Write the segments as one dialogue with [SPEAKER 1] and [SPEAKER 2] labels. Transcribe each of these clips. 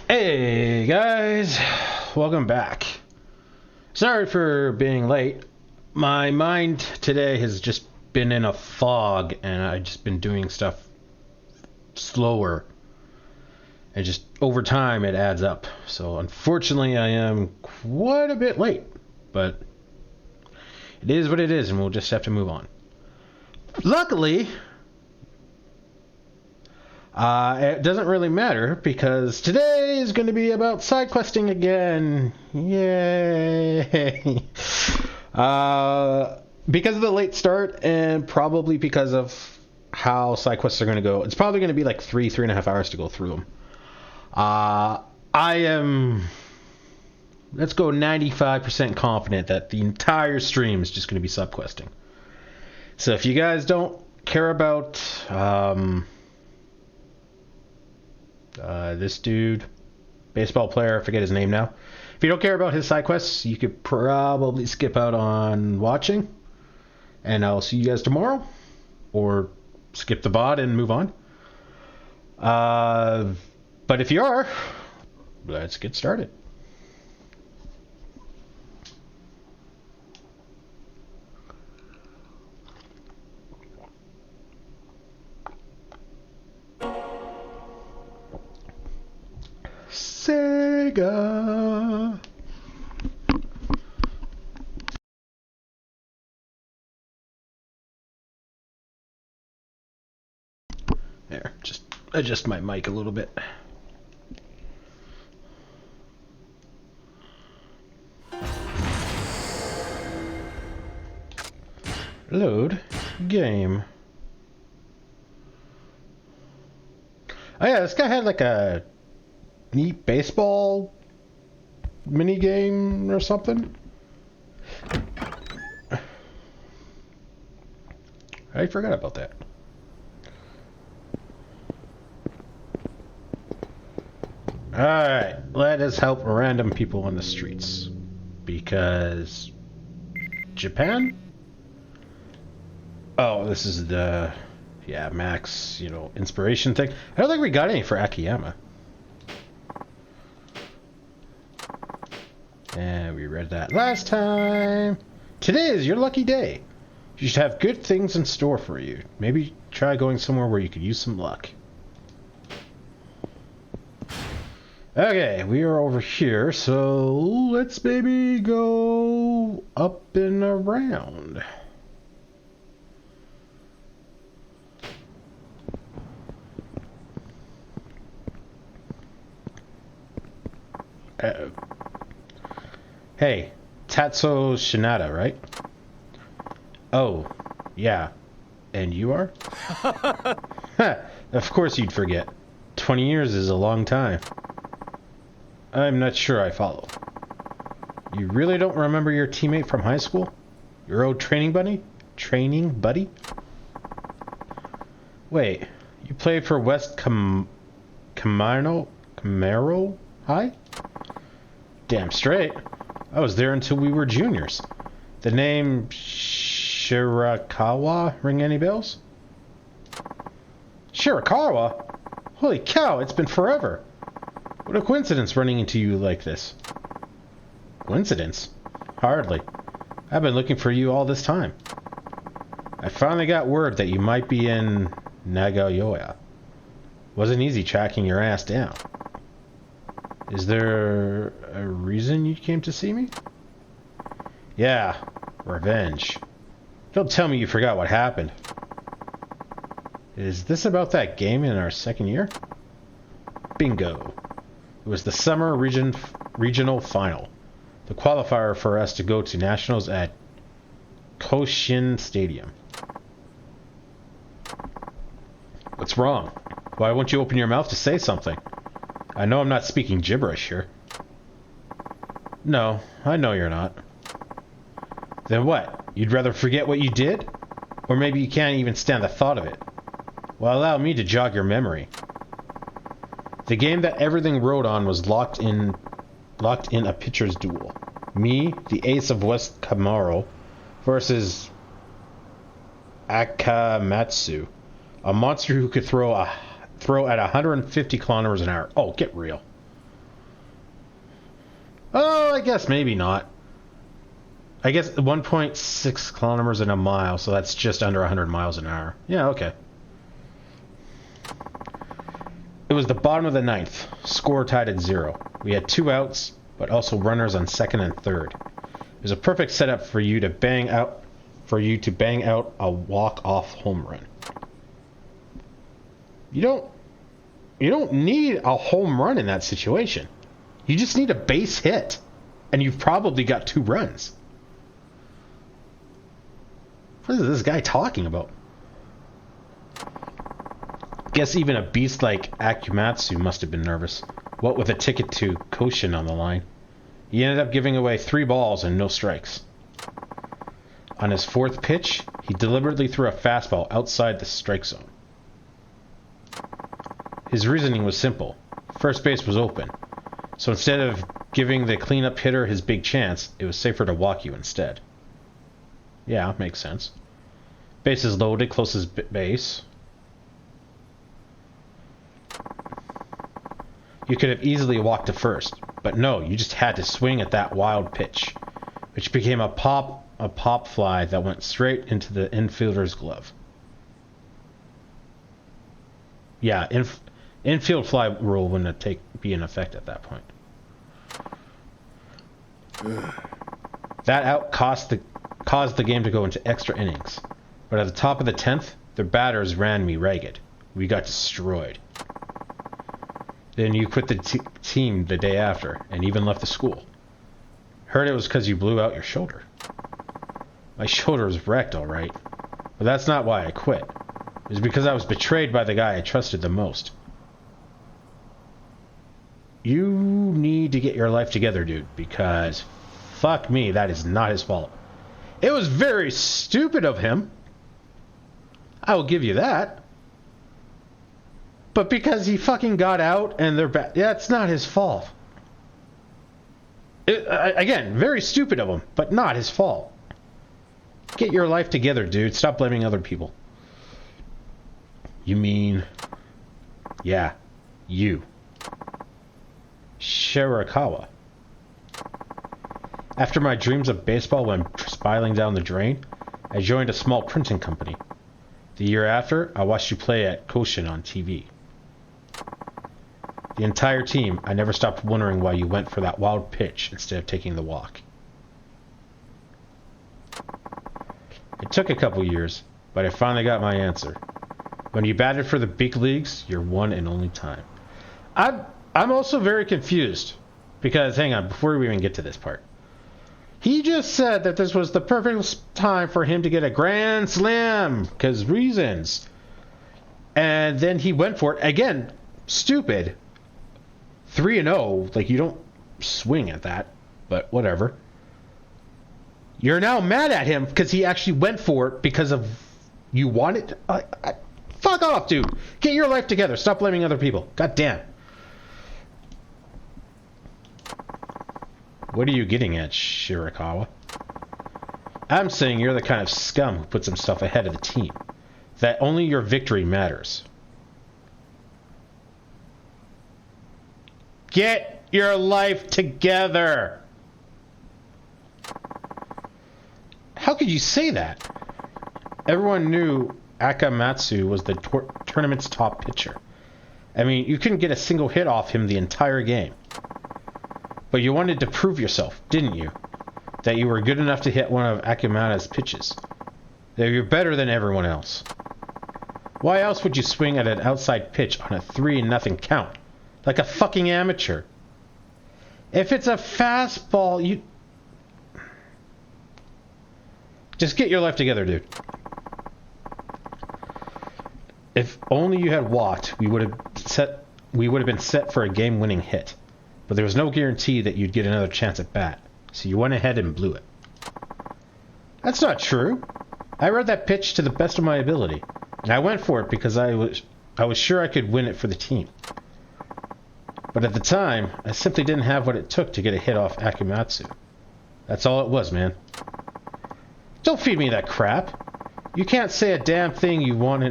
[SPEAKER 1] Hey guys, welcome back. Sorry for being late. My mind today has just been in a fog and I've just been doing stuff slower. And just over time it adds up. So unfortunately I am quite a bit late. But it is what it is and we'll just have to move on. Luckily, it doesn't really matter because today is going to be about side questing again. Yay! Because of the late start and probably because of how side quests are going to go, it's probably going to be like 3.5 hours to go through them. I am, let's go 95% confident that the entire stream is just going to be sub questing. So if you guys don't care about this dude, baseball player, I forget his name now. If you don't care about his side quests, you could probably skip out on watching. And I'll see you guys tomorrow. Or skip the VOD and move on. But if you are, let's get started. Sega. There, just adjust my mic a little bit. Load game. Oh yeah, this guy had like a neat baseball mini game or something. I forgot about that. Alright, let us help random people on the streets. Because Japan? Oh, this is the Max, inspiration thing. I don't think we got any for Akiyama. And we read that last time. Today is your lucky day. You should have good things in store for you. Maybe try going somewhere where you could use some luck. Okay, we are over here, so let's maybe go up and around. Hey, Tatsu Shinada, right? Oh, yeah. And you are? Of course you'd forget. 20 years is a long time. I'm not sure I follow. You really don't remember your teammate from high school? Your old training buddy? Wait, you played for West Camaro High? Damn straight. I was there until we were juniors. The name Shirakawa ring any bells? Shirakawa? Holy cow, it's been forever. What a coincidence running into you like this. Coincidence? Hardly. I've been looking for you all this time. I finally got word that you might be in Nagaoya. Wasn't easy tracking your ass down. Is there a reason you came to see me? Yeah, revenge. Don't tell me you forgot what happened. Is this about that game in our second year? Bingo. It was the summer regional final. The qualifier for us to go to nationals at Koshin Stadium. What's wrong? Why won't you open your mouth to say something? I know I'm not speaking gibberish here. No, I know you're not. Then what? You'd rather forget what you did? Or maybe you can't even stand the thought of it. Well, allow me to jog your memory. The game that everything rode on was locked in a pitcher's duel. Me, the ace of West Camaro, versus Akamatsu, a monster who could throw at 150 kilometers an hour. Oh, get real. I guess maybe not. I guess 1.6 kilometers in a mile, so that's just under 100 miles an hour. Yeah, okay. It was the bottom of the ninth. Score tied at 0. We had 2 outs, but also runners on second and third. It was a perfect setup for you to bang out a walk-off home run. You don't need a home run in that situation. You just need a base hit, and you've probably got 2 runs. What is this guy talking about? Guess even a beast like Akumatsu must have been nervous. What with a ticket to Koshin on the line. He ended up giving away 3 balls and no strikes. On his 4th pitch, he deliberately threw a fastball outside the strike zone. His reasoning was simple. First base was open. So instead of giving the cleanup hitter his big chance, it was safer to walk you instead. Yeah, makes sense. Bases loaded, closest base. You could have easily walked to first, but no, you just had to swing at that wild pitch, which became a pop fly that went straight into the infielder's glove. Yeah, infield fly rule wouldn't be in effect at that point. That out caused the game to go into extra innings, but at the top of the 10th, their batters ran me ragged. We got destroyed. Then you quit the team the day after, and even left the school. Heard it was because you blew out your shoulder. My shoulder was wrecked, alright. But that's not why I quit. It was because I was betrayed by the guy I trusted the most. You need to get your life together, dude, because fuck me, that is not his fault. It was very stupid of him. I will give you that. But because he fucking got out and they're back, yeah, it's not his fault. Again, very stupid of him, but not his fault. Get your life together, dude. Stop blaming other people. You mean... Yeah, you. Shirakawa. After my dreams of baseball went spiraling down the drain, I joined a small printing company. The year after, I watched you play at Koshin on TV. The entire team, I never stopped wondering why you went for that wild pitch instead of taking the walk. It took a couple years, but I finally got my answer. When you batted for the big leagues, your one and only time. I'm also very confused, because, hang on, before we even get to this part. He just said that this was the perfect time for him to get a grand slam, because reasons. And then he went for it. Again, stupid. 3-0, like, you don't swing at that, but whatever. You're now mad at him because he actually went for it because of you wanted. Fuck off, dude. Get your life together. Stop blaming other people. God damn. What are you getting at, Shirakawa? I'm saying you're the kind of scum who puts himself ahead of the team. That only your victory matters. Get your life together. How could you say that? Everyone knew Akamatsu was the tournament's top pitcher. I mean, you couldn't get a single hit off him the entire game. But you wanted to prove yourself, didn't you? That you were good enough to hit one of Akamata's pitches. That you're better than everyone else. Why else would you swing at an outside pitch on a 3-0 count? Like a fucking amateur. If it's a fastball, you... Just get your life together, dude. If only you had walked, we would have been set for a game-winning hit. But there was no guarantee that you'd get another chance at bat. So you went ahead and blew it. That's not true. I read that pitch to the best of my ability. And I went for it because I was sure I could win it for the team. But at the time, I simply didn't have what it took to get a hit off Akumatsu. That's all it was, man. Don't feed me that crap. You can't say a damn thing you want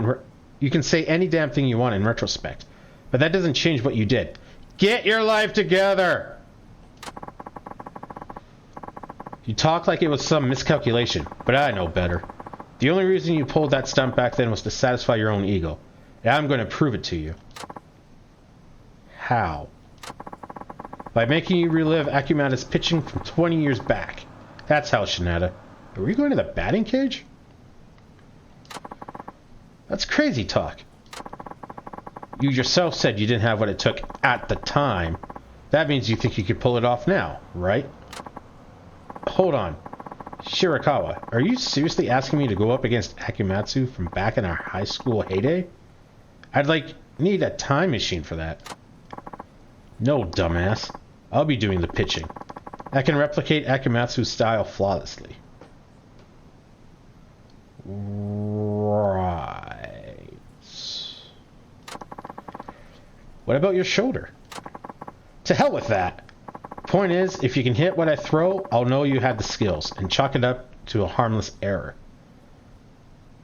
[SPEAKER 1] you can say any damn thing you want in retrospect. But that doesn't change what you did. Get your life together! You talk like it was some miscalculation, but I know better. The only reason you pulled that stunt back then was to satisfy your own ego. And I'm going to prove it to you. How? By making you relive Akumata's pitching from 20 years back. That's how, Shinada. Are we going to the batting cage? That's crazy talk. You yourself said you didn't have what it took at the time. That means you think you could pull it off now, right? Hold on. Shirakawa, are you seriously asking me to go up against Akumatsu from back in our high school heyday? I'd need a time machine for that. No, dumbass. I'll be doing the pitching. I can replicate Akumatsu's style flawlessly. Right. What about your shoulder? To hell with that. Point is, if you can hit what I throw, I'll know you had the skills, and chalk it up to a harmless error.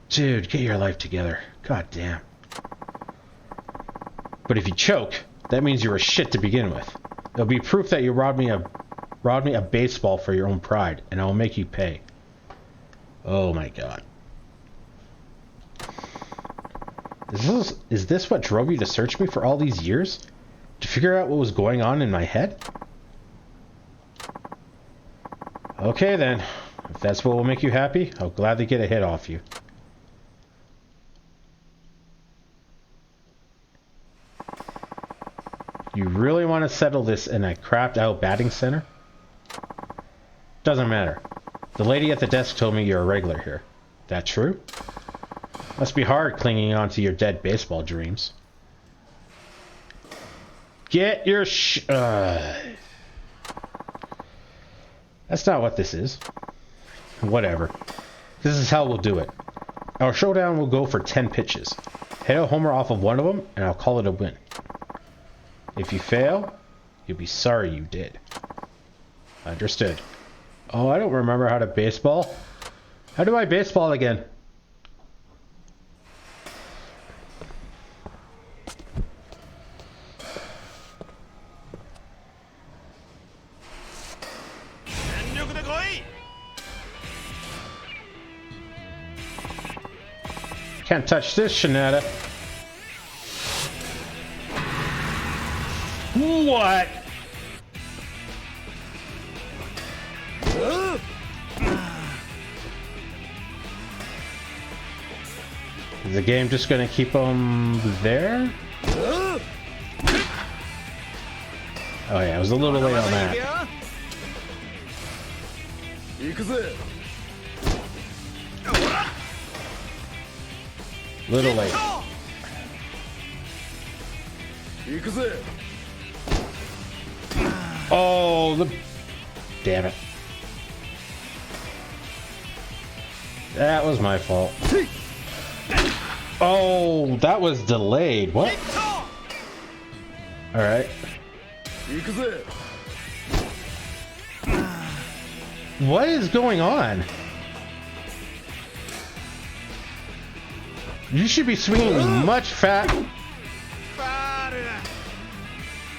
[SPEAKER 1] Dude, get your life together. God damn. But if you choke, that means you're a shit to begin with. It'll be proof that you robbed me a baseball for your own pride, and I'll make you pay. Oh my god. Is this what drove you to search me for all these years? To figure out what was going on in my head? Okay then, if that's what will make you happy, I'll gladly get a hit off you. You really want to settle this in a crapped out batting center? Doesn't matter. The lady at the desk told me you're a regular here. That true? Must be hard clinging on to your dead baseball dreams. Get your That's not what this is. Whatever. This is how we'll do it. Our showdown will go for 10 pitches. Hit a homer off of one of them, and I'll call it a win. If you fail, you'll be sorry you did. Understood. Oh, I don't remember how to baseball. How do I baseball again? Can't touch this, Shinada. What? Is the game just gonna keep them there? Oh yeah, I was a little late on that. Little late. Oh, damn it. That was my fault. Oh, that was delayed. What? Alright. What is going on? You should be swinging much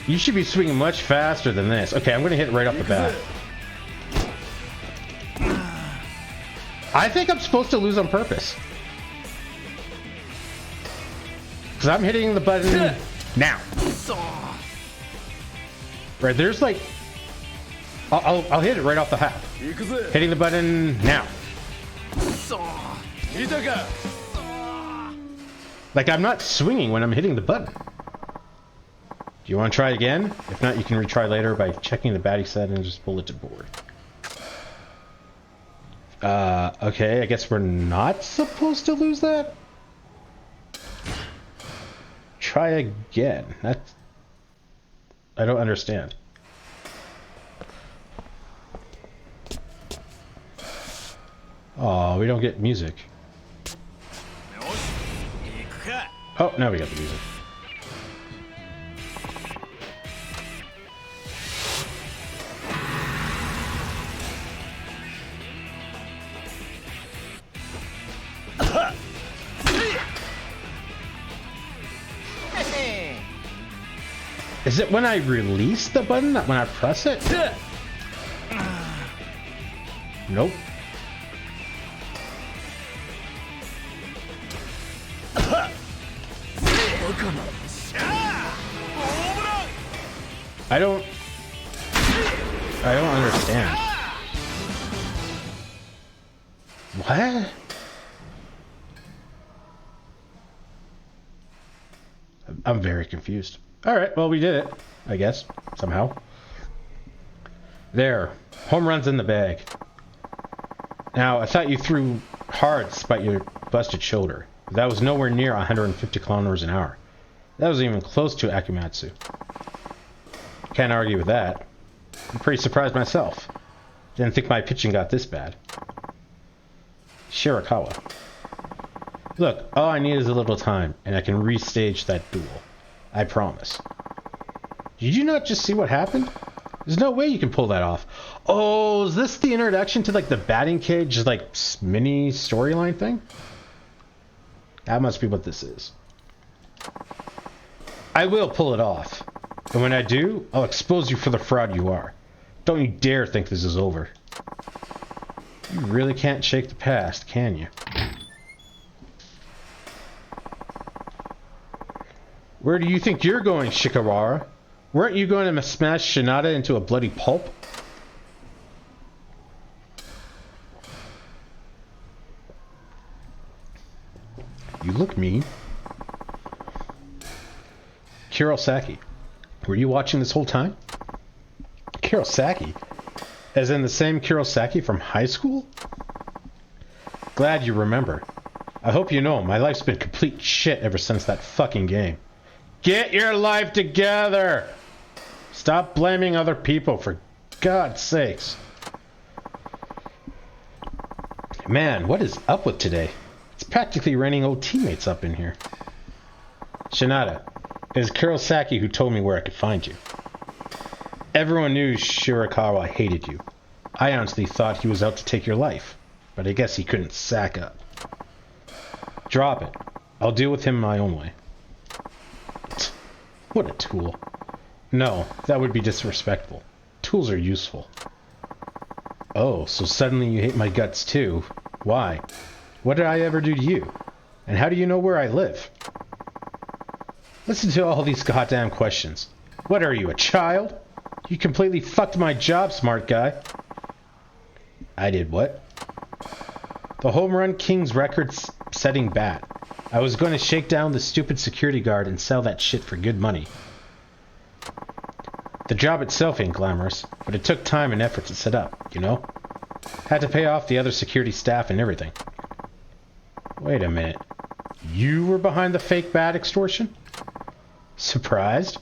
[SPEAKER 1] You should be swinging much faster than this. Okay, I'm gonna hit right off the bat. I think I'm supposed to lose on purpose. Because I'm hitting the button now. Right, there's like... I'll hit it right off the hat. Hitting the button now. Like, I'm not swinging when I'm hitting the button. Do you want to try again? If not, you can retry later by checking the batting set and just bulletin board. Okay, I guess we're not supposed to lose that? Try again. That's... I don't understand. Oh, we don't get music. Oh, now we got the music. Is it when I release the button, not when I press it? Nope. I don't understand. What? I'm very confused. Alright, well, we did it. I guess. Somehow. There. Home run's in the bag. Now, I thought you threw hard despite your busted shoulder. But that was nowhere near 150 kilometers an hour. That wasn't even close to Akumatsu. Can't argue with that. I'm pretty surprised myself. Didn't think my pitching got this bad. Shirakawa. Look, all I need is a little time, and I can restage that duel. I promise. Did you not just see what happened? There's no way you can pull that off. Oh, is this the introduction to, like, the batting cage, like, mini storyline thing? That must be what this is. I will pull it off. And when I do, I'll expose you for the fraud you are. Don't you dare think this is over. You really can't shake the past, can you? Where do you think you're going, Shikawara? Weren't you going to smash Shinada into a bloody pulp? You look mean. Kurosaki, were you watching this whole time? Kurosaki? As in the same Kurosaki from high school? Glad you remember. I hope you know my life's been complete shit ever since that fucking game. Get your life together! Stop blaming other people, for God's sakes. Man, what is up with today? It's practically raining old teammates up in here. Shinada, it was Kurosaki who told me where I could find you. Everyone knew Shirakawa hated you. I honestly thought he was out to take your life, but I guess he couldn't sack up. Drop it. I'll deal with him my own way. What a tool. No, that would be disrespectful. Tools are useful. Oh, so suddenly you hate my guts too. Why? What did I ever do to you? And how do you know where I live? Listen to all these goddamn questions. What are you, a child? You completely fucked my job, smart guy. I did what? The home run king's record-setting bat. I was going to shake down the stupid security guard and sell that shit for good money. The job itself ain't glamorous, but it took time and effort to set up, you know? Had to pay off the other security staff and everything. Wait a minute. You were behind the fake bat extortion? Surprised?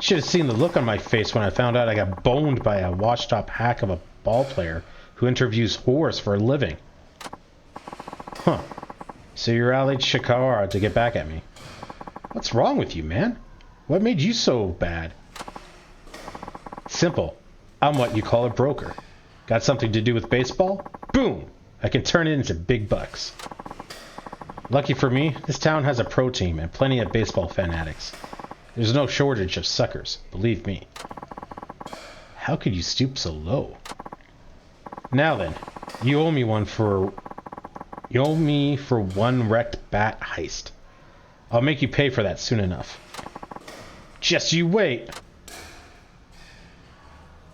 [SPEAKER 1] Should have seen the look on my face when I found out I got boned by a washed-up hack of a ball player who interviews whores for a living. Huh. So you rallied Shikawara to get back at me. What's wrong with you, man? What made you so bad? Simple. I'm what you call a broker. Got something to do with baseball? Boom! I can turn it into big bucks. Lucky for me, this town has a pro team and plenty of baseball fanatics. There's no shortage of suckers, believe me. How could you stoop so low? Now then, you owe me for one wrecked bat heist. I'll make you pay for that soon enough. Just you wait.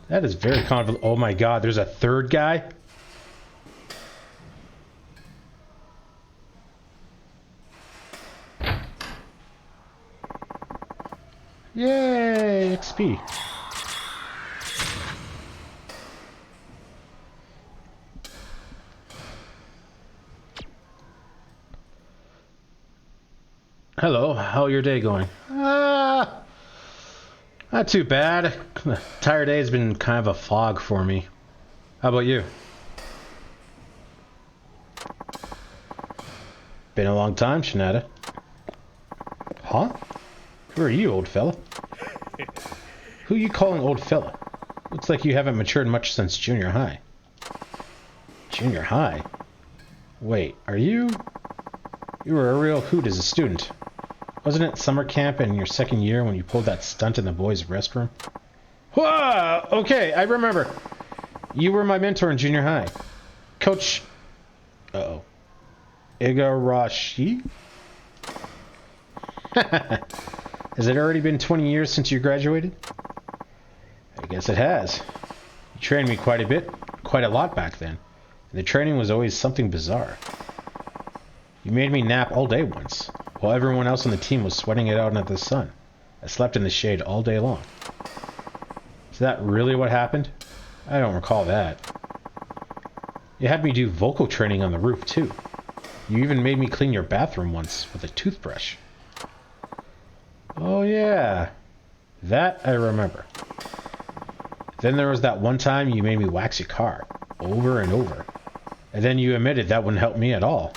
[SPEAKER 1] That is very convoluted. Oh my god, there's a third guy? Yay, XP. Hello, how your day going? Not too bad. The entire day has been kind of a fog for me. How about you? Been a long time, Shinada. Huh? Who are you, old fella? Who you calling old fella? Looks like you haven't matured much since junior high. Junior high? Wait, are you... You were a real hoot as a student. Wasn't it summer camp in your second year when you pulled that stunt in the boys' restroom? Whoa! Okay, I remember. You were my mentor in junior high. Coach... Uh-oh. Igarashi? Has it already been 20 years since you graduated? I guess it has. You trained me quite a bit, quite a lot back then. And the training was always something bizarre. You made me nap all day once, while everyone else on the team was sweating it out in the sun. I slept in the shade all day long. Is that really what happened? I don't recall that. You had me do vocal training on the roof, too. You even made me clean your bathroom once with a toothbrush. Oh, yeah. That I remember. Then there was that one time you made me wax your car, over and over. And then you admitted that wouldn't help me at all.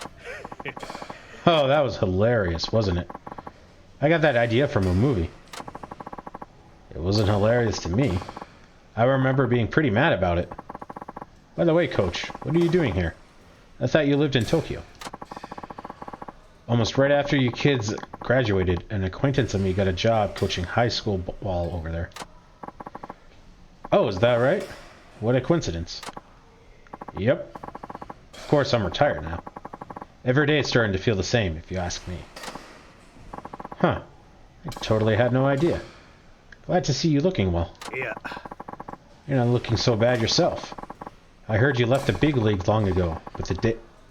[SPEAKER 1] Oh, that was hilarious, wasn't it? I got that idea from a movie. It wasn't hilarious to me. I remember being pretty mad about it. By the way, Coach, what are you doing here? I thought you lived in Tokyo. Almost right after you kids graduated, an acquaintance of me got a job coaching high school ball over there. Oh, is that right? What a coincidence. Yep. Of course, I'm retired now. Every day it's starting to feel the same, if you ask me. Huh. I totally had no idea. Glad to see you looking well.
[SPEAKER 2] Yeah.
[SPEAKER 1] You're not looking so bad yourself. I heard you left the big leagues long ago, but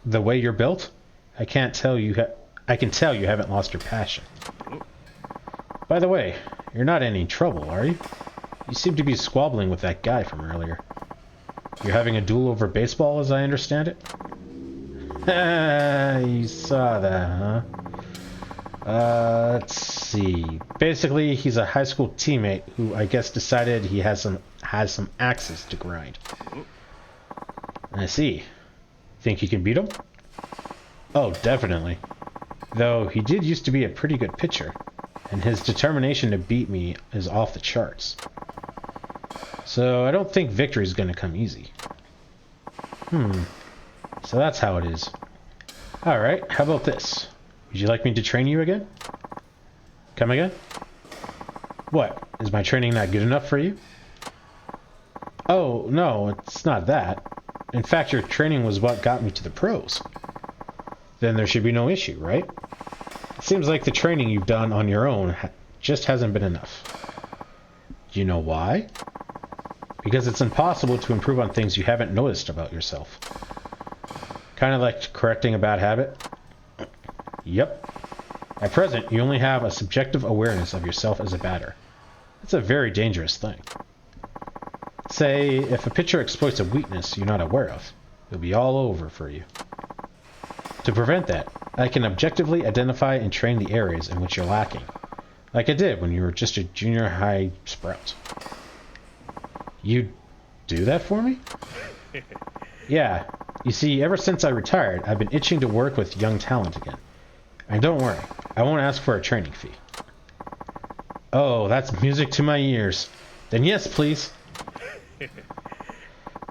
[SPEAKER 1] the way you're built, I can tell you haven't lost your passion. By the way, you're not in any trouble, are you? You seem to be squabbling with that guy from earlier. You're having a duel over baseball, as I understand it? You saw that, huh? Let's see. Basically, he's a high school teammate who I guess decided he has some axes to grind. I see. Think you can beat him? Oh, definitely. Though he did used to be a pretty good pitcher, and his determination to beat me is off the charts. So I don't think victory's gonna come easy. So that's how it is. Alright, how about this? Would you like me to train you again? Come again? What? Is my training not good enough for you? Oh, no, it's not that. In fact, your training was what got me to the pros. Then there should be no issue, right? It seems like the training you've done on your own just hasn't been enough. Do you know why? Because it's impossible to improve on things you haven't noticed about yourself. Kind of like correcting a bad habit? Yep. At present, you only have a subjective awareness of yourself as a batter. It's a very dangerous thing. Say, if a pitcher exploits a weakness you're not aware of, it'll be all over for you. To prevent that, I can objectively identify and train the areas in which you're lacking, like I did when you were just a junior high sprout. You do that for me? Yeah. You see, ever since I retired, I've been itching to work with young talent again. And don't worry, I won't ask for a training fee. Oh, that's music to my ears. Then yes, please.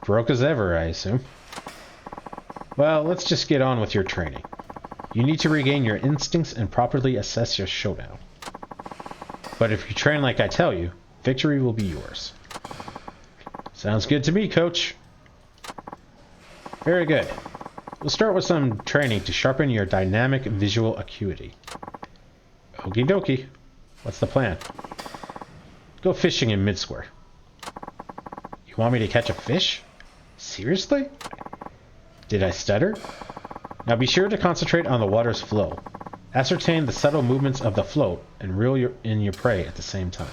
[SPEAKER 1] Broke as ever, I assume. Well, let's just get on with your training. You need to regain your instincts and properly assess your showdown. But if you train like I tell you, victory will be yours. Sounds good to me, Coach. Very good. We'll start with some training to sharpen your dynamic visual acuity. Okie dokie. What's the plan? Go fishing in mid-square. You want me to catch a fish? Seriously? Did I stutter? Now be sure to concentrate on the water's flow. Ascertain the subtle movements of the float and reel in your prey at the same time.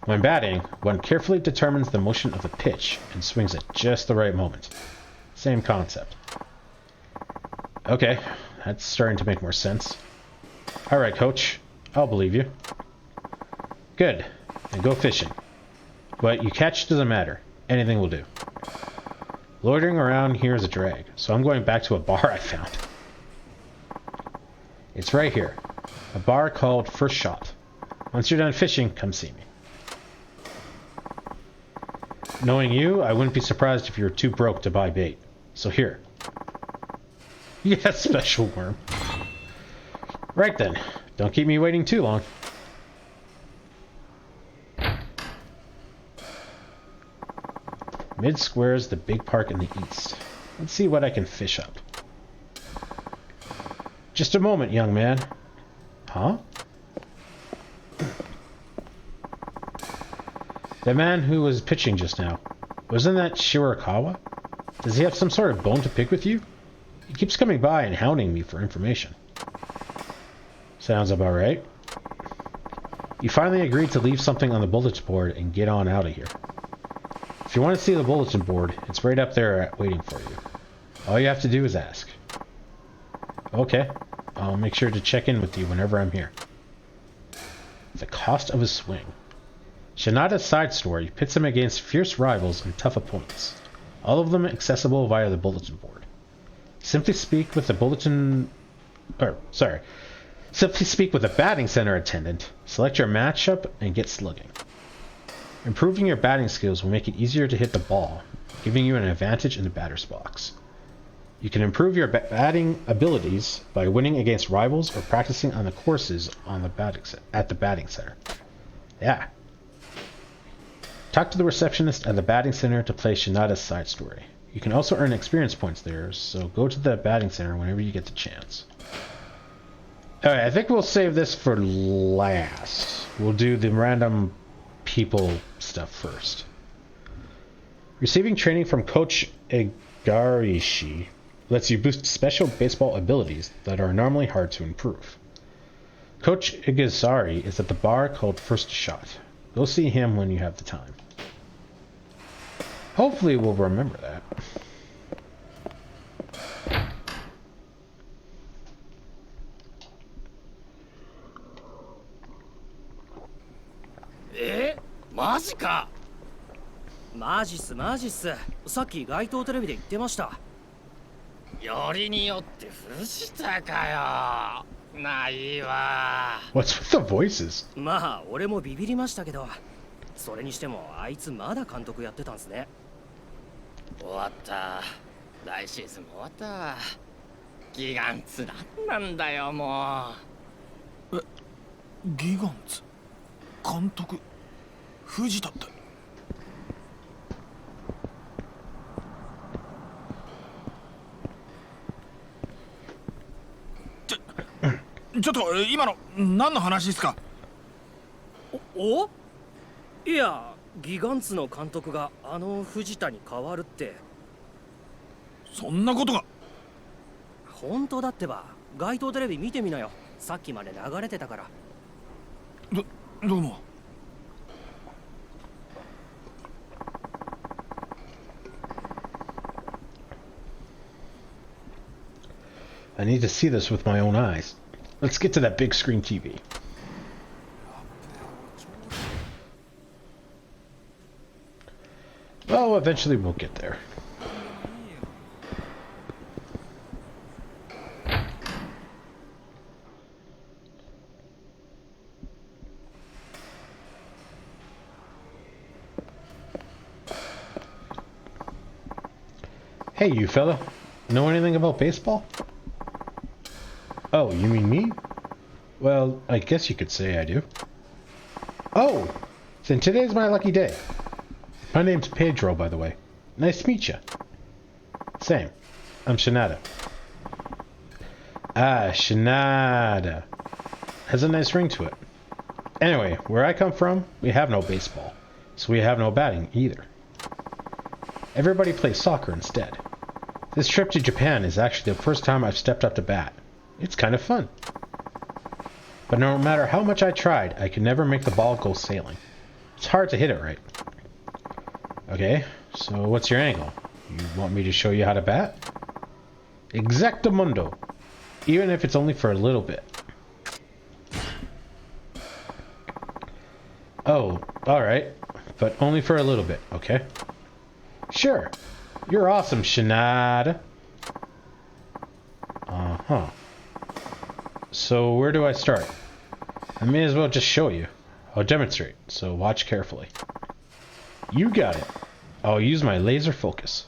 [SPEAKER 1] When batting, one carefully determines the motion of the pitch and swings at just the right moment. Same concept. Okay, that's starting to make more sense. Alright, Coach. I'll believe you. Good. Then go fishing. What you catch doesn't matter. Anything will do. Loitering around here is a drag, so I'm going back to a bar I found. It's right here. A bar called First Shot. Once you're done fishing, come see me. Knowing you, I wouldn't be surprised if you were too broke to buy bait. So here. Yes, special worm. Right then. Don't keep me waiting too long. Mid-Square is the big park in the east. Let's see what I can fish up. Just a moment, young man. Huh? The man who was pitching just now. Wasn't that Shirakawa? Does he have some sort of bone to pick with you? He keeps coming by and hounding me for information. Sounds about right. You finally agreed to leave something on the bulletin board and get on out of here. If you want to see the bulletin board, it's right up there waiting for you. All you have to do is ask. Okay, I'll make sure to check in with you whenever I'm here. The cost of a swing. Shinada's side story pits him against fierce rivals and tough opponents, all of them accessible via the bulletin board. Simply speak with the batting center attendant, select your matchup, and get slugging. Improving your batting skills will make it easier to hit the ball, giving you an advantage in the batter's box. You can improve your batting abilities by winning against rivals or practicing on the courses on at the batting center. Yeah. Talk to the receptionist at the batting center to play Shinada's side story. You can also earn experience points there, so go to the batting center whenever you get the chance. Alright, I think we'll save this for last. We'll do the random people stuff first. Receiving training from Coach Igarishi lets you boost special baseball abilities that are normally hard to improve. Coach Igazari is at the bar called First Shot. Go see him when you have the time. Hopefully we'll remember that.
[SPEAKER 2] マジか。マジっすマジっす。さっき街頭テレビで言ってました。よりによって藤田かよ。ないわ。
[SPEAKER 1] What's with the voices?
[SPEAKER 2] まあ俺もビビりましたけど、それにしてもあいつまだ監督やってたんですね。終わった。来シーズンも終わった。ギガンツなんだよもう。
[SPEAKER 3] ギガンツ監督藤田って。ちょっと今の何の話ですか？
[SPEAKER 2] お？いや、ギガンツの監督があの藤田に変わるって。
[SPEAKER 3] そんなことが。
[SPEAKER 2] 本当だってば、街頭テレビ見てみなよ。さっきまで流れてたから。
[SPEAKER 3] どうも。
[SPEAKER 1] I need to see this with my own eyes. Let's get to that big screen TV. Well, eventually we'll get there. Hey, you fella. Know anything about baseball? Oh, you mean me? Well, I guess you could say I do. Oh, then today's my lucky day. My name's Pedro, by the way. Nice to meet you. Same. I'm Shinada. Ah, Shinada. Has a nice ring to it. Anyway, where I come from, we have no baseball, so we have no batting either. Everybody plays soccer instead. This trip to Japan is actually the first time I've stepped up to bat. It's kind of fun. But no matter how much I tried, I could never make the ball go sailing. It's hard to hit it right. Okay, so what's your angle? You want me to show you how to bat? Exactamundo. Even if it's only for a little bit. Oh, alright. But only for a little bit, okay? Sure. You're awesome, Shinada. Uh-huh. So where do I start? I may as well just show you. I'll demonstrate, so watch carefully. You got it. I'll use my laser focus.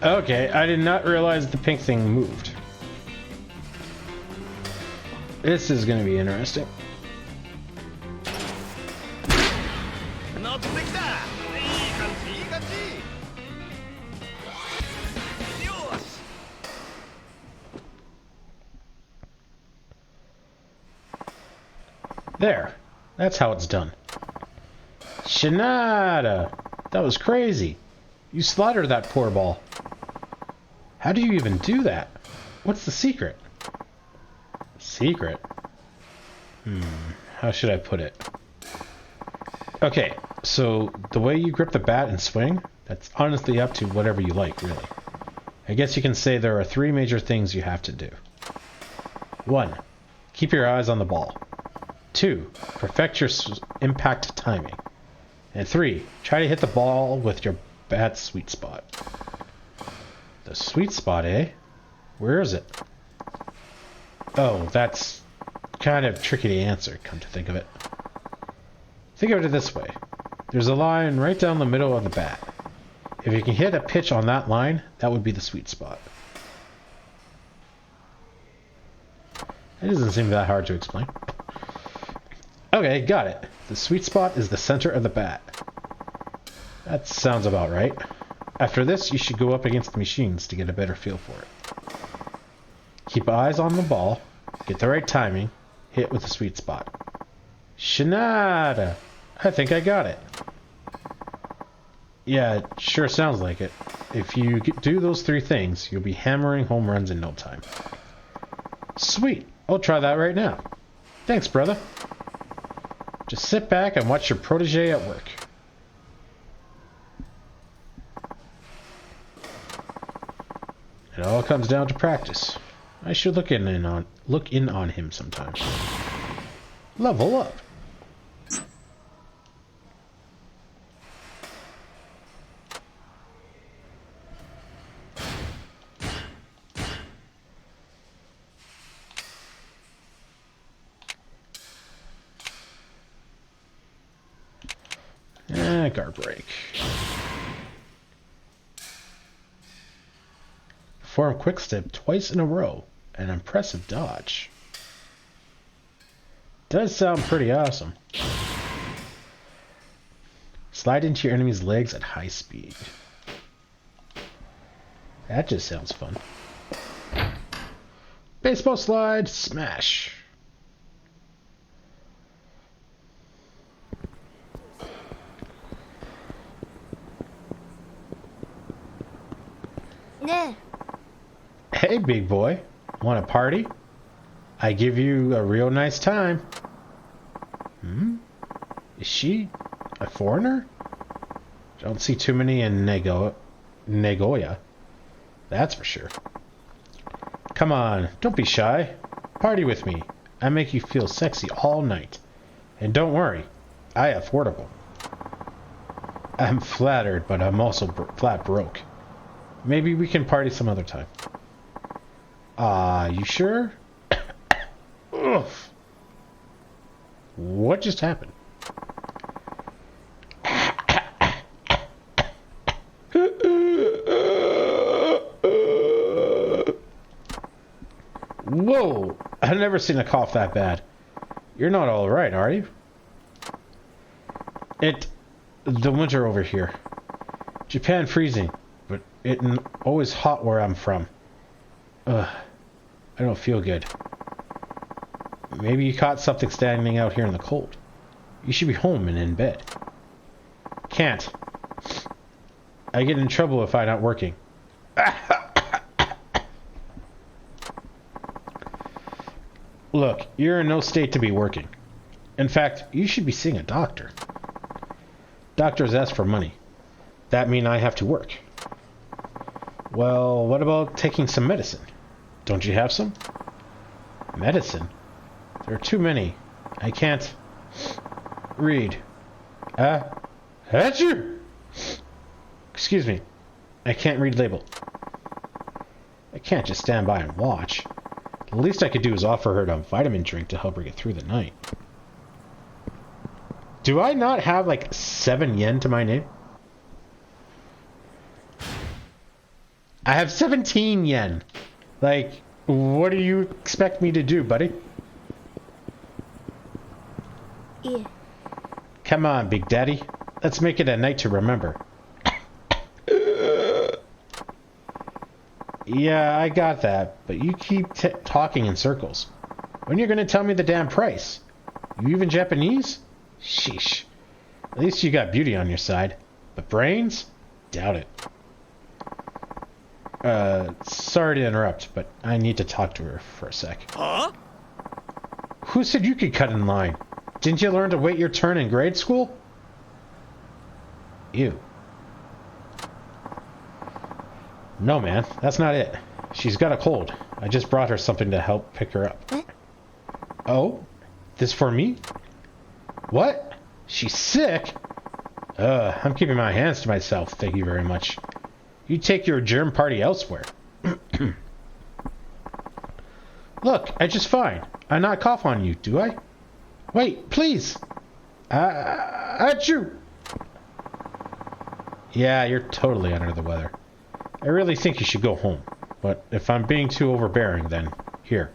[SPEAKER 1] Okay, I did not realize the pink thing moved. This is going to be interesting. There. That's how it's done. Shinada! That was crazy. You slaughtered that poor ball. How do you even do that? What's the secret? Secret? How should I put it? Okay, so the way you grip the bat and swing, that's honestly up to whatever you like, really. I guess you can say there are 3 major things you have to do. 1. Keep your eyes on the ball. 2. Perfect your impact timing. And 3. Try to hit the ball with your bat's sweet spot. The sweet spot, eh? Where is it? Oh, that's kind of tricky to answer, come to think of it. Think of it this way. There's a line right down the middle of the bat. If you can hit a pitch on that line, that would be the sweet spot. It doesn't seem that hard to explain. Okay, got it. The sweet spot is the center of the bat. That sounds about right. After this, you should go up against the machines to get a better feel for it. Keep eyes on the ball, get the right timing, hit with the sweet spot. Shinada! I think I got it. Yeah, it sure sounds like it. If you do those 3 things, you'll be hammering home runs in no time. Sweet! I'll try that right now. Thanks, brother. Just sit back and watch your protege at work. It all comes down to practice. I should look in on him sometime. Level up. Guard break. Perform quick step twice in a row. An impressive dodge. Does sound pretty awesome. Slide into your enemy's legs at high speed. That just sounds fun. Baseball slide, smash. Hey, big boy. Want a party? I give you a real nice time. Is she a foreigner? Don't see too many in Nagoya. That's for sure. Come on, don't be shy. Party with me. I make you feel sexy all night. And don't worry, I affordable. I'm flattered, but I'm also flat broke. Maybe we can party some other time. You sure? Oof. What just happened? Whoa! I've never seen a cough that bad. You're not all right, are you? The winter over here. Japan freezing, but it always hot where I'm from. I don't feel good. Maybe you caught something standing out here in the cold. You should be home and in bed. Can't. I get in trouble if I'm not working. Look, you're in no state to be working. In fact, you should be seeing a doctor. Doctors ask for money. That means I have to work. Well, what about taking some medicine? Don't you have some? Medicine? There are too many. I can't read. Achoo! Excuse me. I can't read label. I can't just stand by and watch. The least I could do is offer her a vitamin drink to help her get through the night. Do I not have like 7 yen to my name? I have 17 yen. Like, what do you expect me to do, buddy?
[SPEAKER 4] いえ
[SPEAKER 1] Come on, Big Daddy. Let's make it a night to remember. Yeah, I got that, but you keep talking in circles. When you're gonna tell me the damn price? You even Japanese? Sheesh. At least you got beauty on your side. But brains? Doubt it. Sorry to interrupt, but I need to talk to her for a sec.
[SPEAKER 2] Huh?
[SPEAKER 1] Who said you could cut in line? Didn't you learn to wait your turn in grade school? Ew. No, man, that's not it. She's got a cold. I just brought her something to help pick her up. Oh? This for me? What? She's sick? I'm keeping my hands to myself, thank you very much. You take your germ party elsewhere. Look, I just fine. I not cough on you, do I? Wait, please! Achoo! Yeah, you're totally under the weather. I really think you should go home. But if I'm being too overbearing, then here.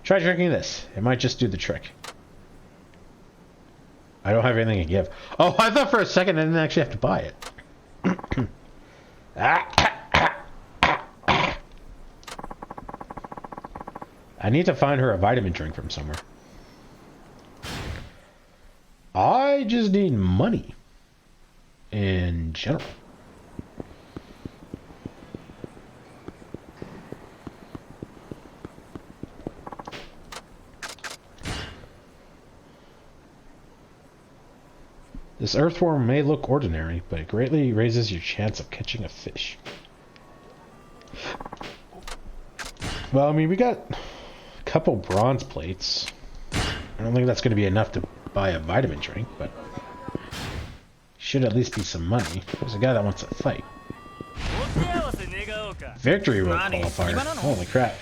[SPEAKER 1] Try drinking this. It might just do the trick. I don't have anything to give. Oh, I thought for a second I didn't actually have to buy it. I need to find her a vitamin drink from somewhere. I just need money. In general. This earthworm may look ordinary, but it greatly raises your chance of catching a fish. Well, I mean, we got a couple bronze plates. I don't think that's going to be enough to buy a vitamin drink, but should at least be some money. There's a guy that wants to fight. Victory road qualifier. Holy crap.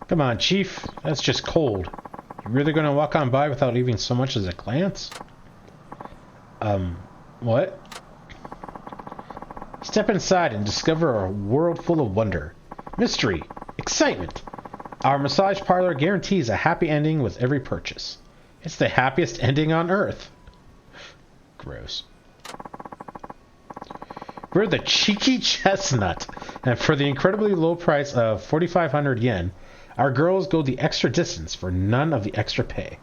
[SPEAKER 1] Come on, Chief. That's just cold. You really gonna walk on by without even so much as a glance? What? Step inside and discover a world full of wonder, mystery, excitement. Our massage parlor guarantees a happy ending with every purchase. It's the happiest ending on Earth. Gross. We're the Cheeky Chestnut, and for the incredibly low price of 4,500 yen, our girls go the extra distance for none of the extra pay.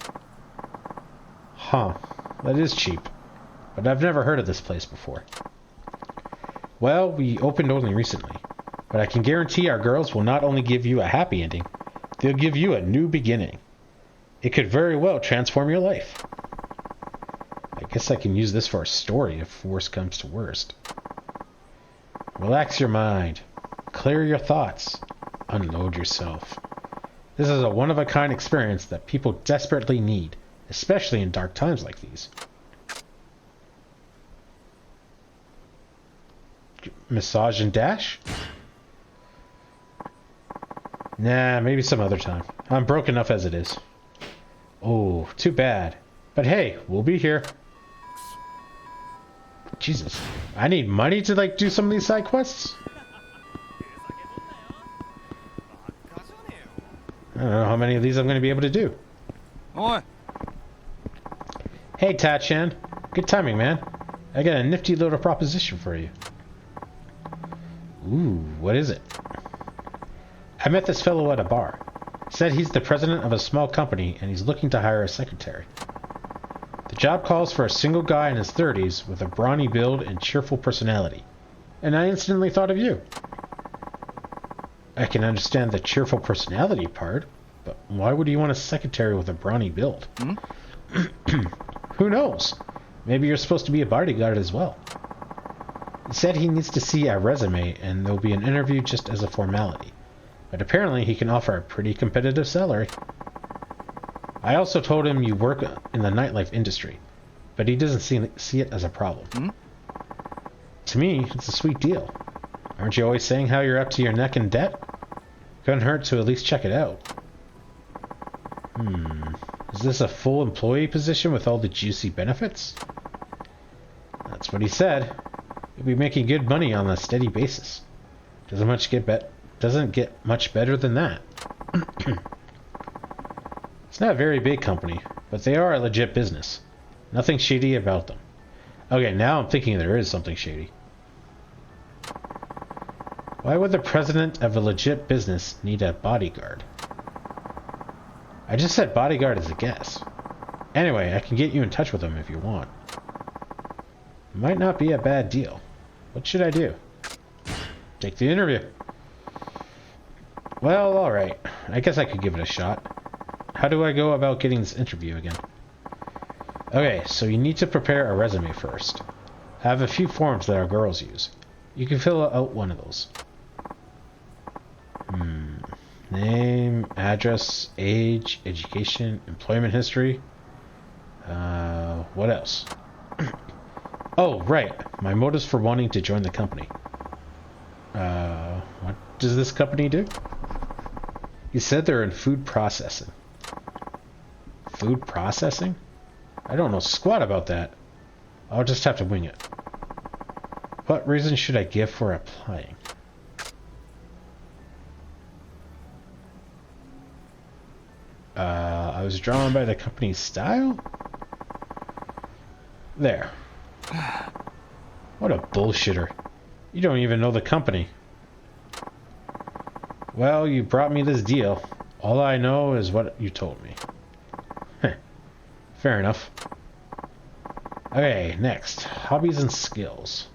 [SPEAKER 1] Huh, that is cheap. But I've never heard of this place before. Well, we opened only recently. But I can guarantee our girls will not only give you a happy ending, they'll give you a new beginning. It could very well transform your life. I guess I can use this for a story if worst comes to worst. Relax your mind. Clear your thoughts. Unload yourself. This is a one-of-a-kind experience that people desperately need, especially in dark times like these. Massage and dash? Nah, maybe some other time. I'm broke enough as it is. Oh, too bad. But hey, we'll be here. Jesus. I need money to, like, do some of these side quests? I don't know how many of these I'm going to be able to do.
[SPEAKER 3] Oi.
[SPEAKER 1] Hey, Tachan. Good timing, man. I got a nifty little proposition for you. Ooh, what is it? I met this fellow at a bar. Said he's the president of a small company and he's looking to hire a secretary. The job calls for a single guy in his 30s with a brawny build and cheerful personality. and I instantly thought of you. I can understand the cheerful personality part, but why would you want a secretary with a brawny build? Who knows? Maybe you're supposed to be a bodyguard as well. He said he needs to see a resume, and there'll be an interview just as a formality. But apparently he can offer a pretty competitive salary. I also told him you work in the nightlife industry, but he doesn't see it as a problem. To me, it's a sweet deal. Aren't you always saying how you're up to your neck in debt? Couldn't hurt to at least check it out. Is this a full employee position with all the juicy benefits? That's what he said. You'll be making good money on a steady basis. Doesn't get much better than that. It's not a very big company, but they are a legit business. Nothing shady about them. Okay, now I'm thinking there is something shady. Why would the president of a legit business need a bodyguard? I just said bodyguard as a guess. Anyway, I can get you in touch with him if you want. Might not be a bad deal. What should I do? Take the interview. Well, alright. I guess I could give it a shot. How do I go about getting this interview again? Okay, so you need to prepare a resume first. I have a few forms that our girls use. You can fill out one of those. Name, address, age, education, employment history. What else? Oh, right. My motives for wanting to join the company. What does this company do? You said they're in food processing. Food processing? I don't know squat about that. I'll just have to wing it. What reason should I give for applying? I was drawn by the company's style? There. What a bullshitter. You don't even know the company. Well, you brought me this deal. All I know is what you told me. Fair enough. Okay, next. Hobbies and skills.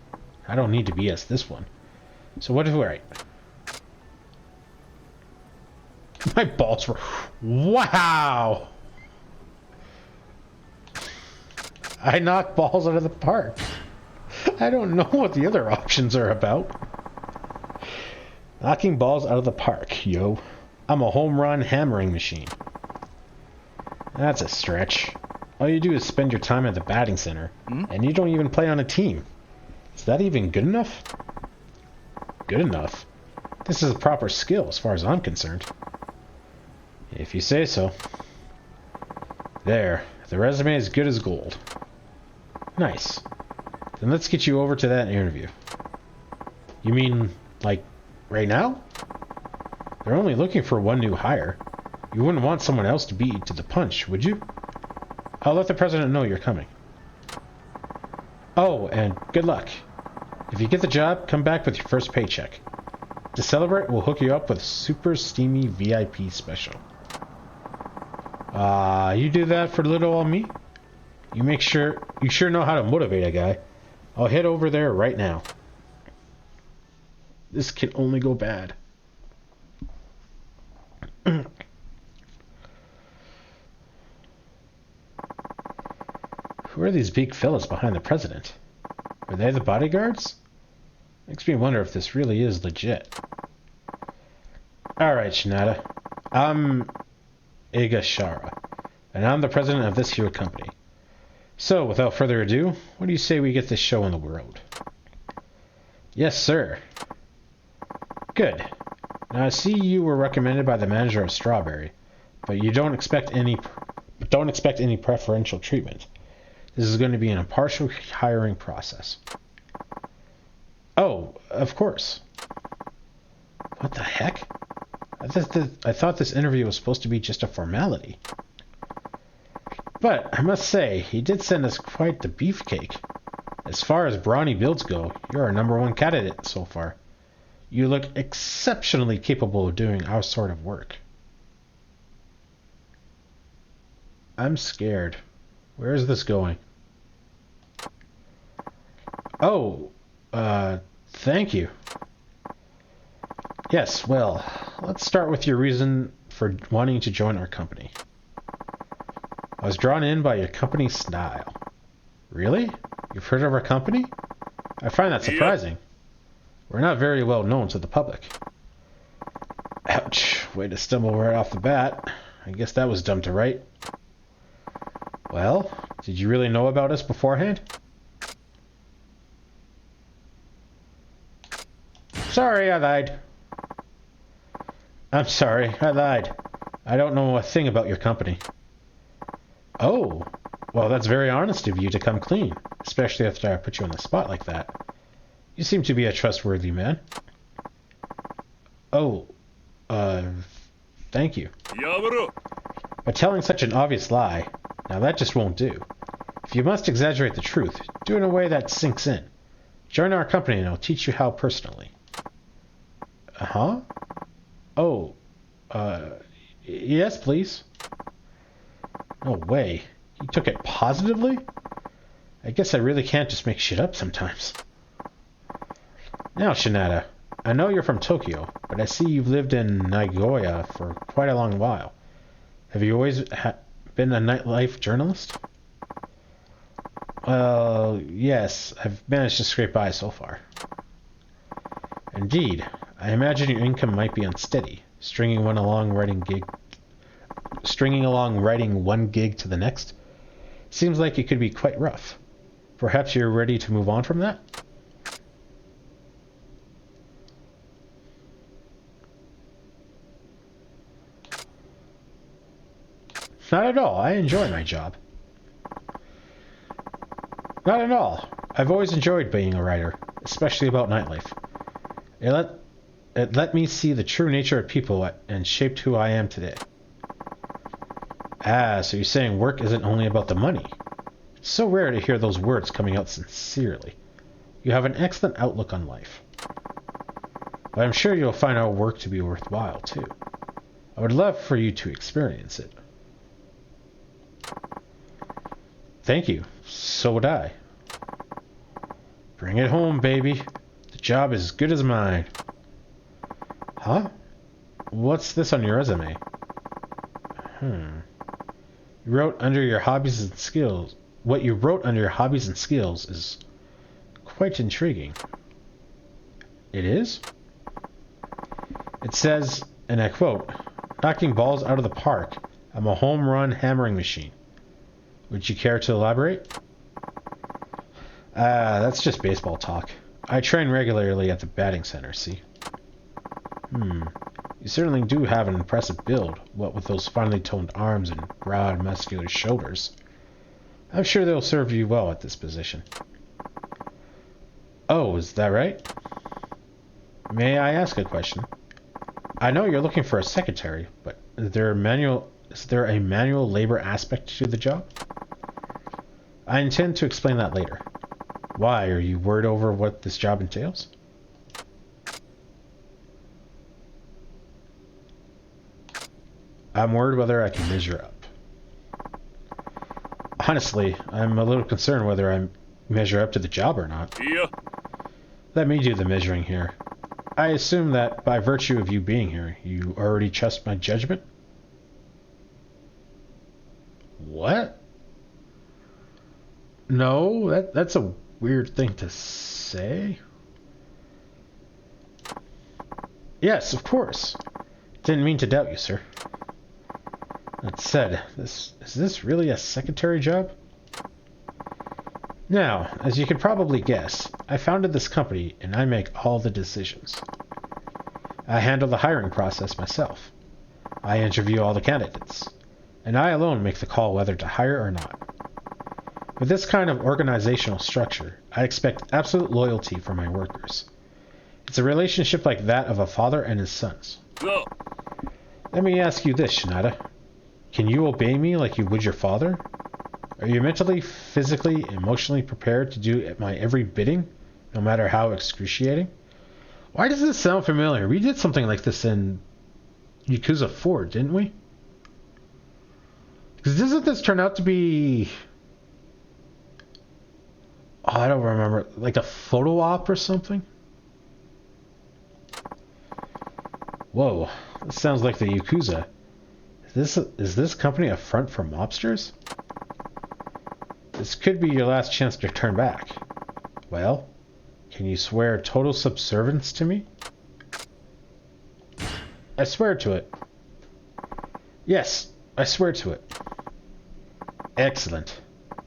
[SPEAKER 1] I don't need to BS this one. So what do I write? My balls were... Wow! I knock balls out of the park. I don't know what the other options are about. Knocking balls out of the park, yo. I'm a home run hammering machine. That's a stretch. All you do is spend your time at the batting center, and you don't even play on a team. Is that even good enough? Good enough? This is a proper skill as far as I'm concerned. If you say so. There. The resume is good as gold. Nice. Then let's get you over to that interview. You mean, like, right now? They're only looking for one new hire. You wouldn't want someone else to beat you to the punch, would you? I'll let the president know you're coming. Oh, and good luck. If you get the job, come back with your first paycheck. To celebrate, we'll hook you up with super steamy VIP special. You do that for little old me? You sure know how to motivate a guy. I'll head over there right now. This can only go bad. Who are these big fellas behind the president? Are they the bodyguards? Makes me wonder if this really is legit. Alright, Shinada. I'm Igashara, and I'm the president of this here company. So, without further ado, what do you say we get this show on the road? Yes, sir. Good. Now I see you were recommended by the manager of Strawberry, but you don't expect any preferential treatment. This is going to be an impartial hiring process. Oh, of course. What the heck? I thought this interview was supposed to be just a formality. But I must say, he did send us quite the beefcake. As far as brawny builds go, you're our #1 candidate so far. You look exceptionally capable of doing our sort of work. I'm scared. Where is this going? Oh, Thank you. Yes, well, let's start with your reason for wanting to join our company. I was drawn in by your company's style. Really? You've heard of our company? I find that surprising. We're not very well known to the public. Ouch. Way to stumble right off the bat. I guess that was dumb to write. Well, did you really know about us beforehand? Sorry, I lied. I'm sorry, I lied. I don't know a thing about your company. Oh, well, that's very honest of you to come clean, especially after I put you on the spot like that. You seem to be a trustworthy man. Oh, thank you. But telling such an obvious lie, now that just won't do. If you must exaggerate the truth, do it in a way that sinks in. Join our company and I'll teach you how personally. Huh? Oh, yes, please. No way. He took it positively? I guess I really can't just make shit up sometimes. Now, Shinada, I know you're from Tokyo, but I see you've lived in Nagoya for quite a long while. Have you always been a nightlife journalist? Well, yes, I've managed to scrape by so far. Indeed, I imagine your income might be unsteady, stringing along writing one gig to the next. Seems like it could be quite rough. Perhaps you're ready to move on from that? Not at all. I enjoy my job. Not at all. I've always enjoyed being a writer, especially about nightlife. It let me see the true nature of people and shaped who I am today. Ah, so you're saying work isn't only about the money. It's so rare to hear those words coming out sincerely. You have an excellent outlook on life. But I'm sure you'll find our work to be worthwhile, too. I would love for you to experience it. Thank you. So would I. Bring it home, baby. The job is as good as mine. Huh? What's this on your resume? You wrote under your hobbies and skills. What you wrote under your hobbies and skills is quite intriguing. It is? It says, and I quote, knocking balls out of the park. I'm a home run hammering machine. Would you care to elaborate? That's just baseball talk. I train regularly at the batting center, see? You certainly do have an impressive build, what with those finely toned arms and broad, muscular shoulders. I'm sure they'll serve you well at this position. Oh, is that right? May I ask a question? I know you're looking for a secretary, but is there a manual labor aspect to the job? I intend to explain that later. Why, are you worried over what this job entails? I'm worried whether I can measure up. Honestly, I'm a little concerned whether I measure up to the job or not.
[SPEAKER 3] Yeah.
[SPEAKER 1] Let me do the measuring here. I assume that by virtue of you being here, you already trust my judgment? What? No, that's a weird thing to say. Yes, of course. Didn't mean to doubt you, sir. That said, is this really a secretary job? Now, as you can probably guess, I founded this company and I make all the decisions. I handle the hiring process myself. I interview all the candidates, and I alone make the call whether to hire or not. With this kind of organizational structure, I expect absolute loyalty from my workers. It's a relationship like that of a father and his sons.
[SPEAKER 3] Go.
[SPEAKER 1] Let me ask you this, Shinada. Can you obey me like you would your father? Are you mentally, physically, emotionally prepared to do my every bidding, no matter how excruciating? Why does this sound familiar? We did something like this in Yakuza 4, didn't we? Because doesn't this turn out to be... Oh, I don't remember. Like a photo op or something? Whoa, this sounds like the Yakuza. Is this company a front for mobsters? This could be your last chance to turn back. Well, can you swear total subservience to me? I swear to it. Yes, I swear to it. Excellent.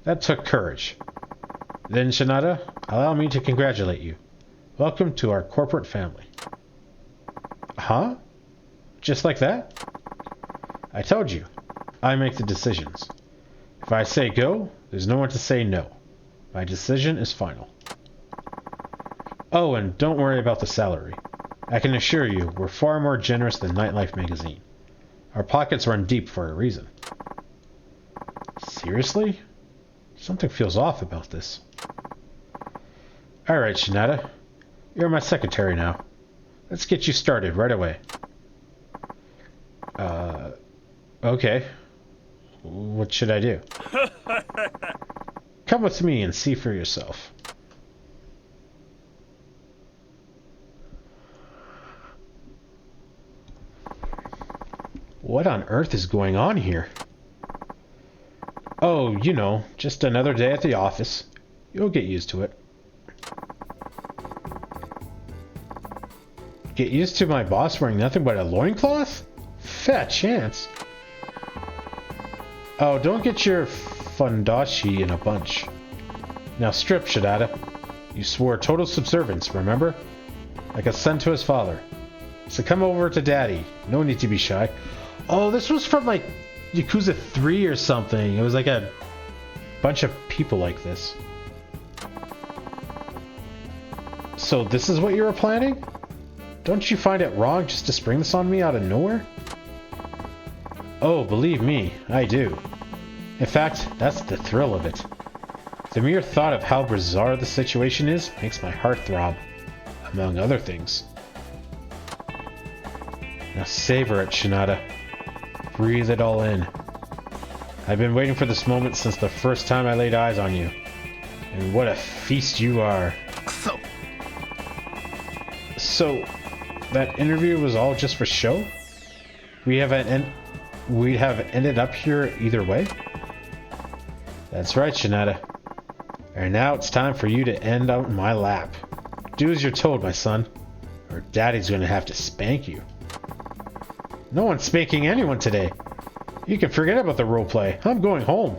[SPEAKER 1] That took courage. Then, Shinada, allow me to congratulate you. Welcome to our corporate family. Huh? Just like that? I told you. I make the decisions. If I say go, there's no one to say no. My decision is final. Oh, and don't worry about the salary. I can assure you, we're far more generous than Nightlife magazine. Our pockets run deep for a reason. Seriously? Something feels off about this. Alright, Shinada. You're my secretary now. Let's get you started right away. Okay. What should I do? Come with me and see for yourself. What on earth is going on here? Oh, you know, just another day at the office. You'll get used to it. Get used to my boss wearing nothing but a loincloth? Fat chance. Oh, don't get your fundashi in a bunch. Now strip, Shinada. You swore total subservience, remember? Like a son to his father. So come over to Daddy. No need to be shy. Oh, this was from like Yakuza 3 or something. It was like a bunch of people like this. So this is what you were planning? Don't you find it wrong just to spring this on me out of nowhere? Oh, believe me, I do. In fact, that's the thrill of it. The mere thought of how bizarre the situation is makes my heart throb, among other things. Now savor it, Shinada. Breathe it all in. I've been waiting for this moment since the first time I laid eyes on you. And what a feast you are. So, that interview was all just for show? We'd have ended up here either way? That's right, Shinada. And now it's time for you to end out in my lap. Do as you're told, my son, or Daddy's gonna have to spank you. No one's spanking anyone today. You can forget about the roleplay. I'm going home.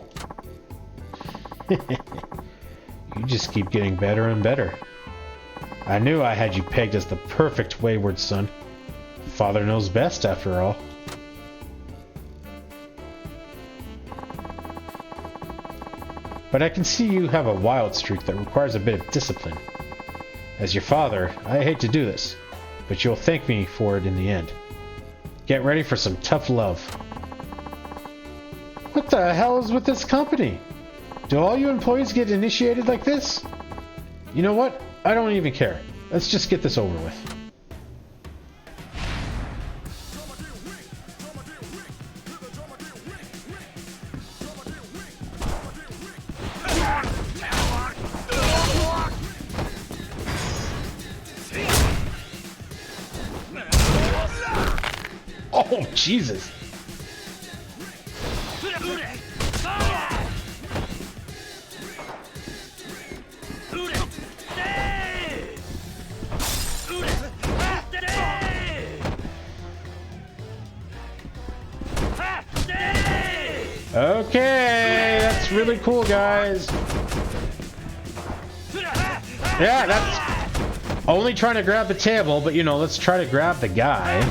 [SPEAKER 1] You just keep getting better and better. I knew I had you pegged as the perfect wayward son. Father knows best, after all. But I can see you have a wild streak that requires a bit of discipline. As your father, I hate to do this, but you'll thank me for it in the end. Get ready for some tough love. What the hell is with this company? Do all you employees get initiated like this? You know what? I don't even care. Let's just get this over with. Oh, Jesus. Okay, that's really cool, guys. Yeah, that's only trying to grab the table, but you know, let's try to grab the guy.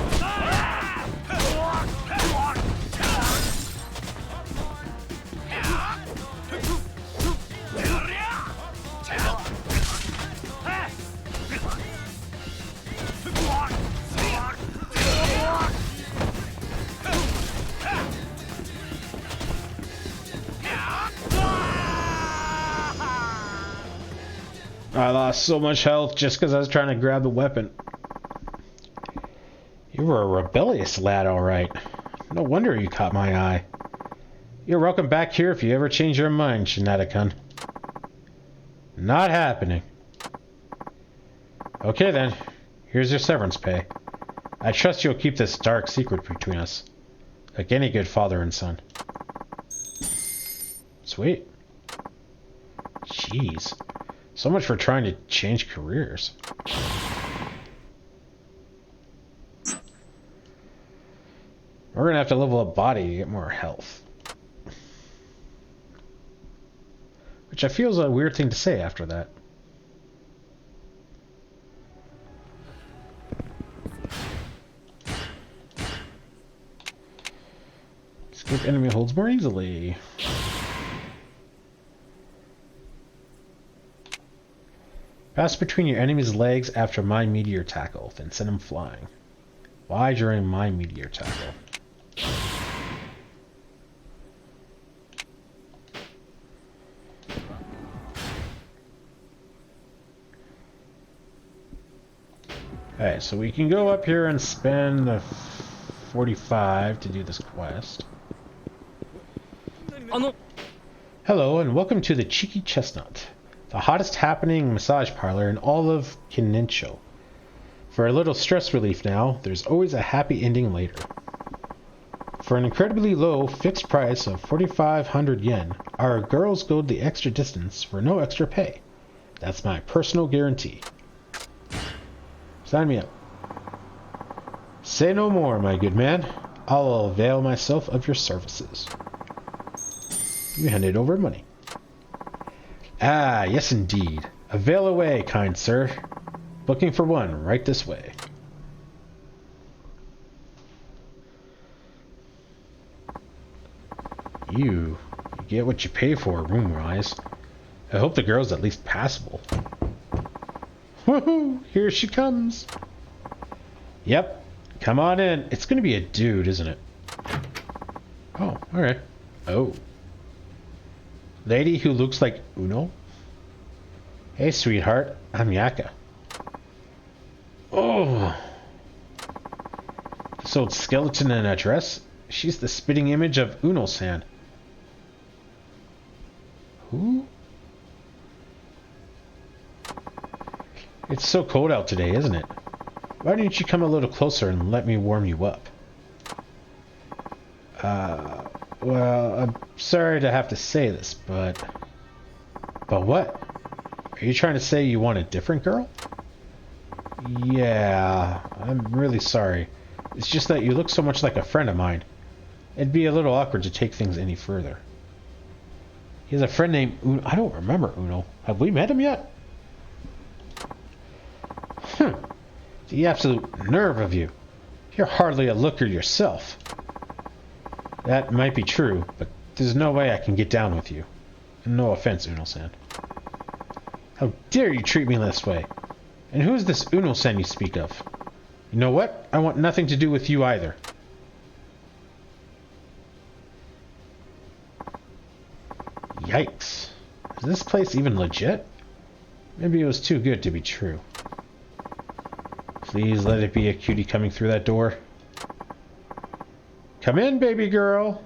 [SPEAKER 1] I lost so much health just because I was trying to grab the weapon. You were a rebellious lad, all right. No wonder you caught my eye. You're welcome back here if you ever change your mind, Shinada-kun. Not happening. Okay then, here's your severance pay. I trust you'll keep this dark secret between us, like any good father and son. Sweet. Jeez. So much for trying to change careers. We're gonna have to level up body to get more health. Which I feel is a weird thing to say after that. Escape enemy holds more easily. Pass between your enemy's legs after my meteor tackle, then send him flying. Why during my meteor tackle? Alright, so we can go up here and spend the 45 to do this quest. Hello, and welcome to the Cheeky Chestnut, the hottest happening massage parlor in all of Kinincho. For a little stress relief now, there's always a happy ending later. For an incredibly low fixed price of 4,500 yen, our girls go the extra distance for no extra pay. That's my personal guarantee. Sign me up. Say no more, my good man. I'll avail myself of your services. You handed over money. Ah, yes indeed. Avail away, kind sir. Booking for one, right this way. You get what you pay for, room-wise. I hope the girl's at least passable. Woohoo! Here she comes! Yep. Come on in. It's gonna be a dude, isn't it? Oh, alright. Oh. Lady who looks like Uno? Hey, sweetheart. I'm Yaka. Oh. This old skeleton in a dress? She's the spitting image of Uno-san. Who? It's so cold out today, isn't it? Why don't you come a little closer and let me warm you up? Well, I'm sorry to have to say this, but... But what? Are you trying to say you want a different girl? Yeah, I'm really sorry. It's just that you look so much like a friend of mine. It'd be a little awkward to take things any further. He has a friend named Uno. I don't remember Uno. Have we met him yet? The absolute nerve of you. You're hardly a looker yourself. That might be true, but there's no way I can get down with you. No offense, Uno-san. How dare you treat me this way? And who's this Uno-san you speak of? You know what? I want nothing to do with you either. Yikes. Is this place even legit? Maybe it was too good to be true. Please let it be a cutie coming through that door. Come in, baby girl.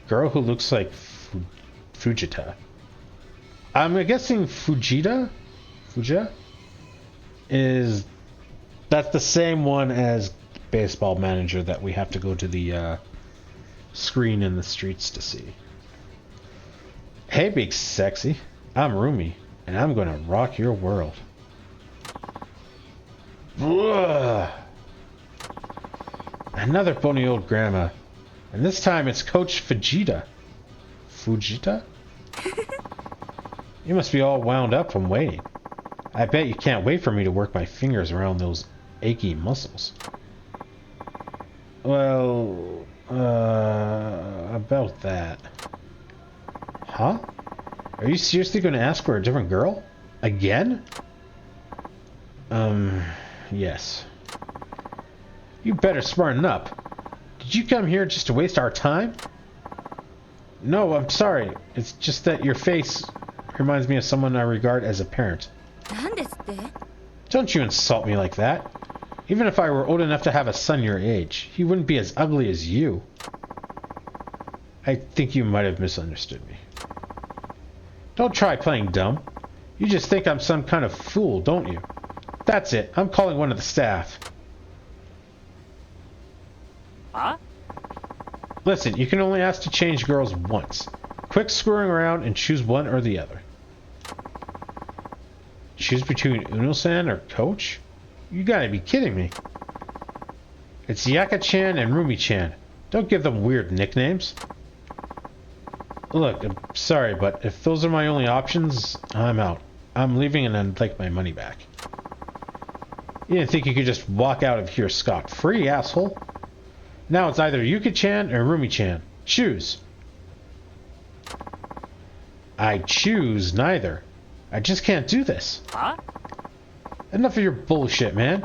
[SPEAKER 1] Girl who looks like Fujita. I'm guessing Fujita is... That's the same one as Baseball Manager that we have to go to the screen in the streets to see. Hey, big sexy. I'm Rumi, and I'm gonna rock your world. Ugh. Another bony old grandma. And this time it's Coach Fujita. Fujita? You must be all wound up from waiting. I bet you can't wait for me to work my fingers around those achy muscles. Well, about that. Huh? Are you seriously going to ask for a different girl? Again? Yes. You better smarten up. Did you come here just to waste our time? No, I'm sorry. It's just that your face reminds me of someone I regard as a parent. Don't you insult me like that. Even if I were old enough to have a son your age, he wouldn't be as ugly as you. I think you might have misunderstood me. Don't try playing dumb. You just think I'm some kind of fool, don't you? That's it. I'm calling one of the staff.
[SPEAKER 2] Huh?
[SPEAKER 1] Listen, you can only ask to change girls once. Quick screwing around and choose one or the other. Choose between Uno-san or Coach? You gotta be kidding me. It's Yaka-chan and Rumi-chan. Don't give them weird nicknames. Look, I'm sorry, but if those are my only options, I'm out. I'm leaving and I'd like my money back. You didn't think you could just walk out of here scot-free, asshole? Now it's either Yuki-chan or Rumi-chan. Choose. I choose neither. I just can't do this.
[SPEAKER 2] Huh?
[SPEAKER 1] Enough of your bullshit, man.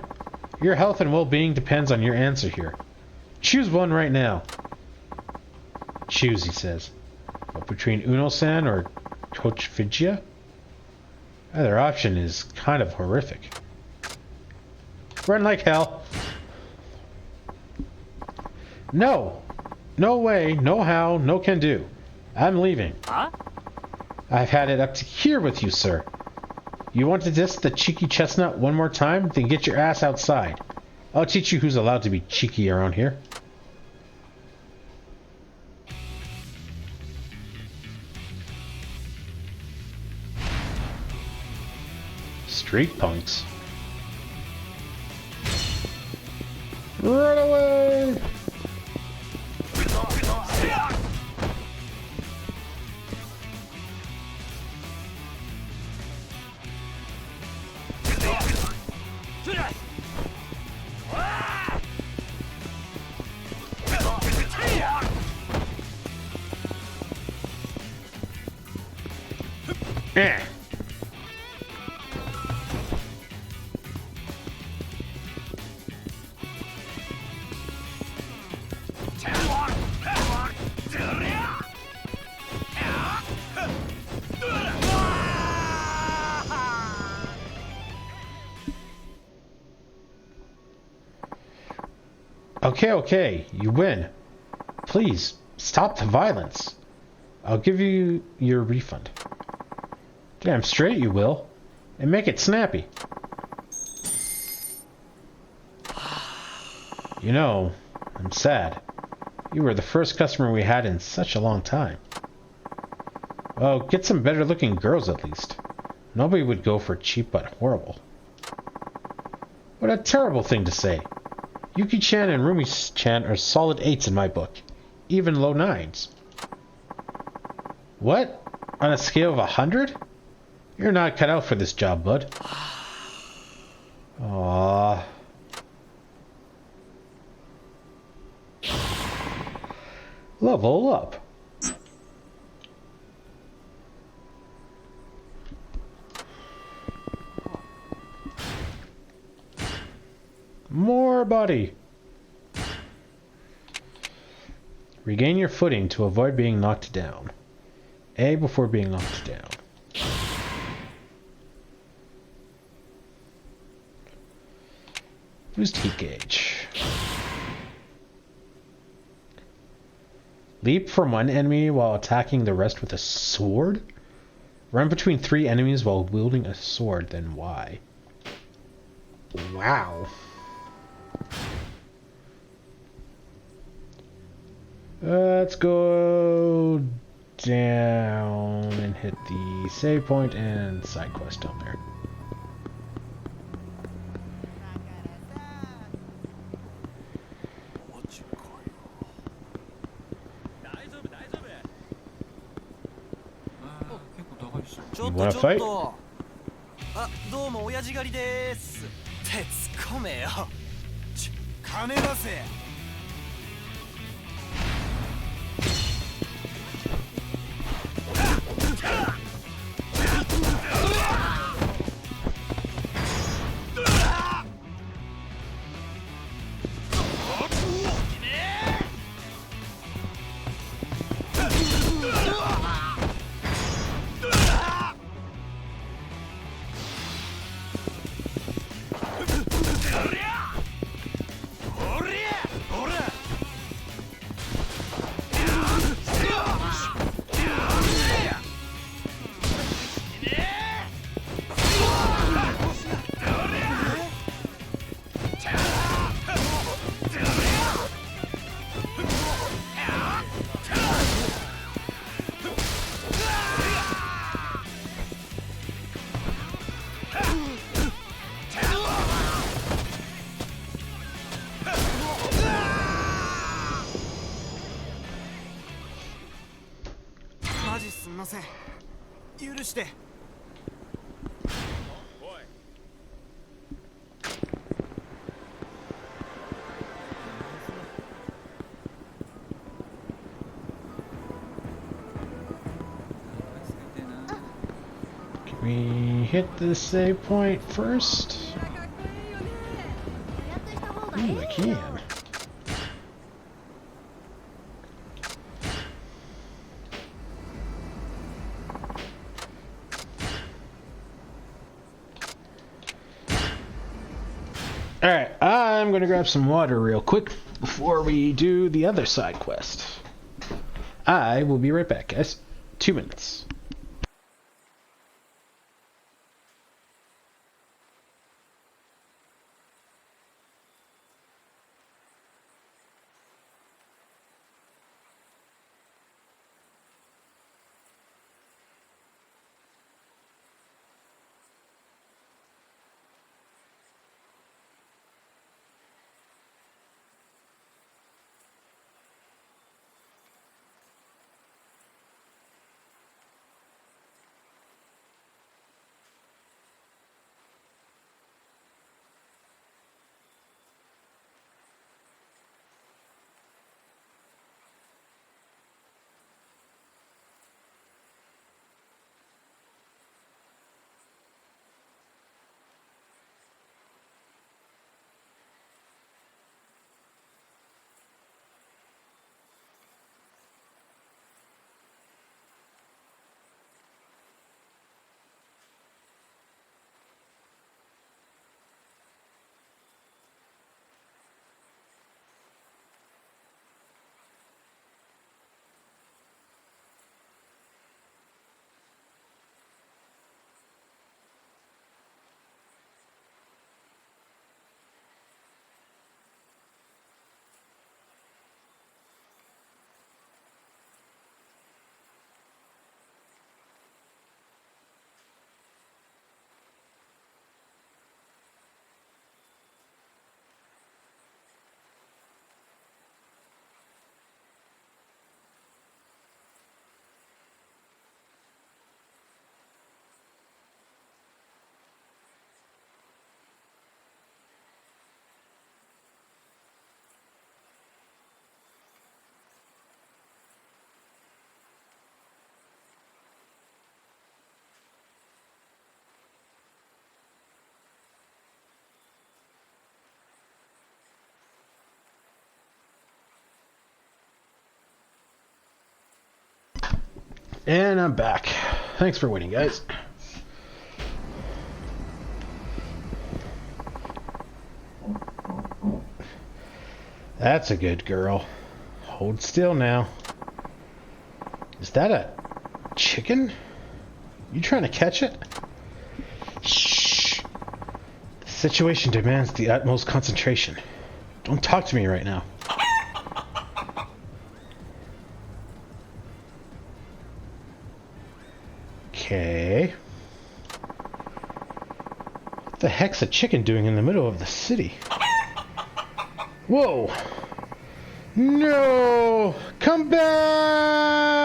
[SPEAKER 1] Your health and well-being depends on your answer here. Choose one right now. Choose, he says. But between Uno-san or Coach Figia? Either option is kind of horrific. Run like hell. No. No way, no how, no can do. I'm leaving.
[SPEAKER 2] Huh?
[SPEAKER 1] I've had it up to here with you, sir. You want to diss the cheeky chestnut one more time? Then get your ass outside. I'll teach you who's allowed to be cheeky around here. Street punks. Run away! Eh. Okay, you win. Please, stop the violence. I'll give you your refund. Damn straight you will. And make it snappy. You know, I'm sad. You were the first customer we had in such a long time. Well, get some better looking girls at least. Nobody would go for cheap but horrible. What a terrible thing to say. Yuki-chan and Rumi-chan are solid 8s in my book. Even low 9s. What? On a scale of 100? You're not cut out for this job, bud. Aww. Level up. More body. Regain your footing to avoid being knocked down. A before being knocked down. Boost heat gauge. Leap from one enemy while attacking the rest with a sword? Run between 3 enemies while wielding a sword, then Y. Wow. Let's go down and hit the save point and side quest down there. You wanna fight?
[SPEAKER 4] あ、どうも親父狩りです。てつこめよ。金出せ。ません。許して。
[SPEAKER 1] Can we hit the save point first? Ooh, I can. Alright, I'm gonna grab some water real quick before we do the other side quest. I will be right back, guys. 2 minutes. And I'm back. Thanks for waiting, guys. That's a good girl. Hold still now. Is that a chicken? You trying to catch it? Shh. The situation demands the utmost concentration. Don't talk to me right now. Okay. What the heck's a chicken doing in the middle of the city? Whoa! No! Come back!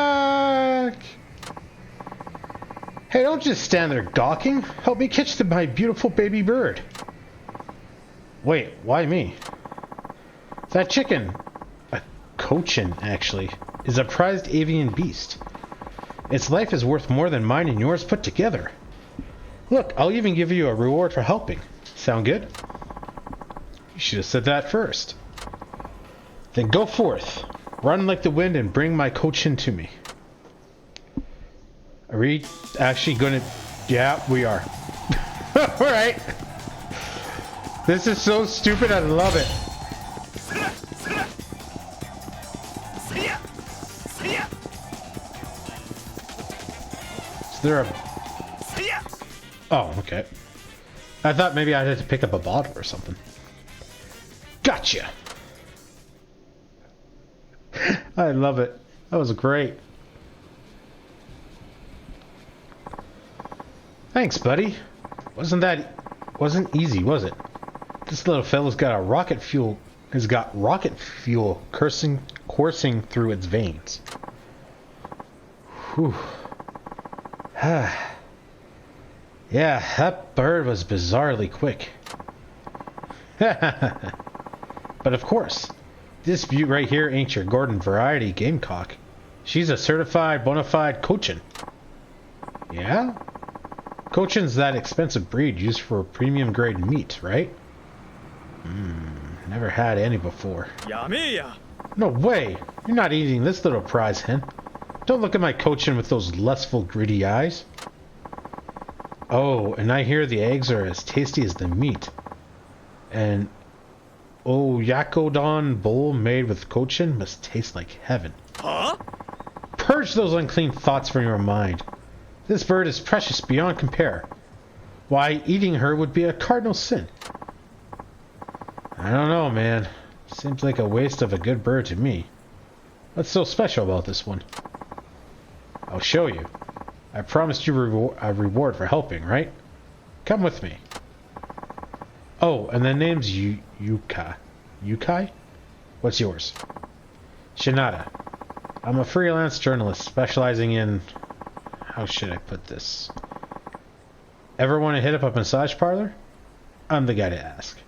[SPEAKER 1] Hey, don't just stand there gawking. Help me catch my beautiful baby bird. Wait, why me? That chicken, a cochin actually, is a prized avian beast. Its life is worth more than mine and yours put together. Look, I'll even give you a reward for helping. Sound good? You should have said that first. Then go forth. Run like the wind and bring my cochin to me. Are we actually gonna... Yeah, we are. Alright. This is so stupid, I love it. Is there a... Oh, okay. I thought maybe I had to pick up a bottle or something. Gotcha! I love it. That was great. Thanks, buddy. Wasn't easy, was it? This little fella's got rocket fuel coursing through its veins. Whew. Yeah, that bird was bizarrely quick. But of course, this beaut right here ain't your Gordon Variety Gamecock. She's a certified bona fide cochin. Yeah? Cochin's that expensive breed used for premium grade meat, right? Never had any before.
[SPEAKER 3] やめえや
[SPEAKER 1] No way! You're not eating this little prize hen. Don't look at my cochin with those lustful, greedy eyes. Oh, and I hear the eggs are as tasty as the meat. And yakodon bowl made with cochin must taste like heaven.
[SPEAKER 3] は
[SPEAKER 1] Purge those unclean thoughts from your mind. This bird is precious beyond compare. Why, eating her would be a cardinal sin. I don't know, man. Seems like a waste of a good bird to me. What's so special about this one? I'll show you. I promised you a reward for helping, right? Come with me. Oh, and the name's Yukai. Yukai? What's yours? Shinada. I'm a freelance journalist specializing in... How should I put this? Ever want to hit up a massage parlor? I'm the guy to ask.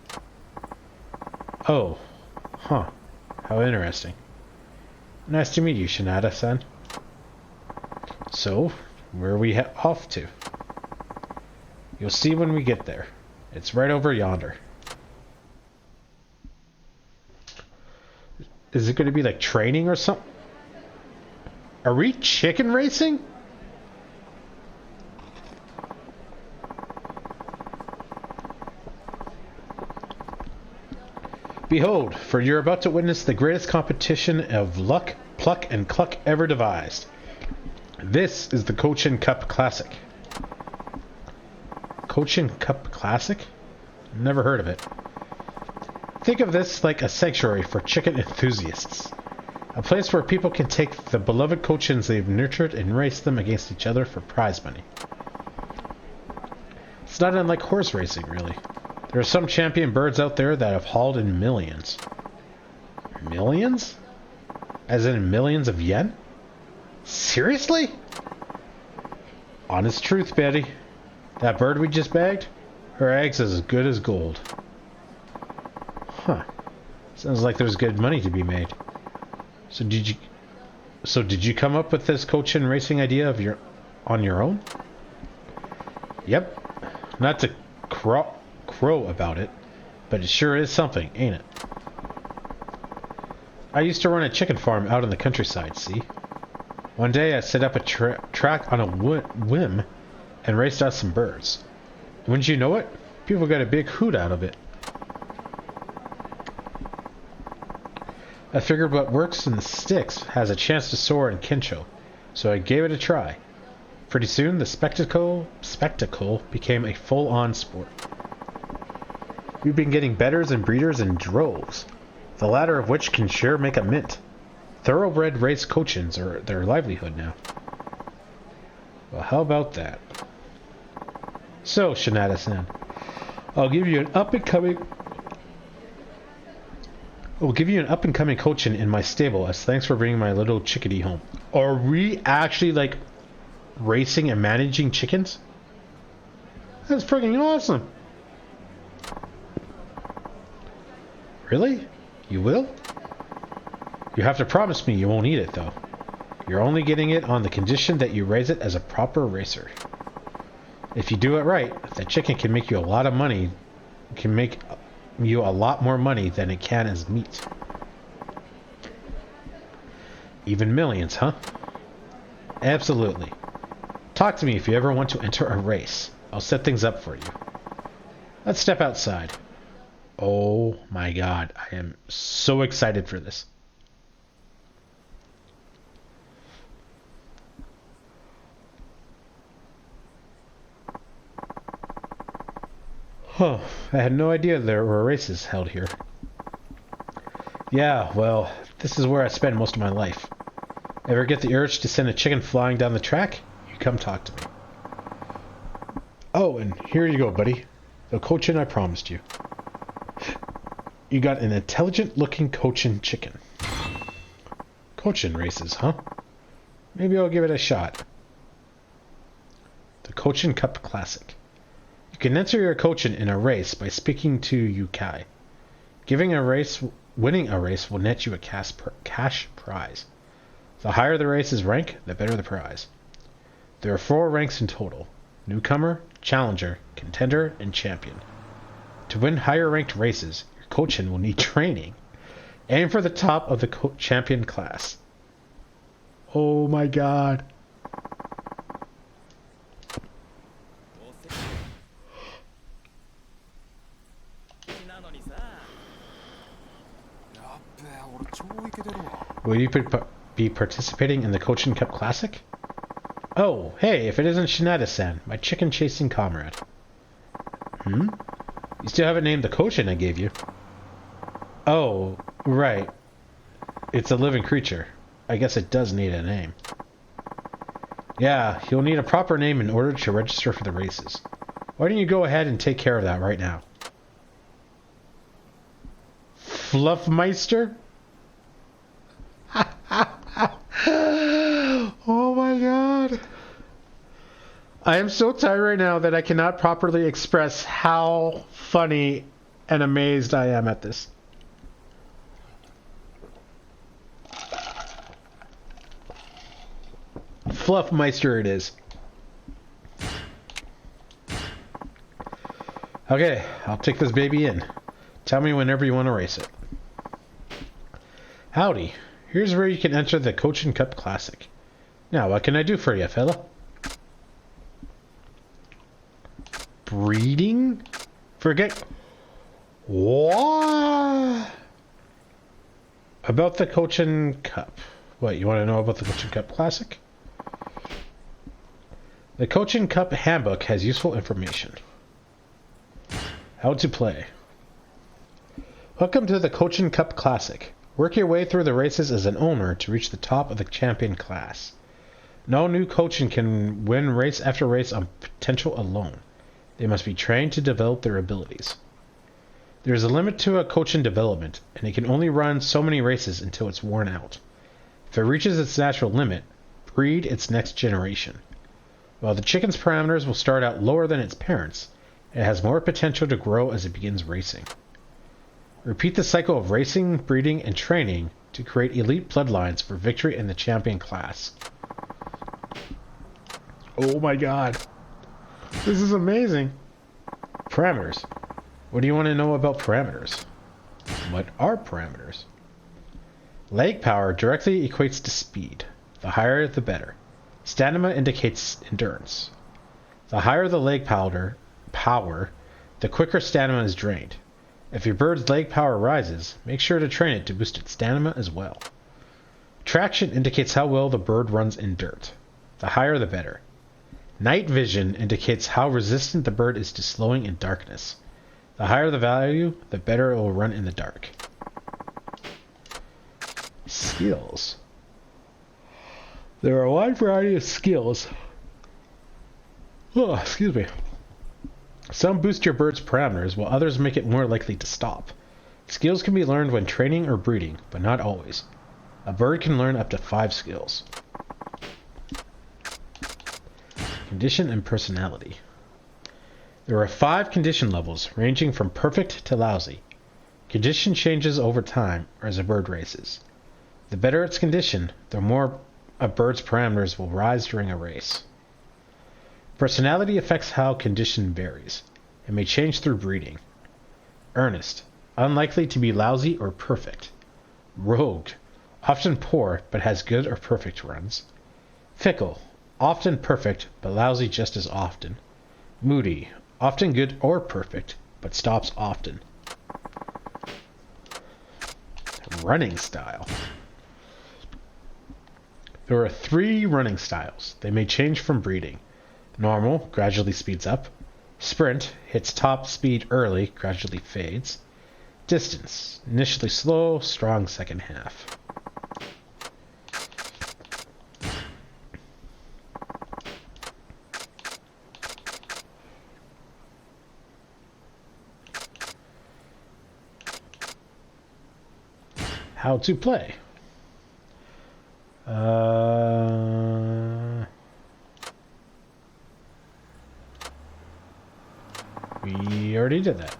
[SPEAKER 1] Oh. Huh. How interesting. Nice to meet you, Shinada-san. So, where are we off to? You'll see when we get there. It's right over yonder. Is it going to be like training or something? Are we chicken racing? Behold, for you're about to witness the greatest competition of luck, pluck, and cluck ever devised. This is the Cochin Cup Classic. Cochin Cup Classic? Never heard of it. Think of this like a sanctuary for chicken enthusiasts. A place where people can take the beloved Cochins they've nurtured and race them against each other for prize money. It's not unlike horse racing, really. There are some champion birds out there that have hauled in millions. Millions? As in millions of yen? Seriously? Honest truth, Betty. That bird we just bagged? Her eggs as good as gold. Huh. Sounds like there's good money to be made. So did you come up with this Cochin racing idea on your own? Yep. Not to crow about it, but it sure is something, ain't it? I used to run a chicken farm out in the countryside, see? One day I set up a track on a whim and raced out some birds. Wouldn't you know it? People got a big hoot out of it. I figured what works in the sticks has a chance to soar in Kincho, so I gave it a try. Pretty soon, the spectacle became a full-on sport. We've been getting betters and breeders in droves, the latter of which can sure make a mint. Thoroughbred race Cochins are their livelihood now. Well, how about that? So, Shinada-san, I'll give you an up-and-coming Cochin in my stable as thanks for bringing my little chickadee home. Are we actually, like, racing and managing chickens? That's freaking awesome! Really? You will? You have to promise me you won't eat it, though. You're only getting it on the condition that you raise it as a proper racer. If you do it right, that chicken can make you a lot of money. Can make you a lot more money than it can as meat. Even millions, huh? Absolutely. Talk to me if you ever want to enter a race. I'll set things up for you. Let's step outside. Oh my god, I am so excited for this. Huh, I had no idea there were races held here. Yeah, well, this is where I spend most of my life. Ever get the urge to send a chicken flying down the track? You come talk to me. Oh, and here you go, buddy. The Cochin I promised you. You got an intelligent-looking Cochin chicken. Cochin races, huh? Maybe I'll give it a shot. Cochin Cup Classic. You can enter your Cochin in a race by speaking to Yukai. Winning a race will net you a cash prize. The higher the race's rank, the better the prize. There are 4 ranks in total: Newcomer, Challenger, Contender, and Champion. To win higher ranked races, your Cochin will need training. Aim for the top of the Champion class. Oh my god. Will you be participating in the Cochin Cup Classic? Oh, hey, if it isn't Shinada-san, my chicken-chasing comrade. You still haven't named the Cochin I gave you. Oh, right. It's a living creature. I guess it does need a name. Yeah, you'll need a proper name in order to register for the races. Why don't you go ahead and take care of that right now? Fluffmeister? Oh my god. I am so tired right now that I cannot properly express how funny and amazed I am at this. Fluffmeister it is. Okay, I'll take this baby in. Tell me whenever you want to race it. Howdy. Here's where you can enter the Cochin Cup Classic. Now, what can I do for you, fella? Breeding? Forget... What? About the Cochin Cup. What, you want to know about the Cochin Cup Classic? The Cochin Cup Handbook has useful information. How to play. Welcome to the Cochin Cup Classic. Work your way through the races as an owner to reach the top of the champion class. No new Cochin can win race after race on potential alone. They must be trained to develop their abilities. There is a limit to a Cochin development, and it can only run so many races until it's worn out. If it reaches its natural limit, breed its next generation. While the chicken's parameters will start out lower than its parents, it has more potential to grow as it begins racing. Repeat the cycle of racing, breeding, and training to create elite bloodlines for victory in the champion class. Oh my god. This is amazing. Parameters. What do you want to know about parameters? What are parameters? Leg power directly equates to speed. The higher, the better. Stamina indicates endurance. The higher the leg power, the quicker stamina is drained. If your bird's leg power rises, make sure to train it to boost its stamina as well. Traction indicates how well the bird runs in dirt. The higher the better. Night vision indicates how resistant the bird is to slowing in darkness. The higher the value, the better it will run in the dark. Skills. There are a wide variety of skills. Oh, excuse me. Some boost your bird's parameters, while others make it more likely to stop. Skills can be learned when training or breeding, but not always. A bird can learn up to 5 skills. Condition and personality. There are 5 condition levels, ranging from perfect to lousy. Condition changes over time or as a bird races. The better its condition, the more a bird's parameters will rise during a race. Personality affects how condition varies. It may change through breeding. Earnest. Unlikely to be lousy or perfect. Rogue. Often poor, but has good or perfect runs. Fickle. Often perfect, but lousy just as often. Moody. Often good or perfect, but stops often. Running style. There are 3 running styles. They may change from breeding. Normal, gradually speeds up. Sprint, hits top speed early, gradually fades. Distance, initially slow, strong second half. How to play. already did that.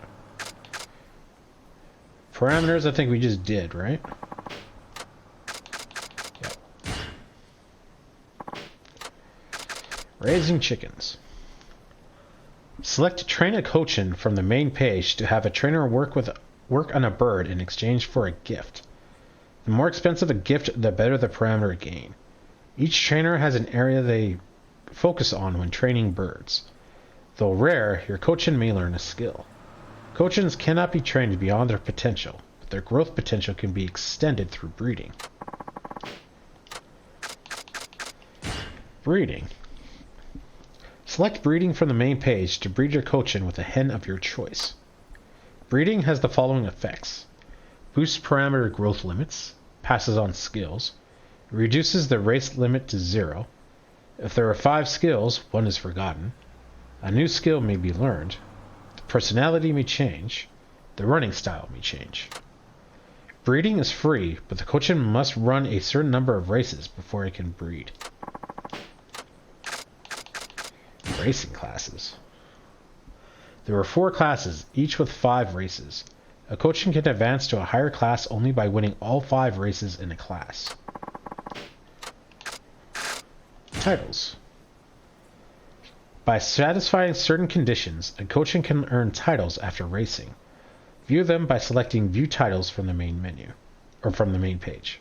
[SPEAKER 1] Parameters, I think we just did, right? Yep. Raising chickens. Select Train a Cochin from the main page to have a trainer work on a bird in exchange for a gift. The more expensive a gift, the better the parameter gain. Each trainer has an area they focus on when training birds. Though rare, your Cochin may learn a skill. Cochins cannot be trained beyond their potential, but their growth potential can be extended through breeding. Breeding. Select breeding from the main page to breed your Cochin with a hen of your choice. Breeding has the following effects. Boosts parameter growth limits, passes on skills, reduces the race limit to 0. If there are 5 skills, 1 is forgotten. A new skill may be learned. The personality may change. The running style may change. Breeding is free, but the Cochin must run a certain number of races before it can breed. Racing classes. There are 4 classes, each with 5 races. A Cochin can advance to a higher class only by winning all 5 races in a class. Titles. By satisfying certain conditions, a Cochin can earn titles after racing. View them by selecting View Titles from the main menu, or from the main page.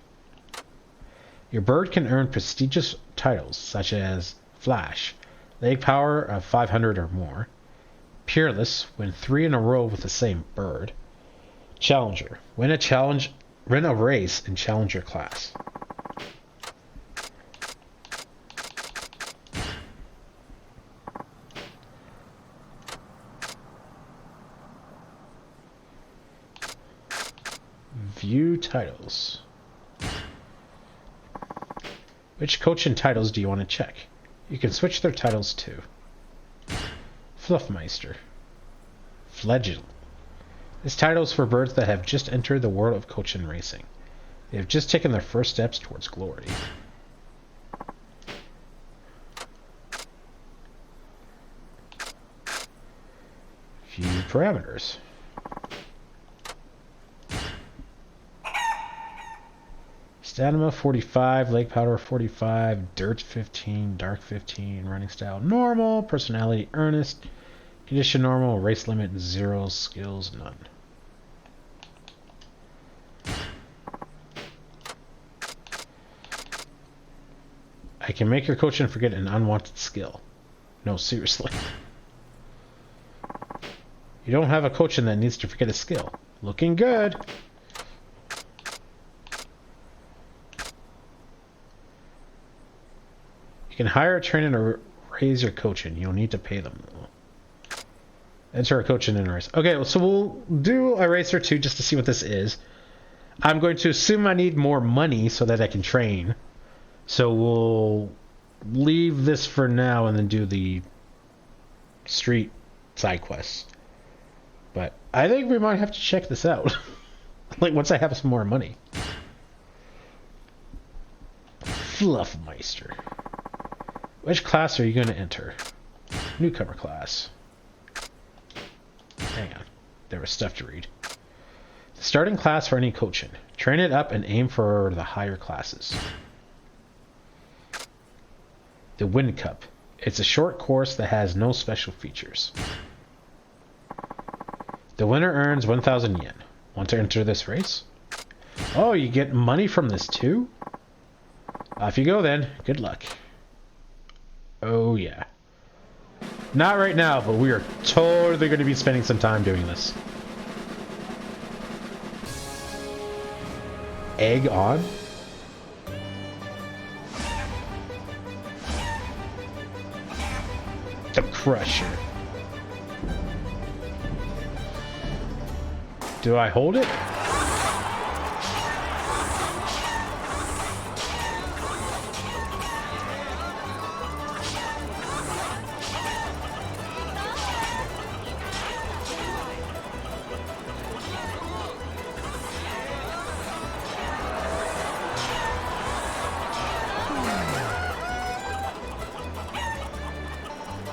[SPEAKER 1] Your bird can earn prestigious titles such as Flash, leg power of 500 or more, Peerless, win 3 in a row with the same bird, Challenger, win a race in Challenger class. View titles. Which Cochin titles do you want to check? You can switch their titles to Fluffmeister, Fledgling. This title is for birds that have just entered the world of Cochin racing. They have just taken their first steps towards glory. View parameters. Stamina 45, leg power 45, dirt 15, dark 15, running style normal, personality earnest, condition normal, race limit 0, skills none. I can make your Cochin forget an unwanted skill. No, seriously. You don't have a Cochin that needs to forget a skill. Looking good. You can hire a trainer to raise your Cochin. You'll need to pay them. Enter a Cochin in a race. Okay, so we'll do a race or two just to see what this is. I'm going to assume I need more money so that I can train. So we'll leave this for now and then do the street side quests. But I think we might have to check this out. Like once I have some more money. Fluffmeister. Which class are you going to enter? Newcomer class. Hang on. There was stuff to read. The starting class for any Cochin. Train it up and aim for the higher classes. The Wind Cup. It's a short course that has no special features. The winner earns 1,000 yen. Want to enter this race? Oh, you get money from this too? Off you go then. Good luck. Oh yeah. Not right now, but we are totally going to be spending some time doing this. Egg on? The Crusher. Do I hold it?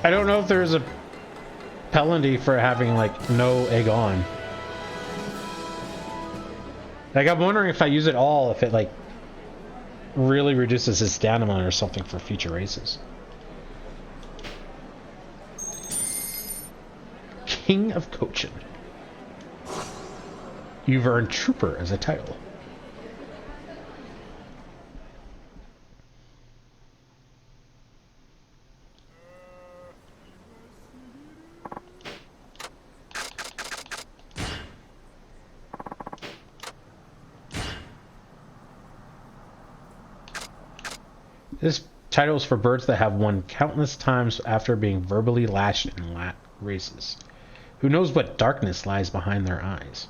[SPEAKER 1] I don't know if there's a penalty for having, like, no egg on? Like, I'm wondering if I use it all, if it, like, really reduces his stamina or something for future races. King of Cochin. You've earned Trooper as a title. This title is for birds that have won countless times after being verbally lashed in races. Who knows what darkness lies behind their eyes?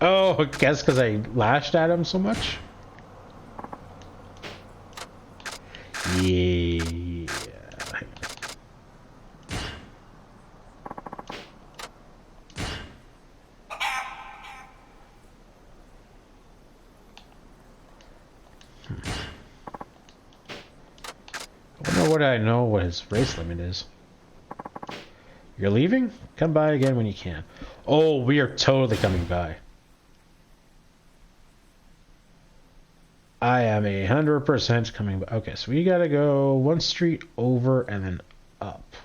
[SPEAKER 1] Oh, I guess because I lashed at him so much? Yeah. I know what his race limit is. You're leaving? Come by again when you can. Oh, we are totally coming by. I am 100% coming by. Okay, so we gotta go one street over and then up.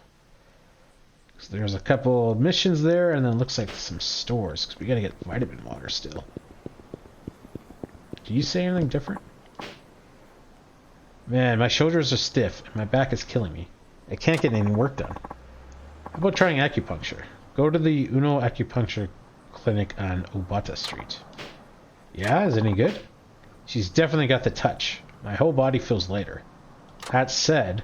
[SPEAKER 1] So there's a couple missions there, and then looks like some stores, because we gotta get vitamin water still. Do you say anything different? Man, my shoulders are stiff, and my back is killing me. I can't get any work done. How about trying acupuncture? Go to the Uno Acupuncture Clinic on Obata Street. Yeah, is it any good? She's definitely got the touch. My whole body feels lighter. That said...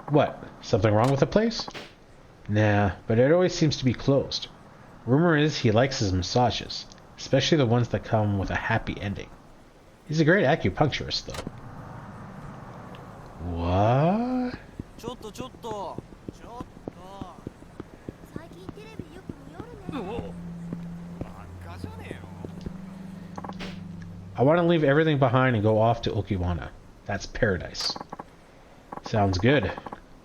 [SPEAKER 1] What? Something wrong with the place? Nah, but it always seems to be closed. Rumor is he likes his massages, especially the ones that come with a happy ending. He's a great acupuncturist, though. What? I want to leave everything behind and go off to Okiwana. That's paradise. Sounds good.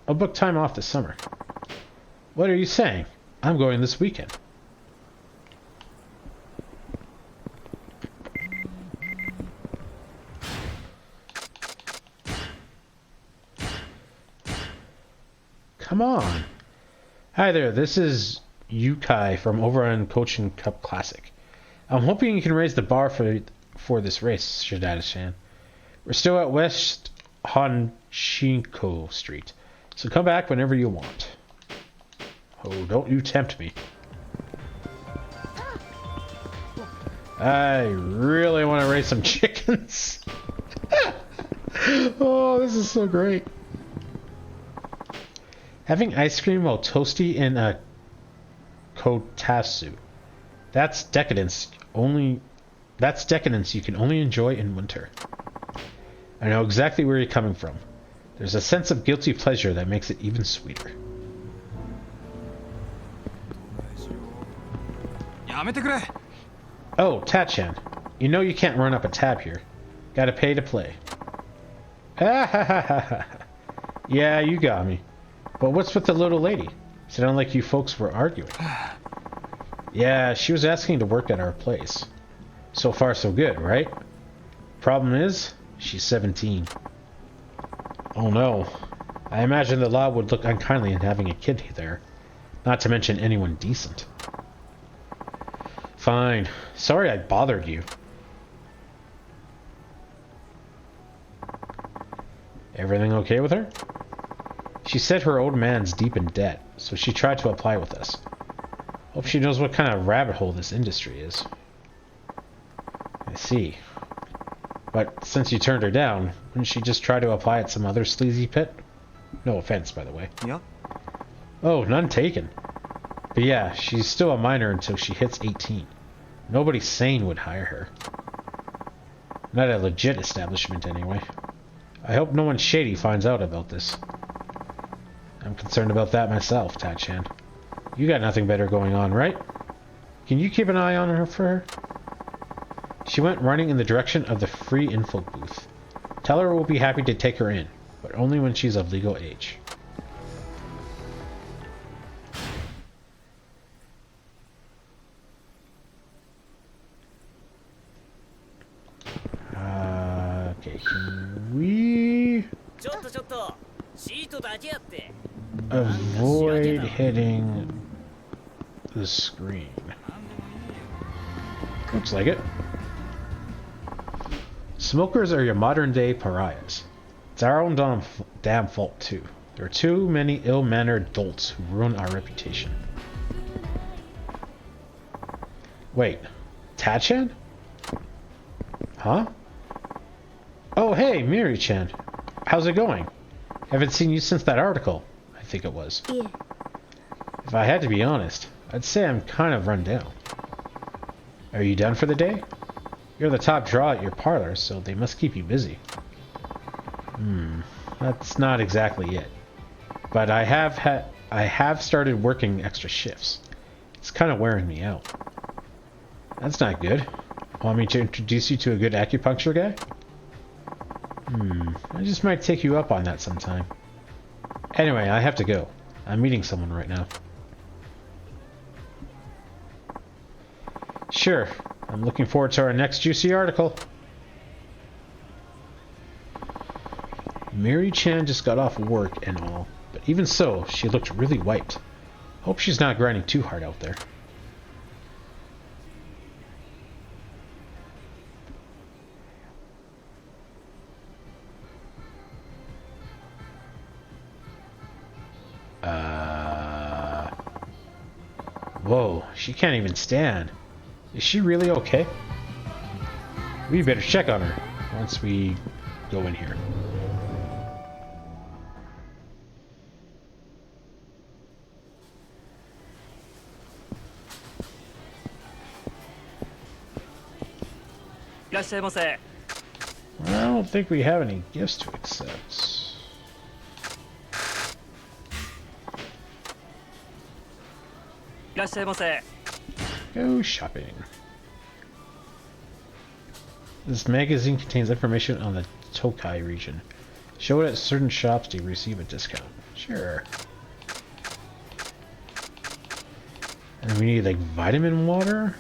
[SPEAKER 1] I'll book time off this summer. What are you saying? I'm going this weekend. Come on. Hi there, this is Yukai from over on Cochin Cup Classic. I'm hoping you can raise the bar for this race, Shinada-san. We're still at West Honshinko Street, so come back whenever you want. Oh, don't you tempt me. I really want to raise some chickens. Oh, this is so great. Having ice cream while toasty in a kotatsu. That's decadence you can only enjoy in winter. I know exactly where you're coming from. There's a sense of guilty pleasure that makes it even sweeter. Oh, Tachan. You know you can't run up a tab here. Gotta pay to play. Yeah, you got me. But what's with the little lady? Sounded like you folks were arguing. Yeah, she was asking to work at our place. So far so good, right? Problem is, she's 17. Oh no. I imagine the law would look unkindly in having a kid there. Not to mention anyone decent. Fine. Sorry I bothered you. Everything okay with her? She said her old man's deep in debt, so she tried to apply with us. Hope she knows what kind of rabbit hole this industry is. I see. But since you turned her down, wouldn't she just try to apply at some other sleazy pit? No offense, by the way.
[SPEAKER 4] Yeah.
[SPEAKER 1] Oh, none taken. But yeah, she's still a minor until she hits 18. Nobody sane would hire her. Not a legit establishment, anyway. I hope no one shady finds out about this. I'm concerned about that myself, Tachan. You got nothing better going on, right? Can you keep an eye on her for her? She went running in the direction of the free info booth. Tell her we'll be happy to take her in, but only when she's of legal age. Okay, can we
[SPEAKER 2] ちょっとちょっとシートだけやって
[SPEAKER 1] avoid hitting the screen? Looks like it. Smokers are your modern-day pariahs. It's our own damn fault, too. There are too many ill-mannered dolts who ruin our reputation. Wait, Tachan? Huh? Oh, hey, Miri-chan. How's it going? Haven't seen you since that article, I think it was.
[SPEAKER 5] Yeah.
[SPEAKER 1] If I had to be honest, I'd say I'm kind of run down. Are you done for the day? You're the top draw at your parlor, so they must keep you busy. That's not exactly it. But I have started working extra shifts. It's kind of wearing me out. That's not good. Want me to introduce you to a good acupuncture guy? I just might take you up on that sometime. Anyway, I have to go. I'm meeting someone right now. Sure. I'm looking forward to our next juicy article. Miri-chan just got off work and all, but even so, she looked really wiped. Hope she's not grinding too hard out there. Whoa, she can't even stand. Is she really okay? We better check on her once we go in here. I don't think we have any gifts to accept. Go shopping. This magazine contains information on the Tokai region. Show it at certain shops to receive a discount. Sure. And we need like vitamin water.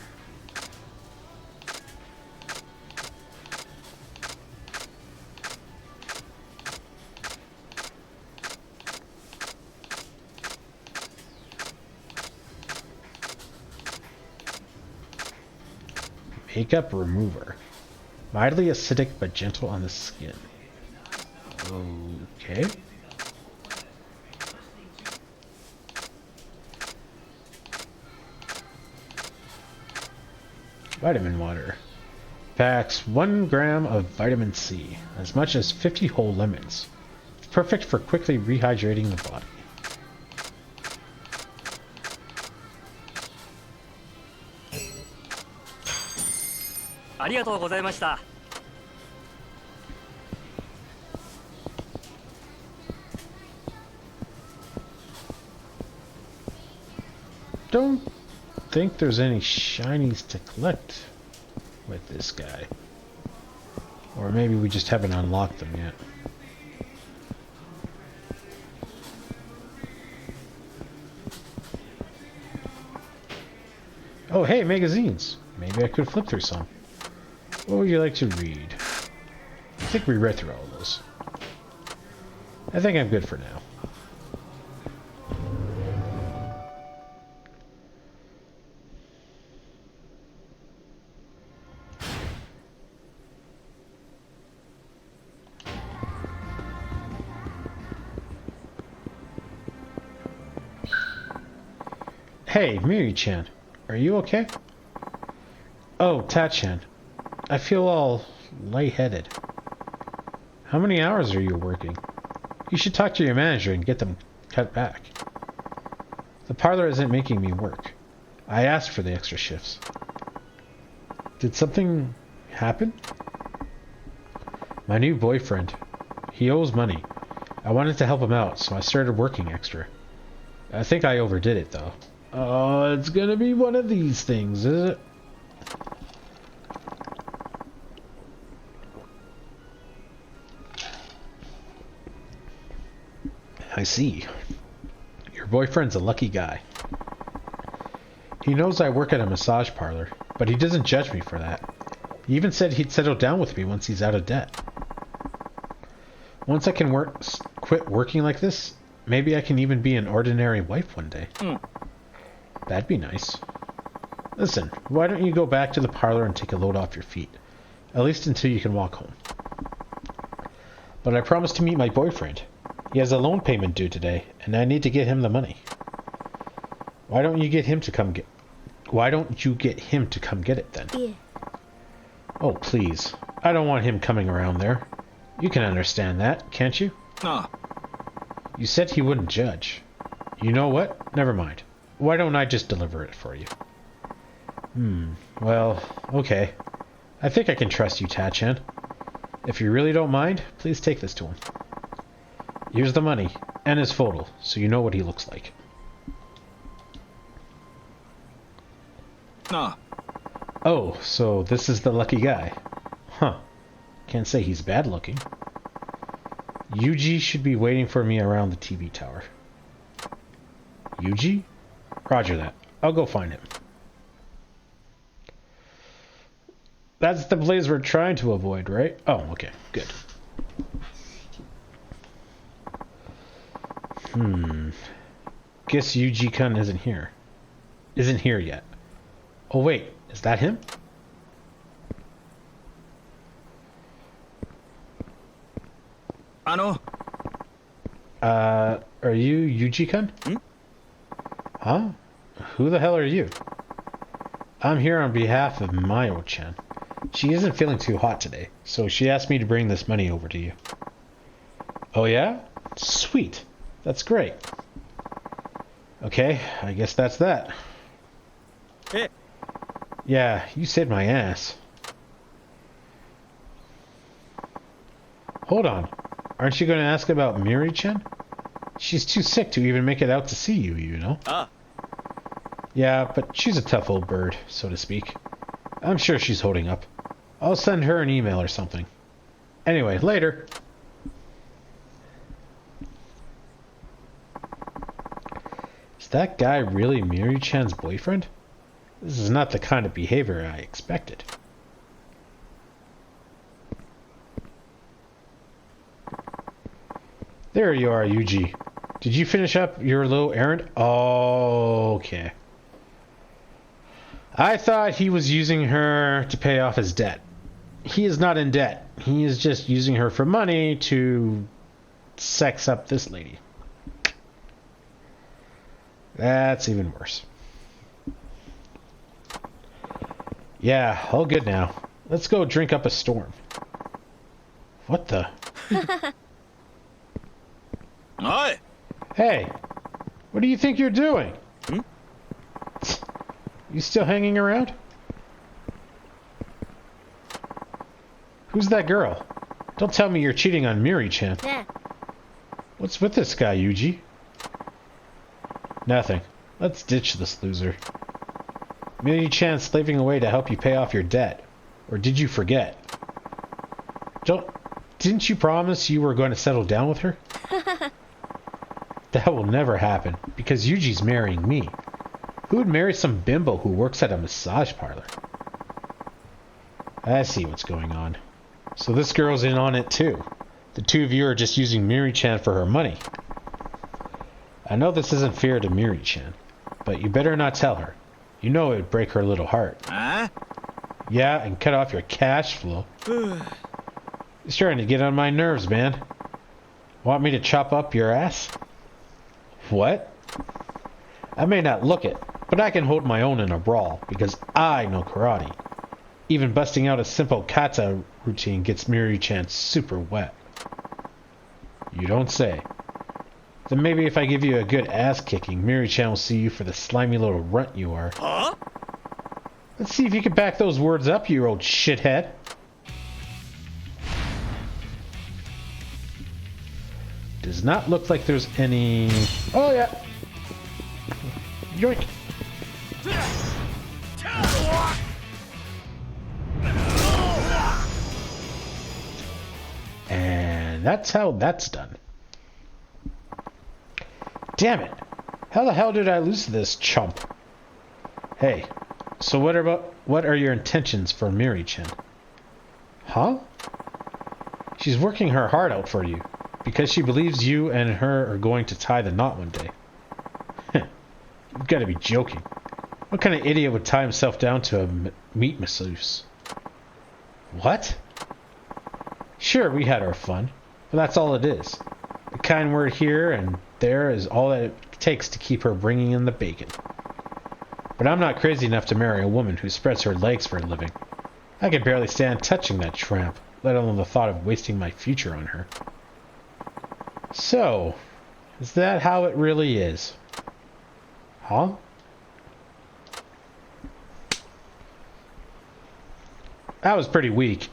[SPEAKER 1] Makeup remover. Mildly acidic but gentle on the skin. Okay. Vitamin water. Packs 1 gram of vitamin C, as much as 50 whole lemons. It's perfect for quickly rehydrating the body. Don't think there's any shinies to collect with this guy. Or maybe we just haven't unlocked them yet. Oh, hey, magazines. Maybe I could flip through some. What would you like to read? I think we read through all of those. I think I'm good for now. Hey, Miri-chan, are you okay? Oh, Tachan, I feel all lightheaded. How many hours are you working? You should talk to your manager and get them cut back. The parlor isn't making me work. I asked for the extra shifts. Did something happen? My new boyfriend. He owes money. I wanted to help him out, so I started working extra. I think I overdid it, though. Oh, it's gonna be one of these things, is it? I see. Your boyfriend's a lucky guy. He knows I work at a massage parlor, but he doesn't judge me for that. He even said he'd settle down with me once he's out of debt. Once I can quit working like this, maybe I can even be an ordinary wife one day. That'd be nice. Listen, why don't you go back to the parlor and take a load off your feet? At least until you can walk home. But I promised to meet my boyfriend. He has a loan payment due today, and I need to get him the money. Why don't you get him to come get it then?
[SPEAKER 5] Yeah.
[SPEAKER 1] Oh, please. I don't want him coming around there. You can understand that, can't you?
[SPEAKER 3] Ah,
[SPEAKER 1] You said he wouldn't judge. You know what? Never mind. Why don't I just deliver it for you? Well, okay. I think I can trust you, Tachan. If you really don't mind, please take this to him. Here's the money, and his photo, so you know what he looks like.
[SPEAKER 3] ah.
[SPEAKER 1] Oh, so this is the lucky guy. Huh. Can't say he's bad looking. Yuji should be waiting for me around the TV tower. Yuji? Roger that. I'll go find him. That's the place we're trying to avoid, right? Oh, okay. Good. Guess Yuji-kun isn't here. Isn't here yet. Oh, wait. Is that him? Are you Yuji-kun? Huh? Who the hell are you? I'm here on behalf of Mayo-chan. She isn't feeling too hot today, so she asked me to bring this money over to you. Oh yeah? Sweet. That's great. Okay, I guess that's that.
[SPEAKER 4] Hey.
[SPEAKER 1] Yeah, you saved my ass. Hold on. Aren't you going to ask about Miri-chan? She's too sick to even make it out to see you, you know?
[SPEAKER 4] Ah.
[SPEAKER 1] Yeah, but she's a tough old bird, so to speak. I'm sure she's holding up. I'll send her an email or something. Anyway, later. Is that guy really Miri-chan's boyfriend? This is not the kind of behavior I expected. There you are, Yuji. Did you finish up your little errand? Oh, okay. I thought he was using her to pay off his debt. He is not in debt. He is just using her for money to sex up this lady. That's even worse. Yeah, all good now. Let's go drink up a storm. What the?
[SPEAKER 3] Oi!
[SPEAKER 1] Hey, what do you think you're doing? You still hanging around? Who's that girl? Don't tell me you're cheating on Miri-chan.
[SPEAKER 5] Yeah.
[SPEAKER 1] What's with this guy, Yuji? Nothing. Let's ditch this loser. Miri-chan's slaving away to help you pay off your debt. Or did you forget? Didn't you promise you were going to settle down with her? That will never happen, because Yuji's marrying me. Who would marry some bimbo who works at a massage parlor? I see what's going on. So this girl's in on it too. The two of you are just using Miri-chan for her money. I know this isn't fair to Miri-chan, but you better not tell her. You know it would break her little heart.
[SPEAKER 3] Huh?
[SPEAKER 1] Yeah, and cut off your cash flow. It's starting to get on my nerves, man. Want me to chop up your ass? What? I may not look it, but I can hold my own in a brawl, because I know karate. Even busting out a simple kata routine gets Miri-chan super wet. You don't say. Then maybe if I give you a good ass-kicking, Miri-chan will see you for the slimy little runt you are.
[SPEAKER 4] Huh?
[SPEAKER 1] Let's see if you can back those words up, you old shithead. Does not look like there's any... Oh, yeah. Yoink. And that's how that's done. Damn it. How the hell did I lose to this chump? Hey, so what are your intentions for Miri-chan? Huh? She's working her heart out for you. Because she believes you and her are going to tie the knot one day. You've got to be joking. What kind of idiot would tie himself down to a meat masseuse? What? Sure, we had our fun, but that's all it is. A kind word here and there is all that it takes to keep her bringing in the bacon. But I'm not crazy enough to marry a woman who spreads her legs for a living. I can barely stand touching that tramp, let alone the thought of wasting my future on her. So, is that how it really is? Huh? That was pretty weak.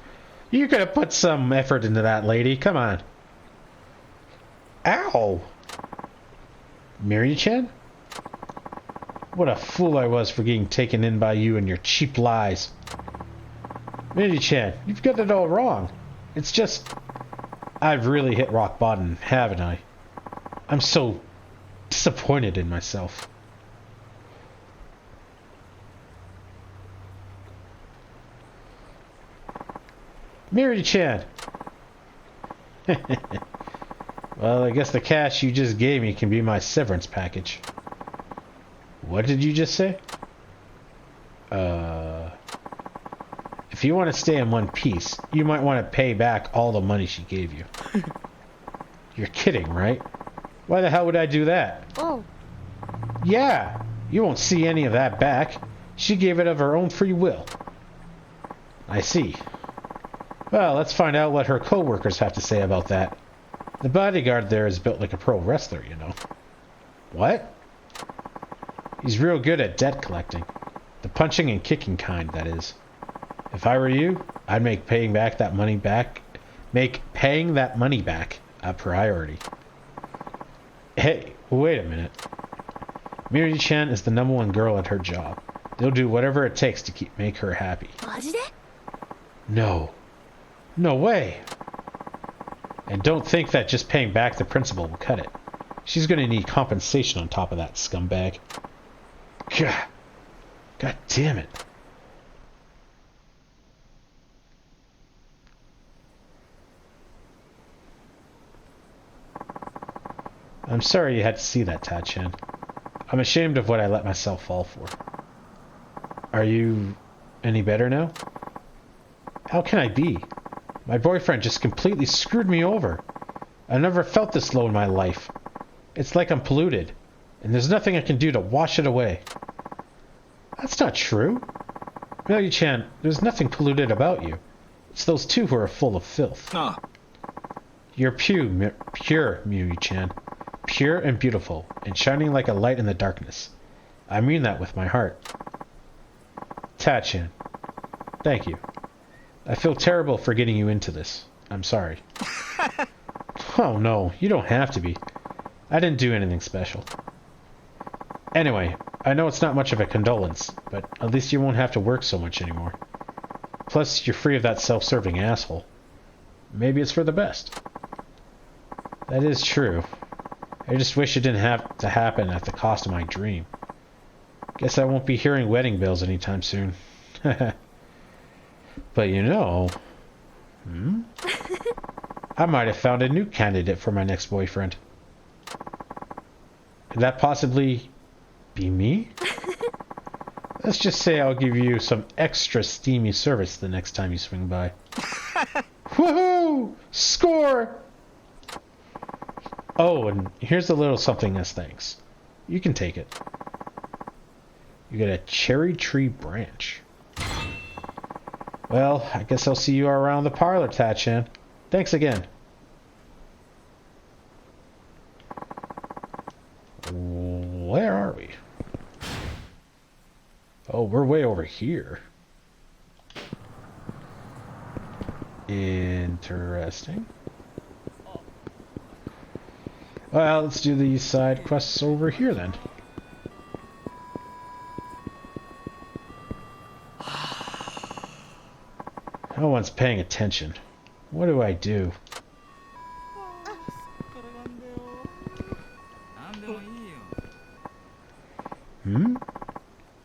[SPEAKER 1] You could have put some effort into that, lady. Come on. Ow! Miri-chan? What a fool I was for getting taken in by you and your cheap lies. Miri-chan, you've got it all wrong. It's just... I've really hit rock bottom, haven't I? I'm so disappointed in myself. Miri-chan! Well, I guess the cash you just gave me can be my severance package. What did you just say? If you want to stay in one piece, you might want to pay back all the money she gave you. You're kidding, right? Why the hell would I do that?
[SPEAKER 5] Oh.
[SPEAKER 1] Yeah, you won't see any of that back. She gave it of her own free will. I see. Well, let's find out what her co-workers have to say about that. The bodyguard there is built like a pro wrestler, you know. What? He's real good at debt collecting. The punching and kicking kind, that is. If I were you, I'd make paying that money back a priority. Hey, wait a minute. Miri-chan is the #1 girl at her job. They'll do whatever it takes to make her happy. No. No way. And don't think that just paying back the principal will cut it. She's going to need compensation on top of that scumbag. God damn it. I'm sorry you had to see that, Ta-chan. I'm ashamed of what I let myself fall for. Are you any better now? How can I be? My boyfriend just completely screwed me over. I never felt this low in my life. It's like I'm polluted, and there's nothing I can do to wash it away. That's not true. Miri-chan, there's nothing polluted about you. It's those two who are full of filth.
[SPEAKER 3] Ah.
[SPEAKER 1] You're pure, Miri-chan. Pure and beautiful, and shining like a light in the darkness. I mean that with my heart. Ta-chan, thank you. I feel terrible for getting you into this. I'm sorry. Oh no, you don't have to be. I didn't do anything special. Anyway, I know it's not much of a condolence, but at least you won't have to work so much anymore. Plus, you're free of that self-serving asshole. Maybe it's for the best. That is true. I just wish it didn't have to happen at the cost of my dream. Guess I won't be hearing wedding bells anytime soon. But you know... I might have found a new candidate for my next boyfriend. Could that possibly be me? Let's just say I'll give you some extra steamy service the next time you swing by. Woohoo! Score! Oh, and here's a little something as thanks. You can take it. You get a cherry tree branch. Well, I guess I'll see you around the parlor, Ta-chan. Thanks again. Where are we? Oh, we're way over here. Interesting. Well, let's do these side quests over here then. No one's paying attention. What do I do?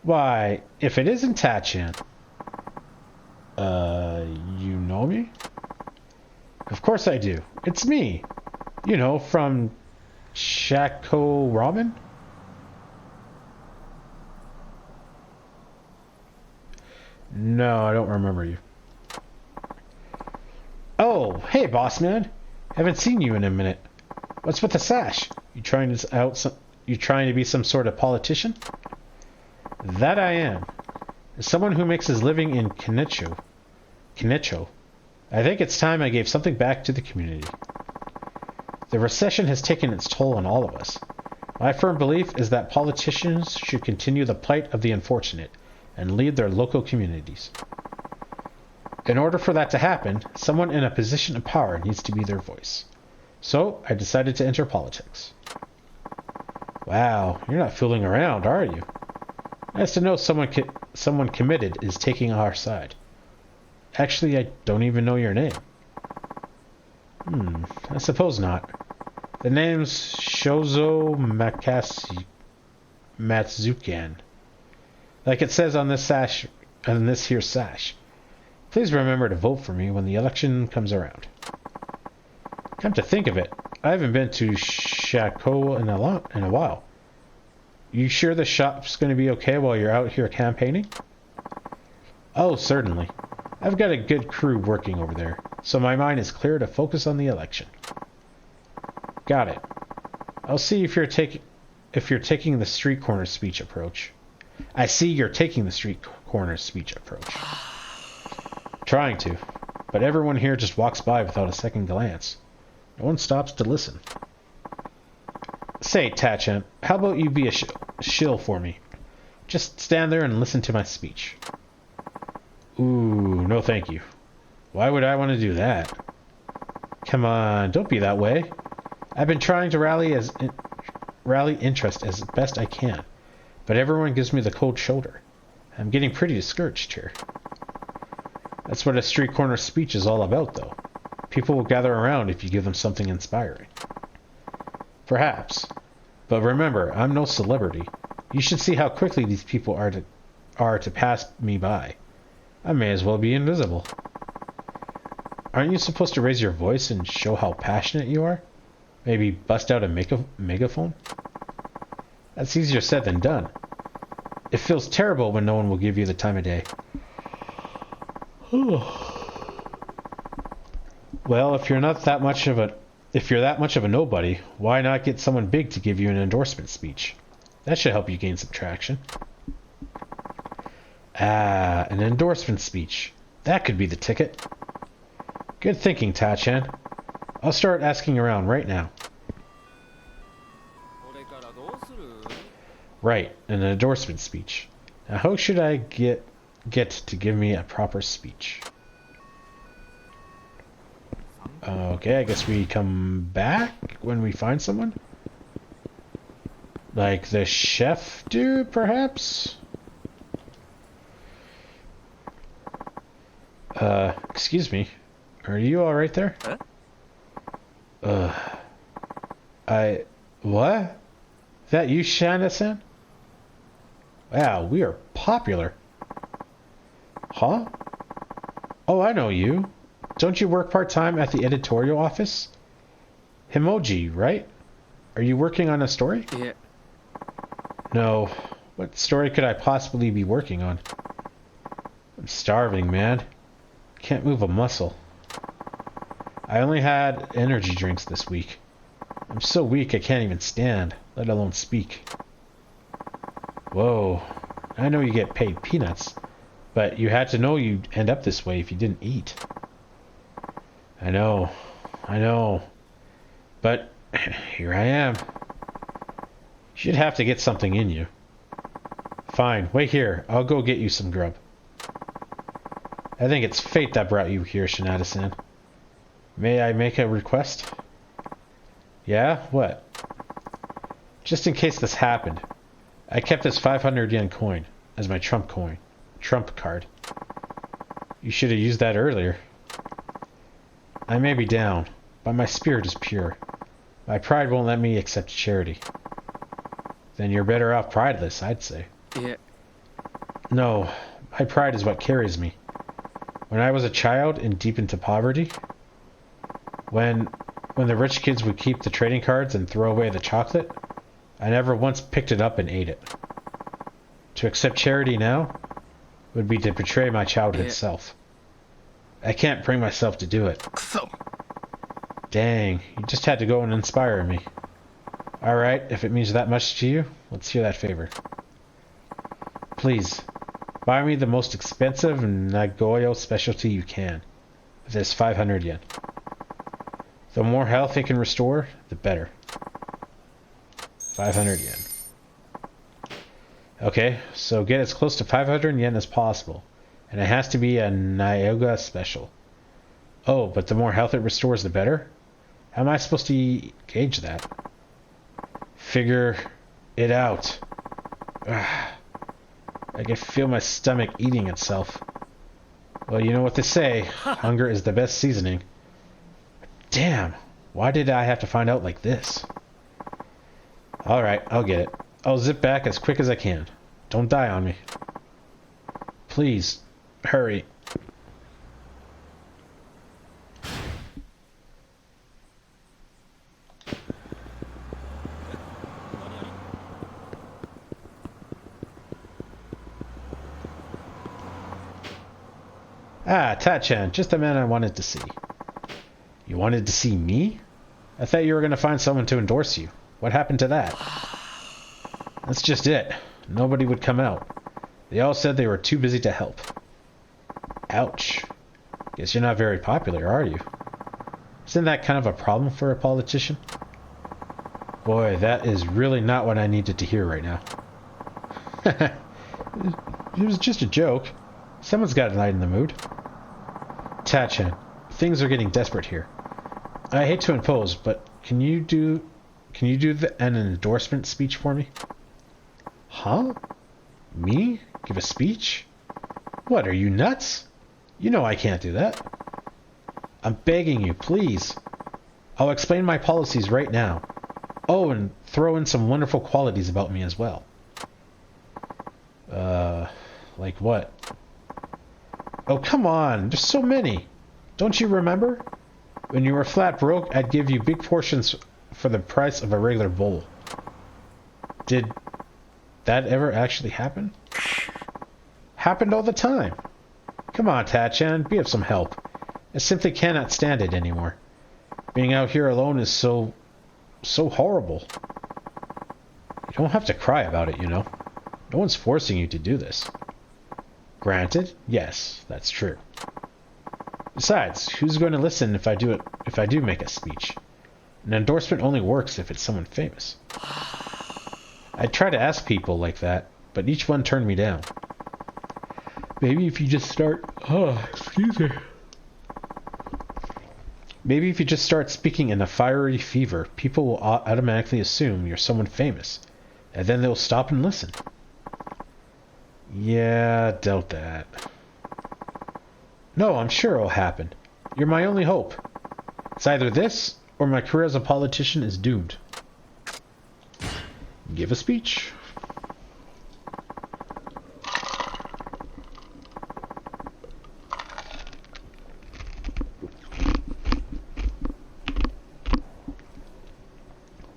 [SPEAKER 1] Why, if it isn't Ta-chan. You know me? Of course I do. It's me. You know, from Shako Ramen? No, I don't remember you. Oh, hey, boss man. Haven't seen you in a minute. What's with the sash? You trying to be some sort of politician? That I am. As someone who makes his living in Kenicho, I think it's time I gave something back to the community. The recession has taken its toll on all of us. My firm belief is that politicians should continue the plight of the unfortunate and lead their local communities. In order for that to happen, someone in a position of power needs to be their voice. So, I decided to enter politics. Wow, you're not fooling around, are you? Nice to know someone committed is taking our side. Actually, I don't even know your name. I suppose not. The name's Shozo Matsukan. Like it says on this here sash. Please remember to vote for me when the election comes around. Come to think of it, I haven't been to Shako in a while. You sure the shop's going to be okay while you're out here campaigning? Oh, certainly. I've got a good crew working over there, so my mind is clear to focus on the election. Got it. I'll see if you're taking the street corner speech approach. I see you're taking the street corner speech approach. Trying to, but everyone here just walks by without a second glance. No one stops to listen. Say, Tachan, how about you be a shill for me? Just stand there and listen to my speech. Ooh, no thank you. Why would I want to do that? Come on, don't be that way. I've been trying to rally interest as best I can, but everyone gives me the cold shoulder. I'm getting pretty discouraged here. That's what a street corner speech is all about, though. People will gather around if you give them something inspiring. Perhaps. But remember, I'm no celebrity. You should see how quickly these people are to pass me by. I may as well be invisible. Aren't you supposed to raise your voice and show how passionate you are? Maybe bust out a megaphone? That's easier said than done. It feels terrible when no one will give you the time of day. Well, if you're that much of a nobody, why not get someone big to give you an endorsement speech? That should help you gain some traction. Ah, an endorsement speech. That could be the ticket. Good thinking, Tachan. I'll start asking around right now. Right, an endorsement speech. Now, how should I get to give me a proper speech? Okay, I guess we come back when we find someone? Like the chef dude, perhaps? Excuse me. Are you alright there? Huh? What? That you, Shinada-san? Wow, we are popular. Huh? Oh, I know you. Don't you work part-time at the editorial office? Himoji, right? Are you working on a story?
[SPEAKER 2] Yeah.
[SPEAKER 1] No. What story could I possibly be working on? I'm starving, man. Can't move a muscle. I only had energy drinks this week. I'm so weak I can't even stand, let alone speak. Whoa. I know you get paid peanuts, but you had to know you'd end up this way if you didn't eat. I know. But here I am. You'd have to get something in you. Fine, wait here. I'll go get you some grub. I think it's fate that brought you here, Shinada-san. May I make a request? Yeah? What? Just in case this happened, I kept this 500 yen coin as my trump card. You should have used that earlier. I may be down, but my spirit is pure. My pride won't let me accept charity. Then you're better off prideless, I'd say.
[SPEAKER 2] Yeah.
[SPEAKER 1] No, my pride is what carries me. When I was a child and deep into poverty, when when the rich kids would keep the trading cards and throw away the chocolate, I never once picked it up and ate it. To accept charity now would be to betray my childhood self. I can't bring myself to do it.
[SPEAKER 3] So,
[SPEAKER 1] Dang, you just had to go and inspire me. Alright, if it means that much to you, let's hear that favor. Please, buy me the most expensive Nagoyo specialty you can. This 500 yen. The more health it can restore, the better. 500 yen. Okay, so get as close to 500 yen as possible. And it has to be a Nyoga special. Oh, but the more health it restores, the better? How am I supposed to gauge that? Figure it out. Ugh. I can feel my stomach eating itself. Well, you know what they say. Hunger is the best seasoning. Damn. Why did I have to find out like this? Alright, I'll get it. I'll zip back as quick as I can. Don't die on me. Please, hurry. Ah, Tachan, just the man I wanted to see. You wanted to see me? I thought you were going to find someone to endorse you. What happened to that? That's just it. Nobody would come out. They all said they were too busy to help. Ouch. Guess you're not very popular, are you? Isn't that kind of a problem for a politician? Boy, that is really not what I needed to hear right now. It was just a joke. Someone's got to lighten the mood. Tachan, things are getting desperate here. I hate to impose, but can you do an endorsement speech for me? Huh? Me? Give a speech? What, are you nuts? You know I can't do that. I'm begging you, please. I'll explain my policies right now. Oh, and throw in some wonderful qualities about me as well. Like what? Oh, come on. There's so many. Don't you remember? When you were flat broke, I'd give you big portions for the price of a regular bowl. Did that ever actually happen? Happened all the time. Come on, Tachan, be of some help. I simply cannot stand it anymore. Being out here alone is so horrible. You don't have to cry about it, you know. No one's forcing you to do this. Granted, yes, that's true. Besides, who's going to listen if I do make a speech? An endorsement only works if it's someone famous. I try to ask people like that, but each one turned me down. Maybe if you just start... excuse me. Maybe if you just start speaking in a fiery fever, people will automatically assume you're someone famous, and then they'll stop and listen. Yeah, doubt that. No, I'm sure it'll happen. You're my only hope. It's either this, or my career as a politician is doomed. Give a speech.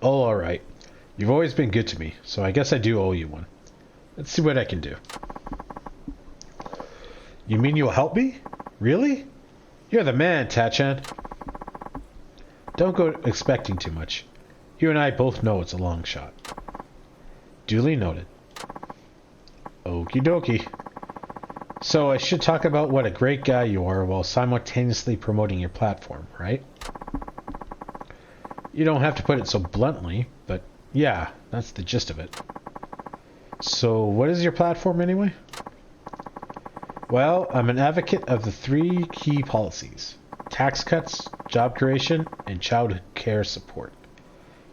[SPEAKER 1] Oh, alright. You've always been good to me, so I guess I do owe you one. Let's see what I can do. You mean you'll help me? Really? You're the man, Tachan. Don't go expecting too much. You and I both know it's a long shot. Duly noted. Okie dokie. So I should talk about what a great guy you are while simultaneously promoting your platform, right? You don't have to put it so bluntly, but yeah, that's the gist of it. So what is your platform anyway? Well, I'm an advocate of the 3 key policies: tax cuts, job creation, and childhood care support.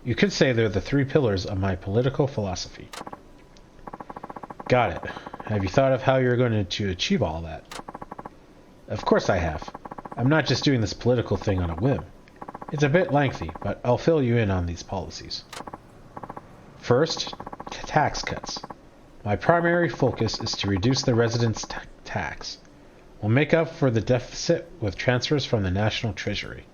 [SPEAKER 1] You could say they're the 3 pillars of my political philosophy. Got it. Have you thought of how you're going to achieve all that? Of course I have. I'm not just doing this political thing on a whim. It's a bit lengthy, but I'll fill you in on these policies. First, tax cuts. My primary focus is to reduce the residents' tax. We'll make up for the deficit with transfers from the National Treasury.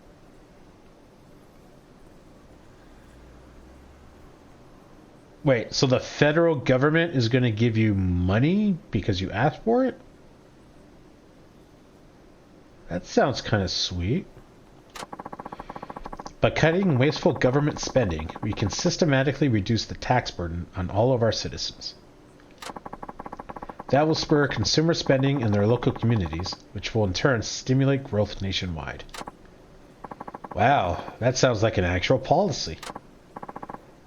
[SPEAKER 1] Wait, so the federal government is going to give you money because you asked for it? That sounds kind of sweet. By cutting wasteful government spending, we can systematically reduce the tax burden on all of our citizens. That will spur consumer spending in their local communities, which will in turn stimulate growth nationwide. Wow, that sounds like an actual policy.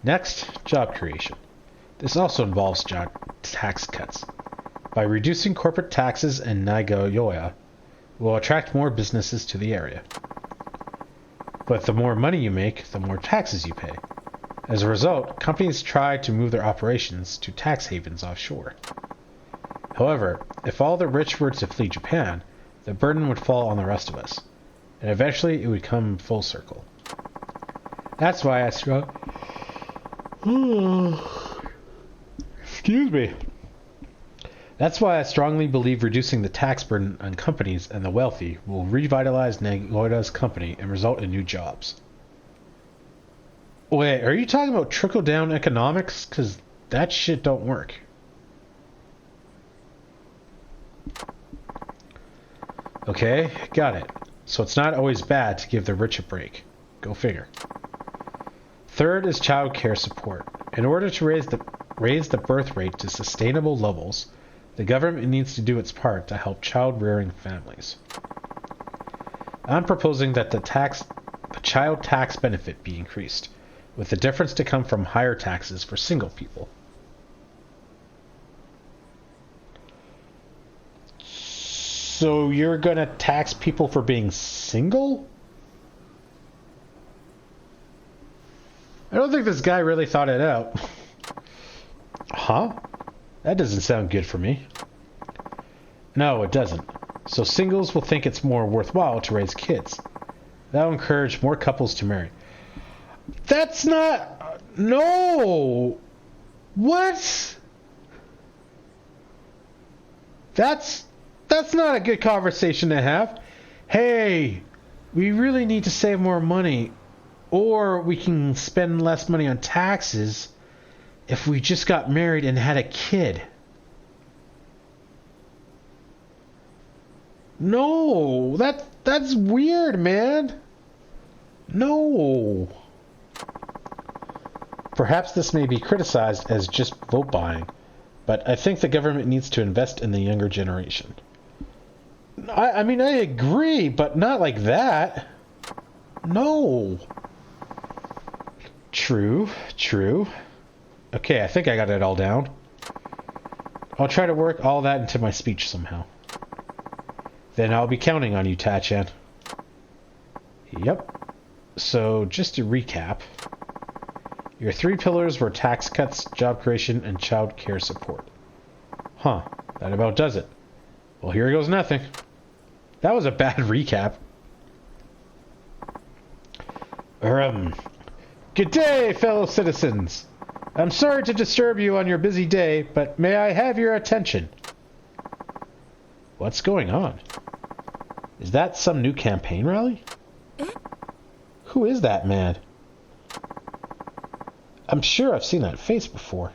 [SPEAKER 1] Next, job creation. This also involves job tax cuts. By reducing corporate taxes and Nagoya, we'll attract more businesses to the area. But the more money you make, the more taxes you pay. As a result, companies try to move their operations to tax havens offshore. However, if all the rich were to flee Japan, the burden would fall on the rest of us, and eventually it would come full circle. That's why I Excuse me. That's why I strongly believe reducing the tax burden on companies and the wealthy will revitalize Nagoya's company and result in new jobs. Wait, are you talking about trickle-down economics? Because that shit don't work. Okay, got it. So it's not always bad to give the rich a break. Go figure. Third is child care support. In order to raise the birth rate to sustainable levels, the government needs to do its part to help child-rearing families. I'm proposing that the child tax benefit be increased, with the difference to come from higher taxes for single people. So you're gonna tax people for being single? I don't think this guy really thought it out. Huh? That doesn't sound good for me. No, it doesn't. So singles will think it's more worthwhile to raise kids. That'll encourage more couples to marry. That's not... No! What? That's not a good conversation to have. Hey, we really need to save more money, or we can spend less money on taxes if we just got married and had a kid. No, that's weird, man. No. Perhaps this may be criticized as just vote buying, but I think the government needs to invest in the younger generation. I mean, I agree, but not like that. No. True. Okay, I think I got it all down. I'll try to work all that into my speech somehow. Then I'll be counting on you, Tachan. Yep. So, just to recap, your 3 pillars were tax cuts, job creation, and child care support. Huh, that about does it. Well, here goes nothing. That was a bad recap. Good day, fellow citizens. I'm sorry to disturb you on your busy day, but may I have your attention? What's going on? Is that some new campaign rally? Who is that man? I'm sure I've seen that face before.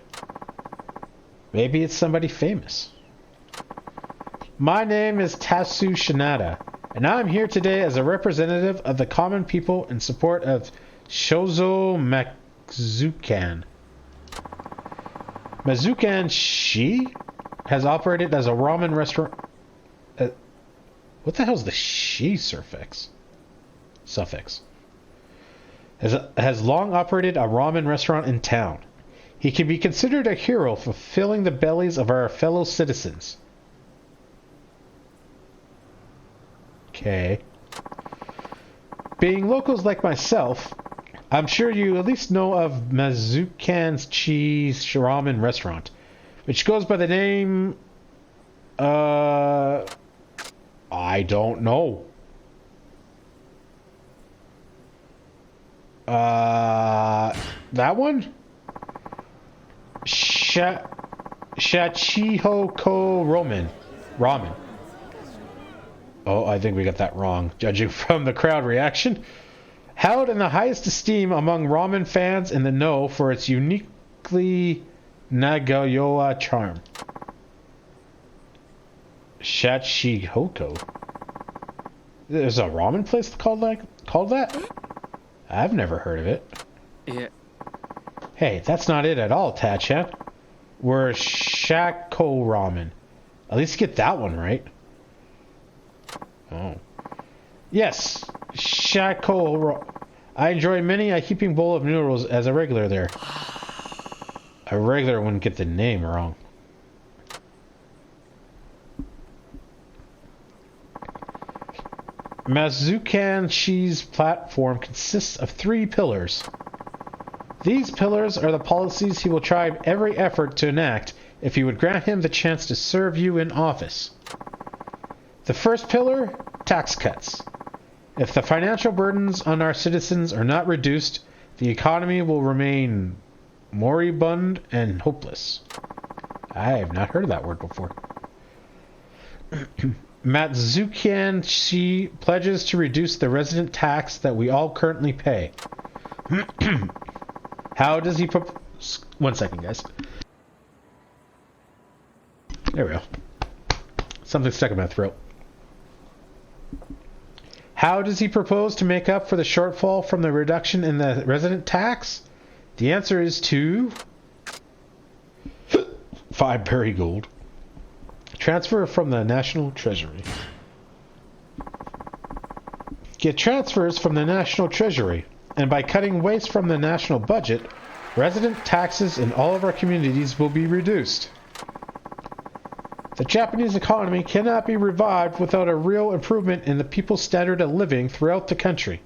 [SPEAKER 1] Maybe it's somebody famous. My name is Tasu Shinada, and I'm here today as a representative of the common people in support of Shozo Mazukan. Mazukan Shi has operated as a ramen restaurant... what the hell's the Shi suffix? Has long operated a ramen restaurant in town. He can be considered a hero for filling the bellies of our fellow citizens. Okay. Being locals like myself, I'm sure you at least know of Mazukan's Cheese Ramen Restaurant, which goes by the name... I don't know. That one? Shachihoko Ramen. Oh, I think we got that wrong, judging from the crowd reaction. Held in the highest esteem among ramen fans in the know for its unique uniquely Nagayoa charm. Shachihoko. There's a ramen place called that? I've never heard of it.
[SPEAKER 2] Yeah.
[SPEAKER 1] Hey, that's not it at all, Tachan. We're Shako Ramen. At least get that one right. Oh. Yes, Shako. I enjoy many a heaping bowl of noodles as a regular there. A regular wouldn't get the name wrong. Mazukan Shi's platform consists of 3 pillars. These pillars are the policies he will try every effort to enact if you would grant him the chance to serve you in office. The first pillar, tax cuts. If the financial burdens on our citizens are not reduced, the economy will remain moribund and hopeless. I have not heard of that word before. Matsukian Shi pledges to reduce the resident tax that we all currently pay. How does he propose? 1 second, guys. There we go. Something stuck in my throat. How does he propose to make up for the shortfall from the reduction in the resident tax? The answer is to 5 berry gold. Transfer from the National Treasury. Get transfers from the National Treasury, and by cutting waste from the national budget, resident taxes in all of our communities will be reduced. The Japanese economy cannot be revived without a real improvement in the people's standard of living throughout the country.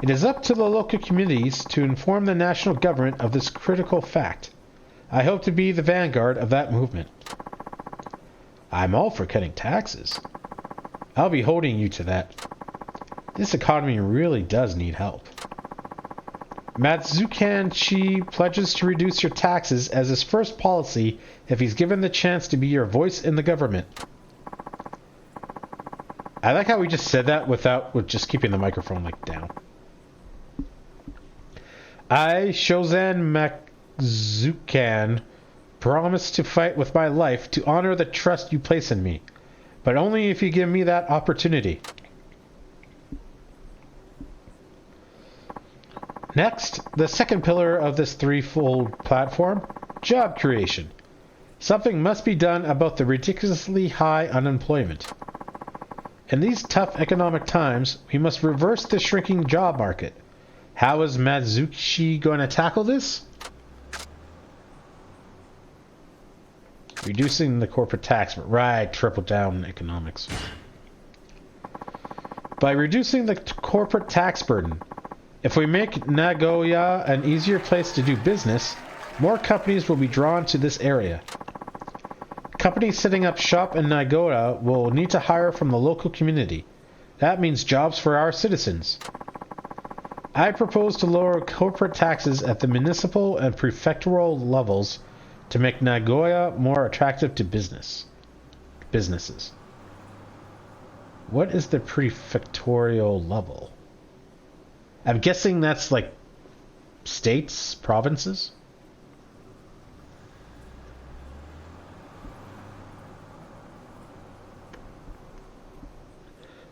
[SPEAKER 1] It is up to the local communities to inform the national government of this critical fact. I hope to be the vanguard of that movement. I'm all for cutting taxes. I'll be holding you to that. This economy really does need help. Matsukan Chi pledges to reduce your taxes as his first policy if he's given the chance to be your voice in the government. I like how we just said that with just keeping the microphone down. I, Shozan Matsukan, promise to fight with my life to honor the trust you place in me, but only if you give me that opportunity. Next, the second pillar of this threefold platform, job creation. Something must be done about the ridiculously high unemployment. In these tough economic times, we must reverse the shrinking job market. How is Matsuki going to tackle this? Reducing the corporate tax, right, triple down in economics. By reducing the corporate tax burden, if we make Nagoya an easier place to do business, more companies will be drawn to this area. Companies setting up shop in Nagoya will need to hire from the local community. That means jobs for our citizens. I propose to lower corporate taxes at the municipal and prefectural levels to make Nagoya more attractive to businesses. What is the prefectorial level? I'm guessing that's like states, provinces?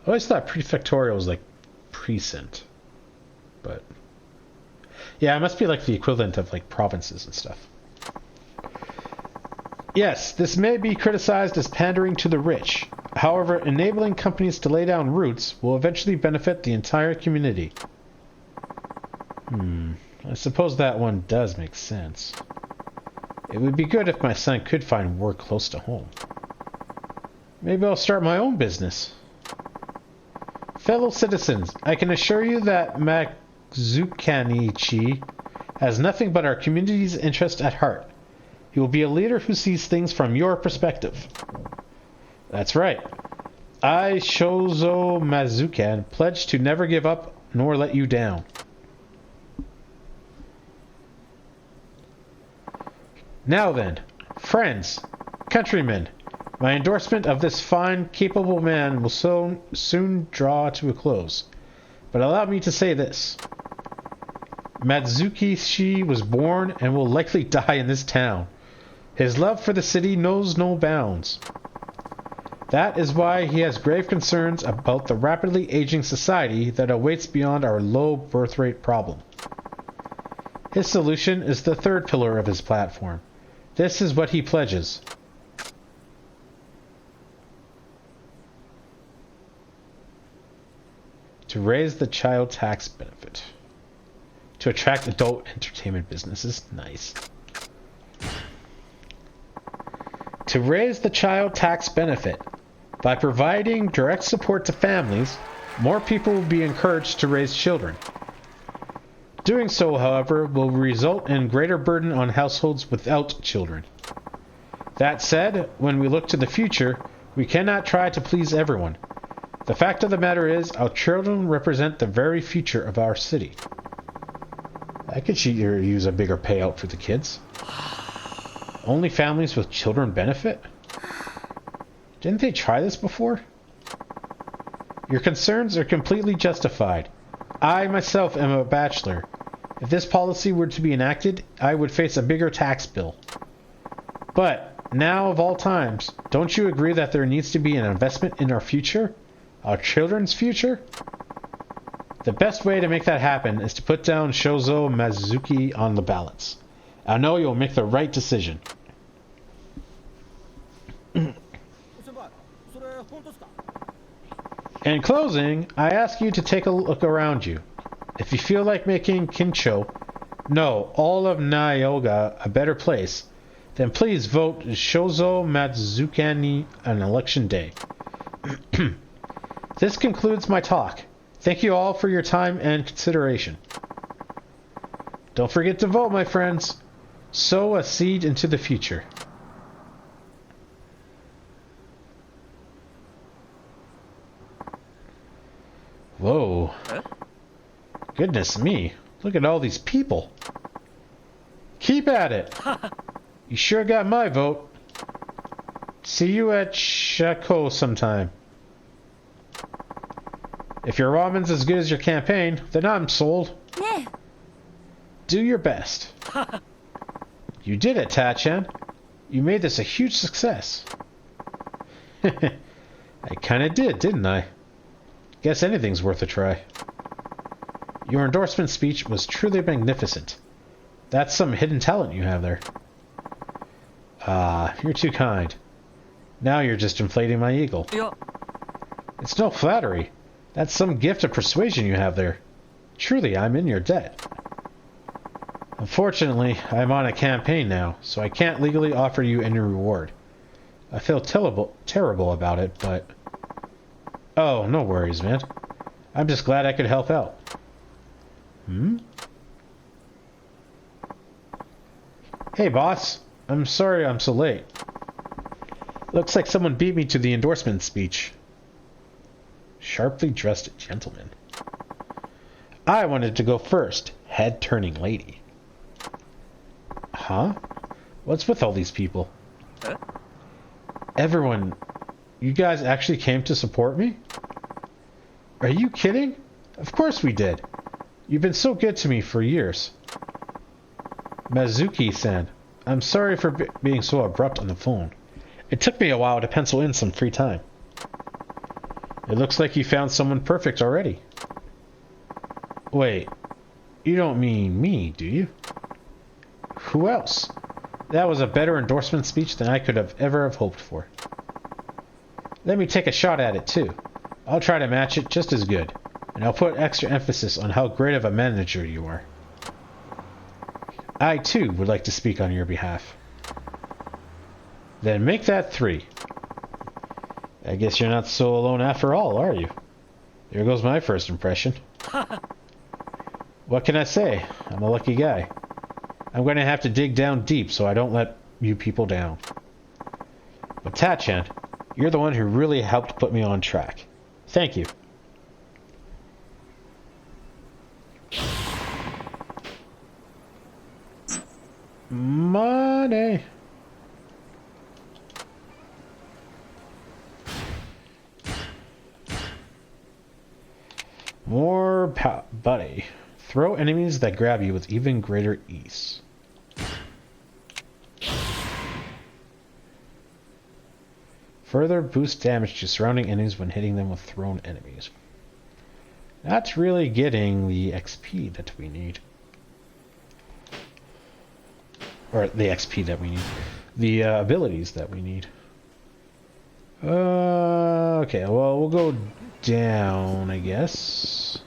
[SPEAKER 1] I always thought prefectorial was like precinct. But yeah, it must be like the equivalent of like provinces and stuff. Yes, this may be criticized as pandering to the rich. However, enabling companies to lay down roots will eventually benefit the entire community. I suppose that one does make sense. It would be good if my son could find work close to home. Maybe I'll start my own business. Fellow citizens, I can assure you that Matsukanichi has nothing but our community's interest at heart. He will be a leader who sees things from your perspective. That's right. I, Shozo Mazukan, pledge to never give up nor let you down. Now then, friends, countrymen, my endorsement of this fine, capable man will soon draw to a close. But allow me to say this. Matsuki Shi was born and will likely die in this town. His love for the city knows no bounds. That is why he has grave concerns about the rapidly aging society that awaits beyond our low birth rate problem. His solution is the third pillar of his platform. This is what he pledges. To raise the child tax benefit. To attract adult entertainment businesses. Nice. To raise the child tax benefit. By providing direct support to families, more people will be encouraged to raise children. Doing so, however, will result in greater burden on households without children. That said, when we look to the future, we cannot try to please everyone. The fact of the matter is, our children represent the very future of our city. I could use a bigger payout for the kids. Only families with children benefit? Didn't they try this before? Your concerns are completely justified. I myself am a bachelor. If this policy were to be enacted, I would face a bigger tax bill. But, now of all times, don't you agree that there needs to be an investment in our future? Our children's future? The best way to make that happen is to put down Shozo Mazuki on the ballots. I know you'll make the right decision. In closing, I ask you to take a look around you. If you feel like making Kincho, no, all of Nyoga a better place, then please vote Shozo Matsukani on election day. This concludes my talk. Thank you all for your time and consideration. Don't forget to vote, my friends. Sow a seed into the future. Whoa.
[SPEAKER 2] Huh?
[SPEAKER 1] Goodness me. Look at all these people. Keep at it. You sure got my vote. See you at Shako sometime. If your ramen's as good as your campaign, then I'm sold.
[SPEAKER 5] Yeah.
[SPEAKER 1] Do your best. You did it, Tachan. You made this a huge success. I kinda did, didn't I? Guess anything's worth a try. Your endorsement speech was truly magnificent. That's some hidden talent you have there. Ah, you're too kind. Now you're just inflating my ego.
[SPEAKER 2] Yeah.
[SPEAKER 1] It's no flattery. That's some gift of persuasion you have there. Truly, I'm in your debt. Unfortunately, I'm on a campaign now, so I can't legally offer you any reward. I feel terrible about it, but... Oh, no worries, man. I'm just glad I could help out. Hey, boss. I'm sorry I'm so late. Looks like someone beat me to the endorsement speech. Sharply dressed gentleman. I wanted to go first. Head-turning lady. Huh? What's with all these people?
[SPEAKER 2] Huh?
[SPEAKER 1] Everyone... You guys actually came to support me? Are you kidding? Of course we did. You've been so good to me for years. Mazuki-san, I'm sorry for being so abrupt on the phone. It took me a while to pencil in some free time. It looks like you found someone perfect already. Wait, you don't mean me, do you? Who else? That was a better endorsement speech than I could have ever hoped for. Let me take a shot at it, too. I'll try to match it just as good, and I'll put extra emphasis on how great of a manager you are. I, too, would like to speak on your behalf. Then make that 3. I guess you're not so alone after all, are you? There goes my first impression. What can I say? I'm a lucky guy. I'm going to have to dig down deep so I don't let you people down. But Tachan, you're the one who really helped put me on track. Thank you. Money. More buddy. Throw enemies that grab you with even greater ease. Further boost damage to surrounding enemies when hitting them with thrown enemies. That's really getting the XP that we need. Or the XP that we need. The abilities that we need. Okay, well, we'll go down, I guess.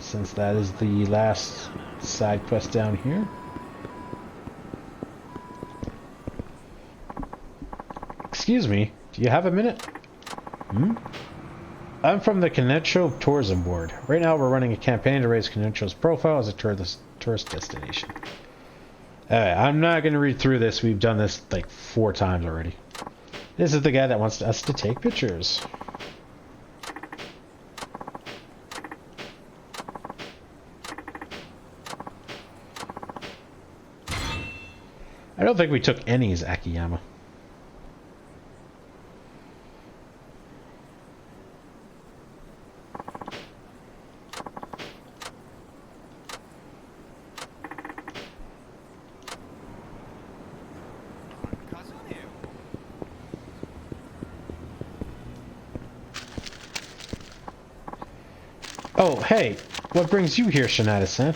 [SPEAKER 1] Since that is the last side quest down here. Excuse me, do you have a minute? I'm from the Connecho Tourism Board. Right now we're running a campaign to raise Connecho's profile as a tourist destination. I'm not going to read through this. We've done this like 4 times already. This is the guy that wants us to take pictures. I don't think we took any as Akiyama. Oh, hey, what brings you here, Shinada-san?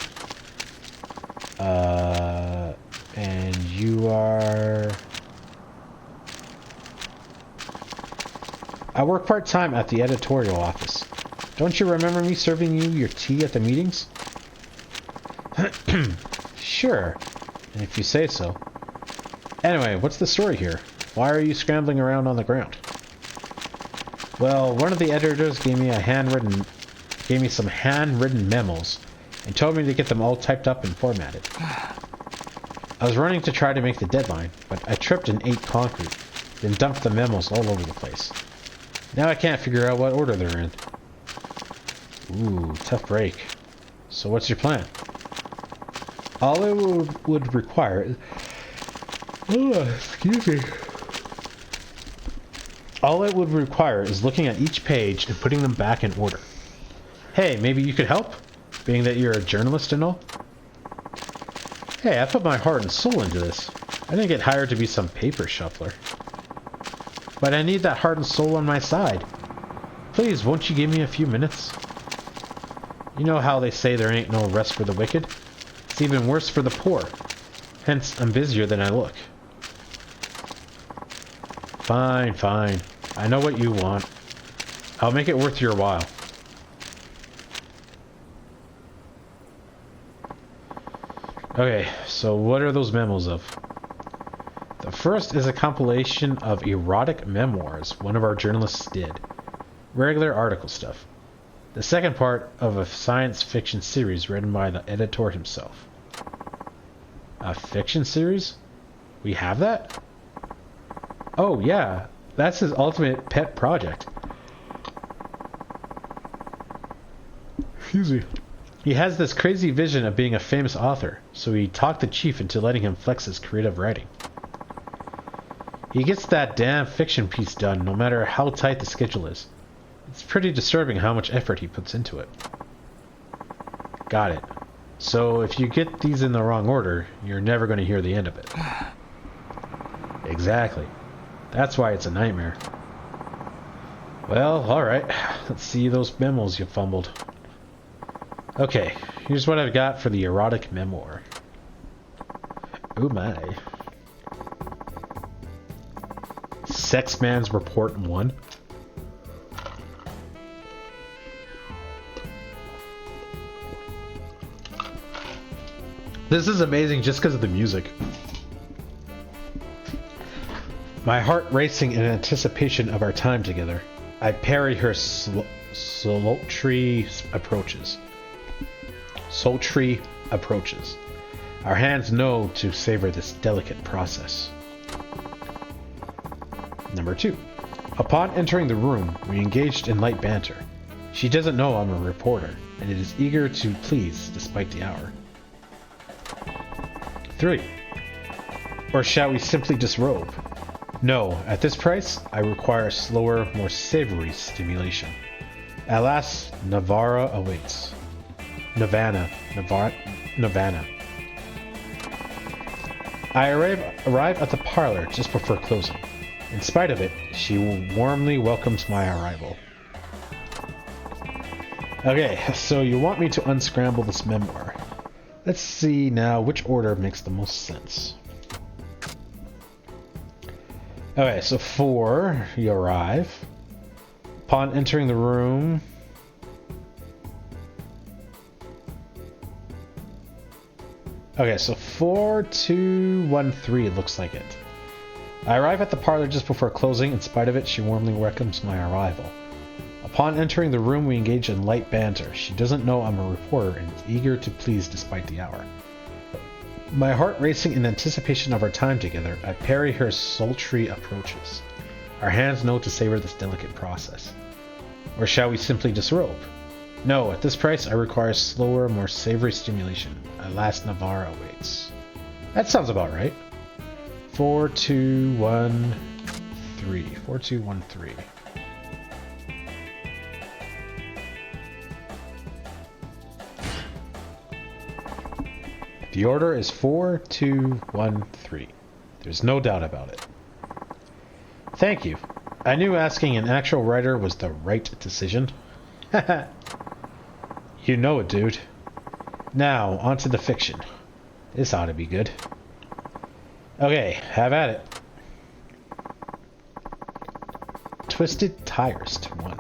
[SPEAKER 1] And you are... I work part-time at the editorial office. Don't you remember me serving you your tea at the meetings? Sure, if you say so. Anyway, what's the story here? Why are you scrambling around on the ground? Well, one of the editors gave me some handwritten memos and told me to get them all typed up and formatted. I was running to try to make the deadline, but I tripped and ate concrete, then dumped the memos all over the place. Now I can't figure out what order they're in. Ooh, tough break. So what's your plan? All it would require... excuse me. All it would require is looking at each page and putting them back in order. Hey, maybe you could help? Being that you're a journalist and all? Hey, I put my heart and soul into this. I didn't get hired to be some paper shuffler. But I need that heart and soul on my side. Please, won't you give me a few minutes? You know how they say there ain't no rest for the wicked? It's even worse for the poor. Hence, I'm busier than I look. Fine, fine. I know what you want. I'll make it worth your while. Okay, so what are those memos of? The first is a compilation of erotic memoirs one of our journalists did. Regular article stuff. The second part of a science fiction series written by the editor himself. A fiction series? We have that? Oh yeah, that's his ultimate pet project. Excuse me. He has this crazy vision of being a famous author, so he talked the chief into letting him flex his creative writing. He gets that damn fiction piece done no matter how tight the schedule is. It's pretty disturbing how much effort he puts into it. Got it. So if you get these in the wrong order, you're never going to hear the end of it. Exactly. That's why it's a nightmare. Well, alright. Let's see those memos you fumbled. Okay, here's what I've got for the erotic memoir. Oh my. Sex Man's Report 1. This is amazing just because of the music. My heart racing in anticipation of our time together, I parry her sultry approaches. Sultry approaches. Our hands know to savor this delicate process. Number 2. Upon entering the room, we engaged in light banter. She doesn't know I'm a reporter, and it is eager to please despite the hour. 3. Or shall we simply disrobe? No, at this price, I require slower, more savory stimulation. At last, Navara awaits. Nirvana. I arrive at the parlor just before closing. In spite of it, she warmly welcomes my arrival. Okay, so you want me to unscramble this memoir. Let's see now which order makes the most sense. Okay, so 4, you arrive. Upon entering the room... Okay, so 4213 looks like it. I arrive at the parlor just before closing. In spite of it, she warmly welcomes my arrival. Upon entering the room, we engage in light banter. She doesn't know I'm a reporter and is eager to please despite the hour. My heart racing in anticipation of our time together, I parry her sultry approaches. Our hands know to savor this delicate process. Or shall we simply disrobe? No, at this price I require slower, more savory stimulation. At last Navarre awaits. That sounds about right. 4213. 4213. The order is 4213. There's no doubt about it. Thank you. I knew asking an actual writer was the right decision. Haha. You know it, dude. Now, on to the fiction. This ought to be good. Okay, have at it. Twisted tires to 1.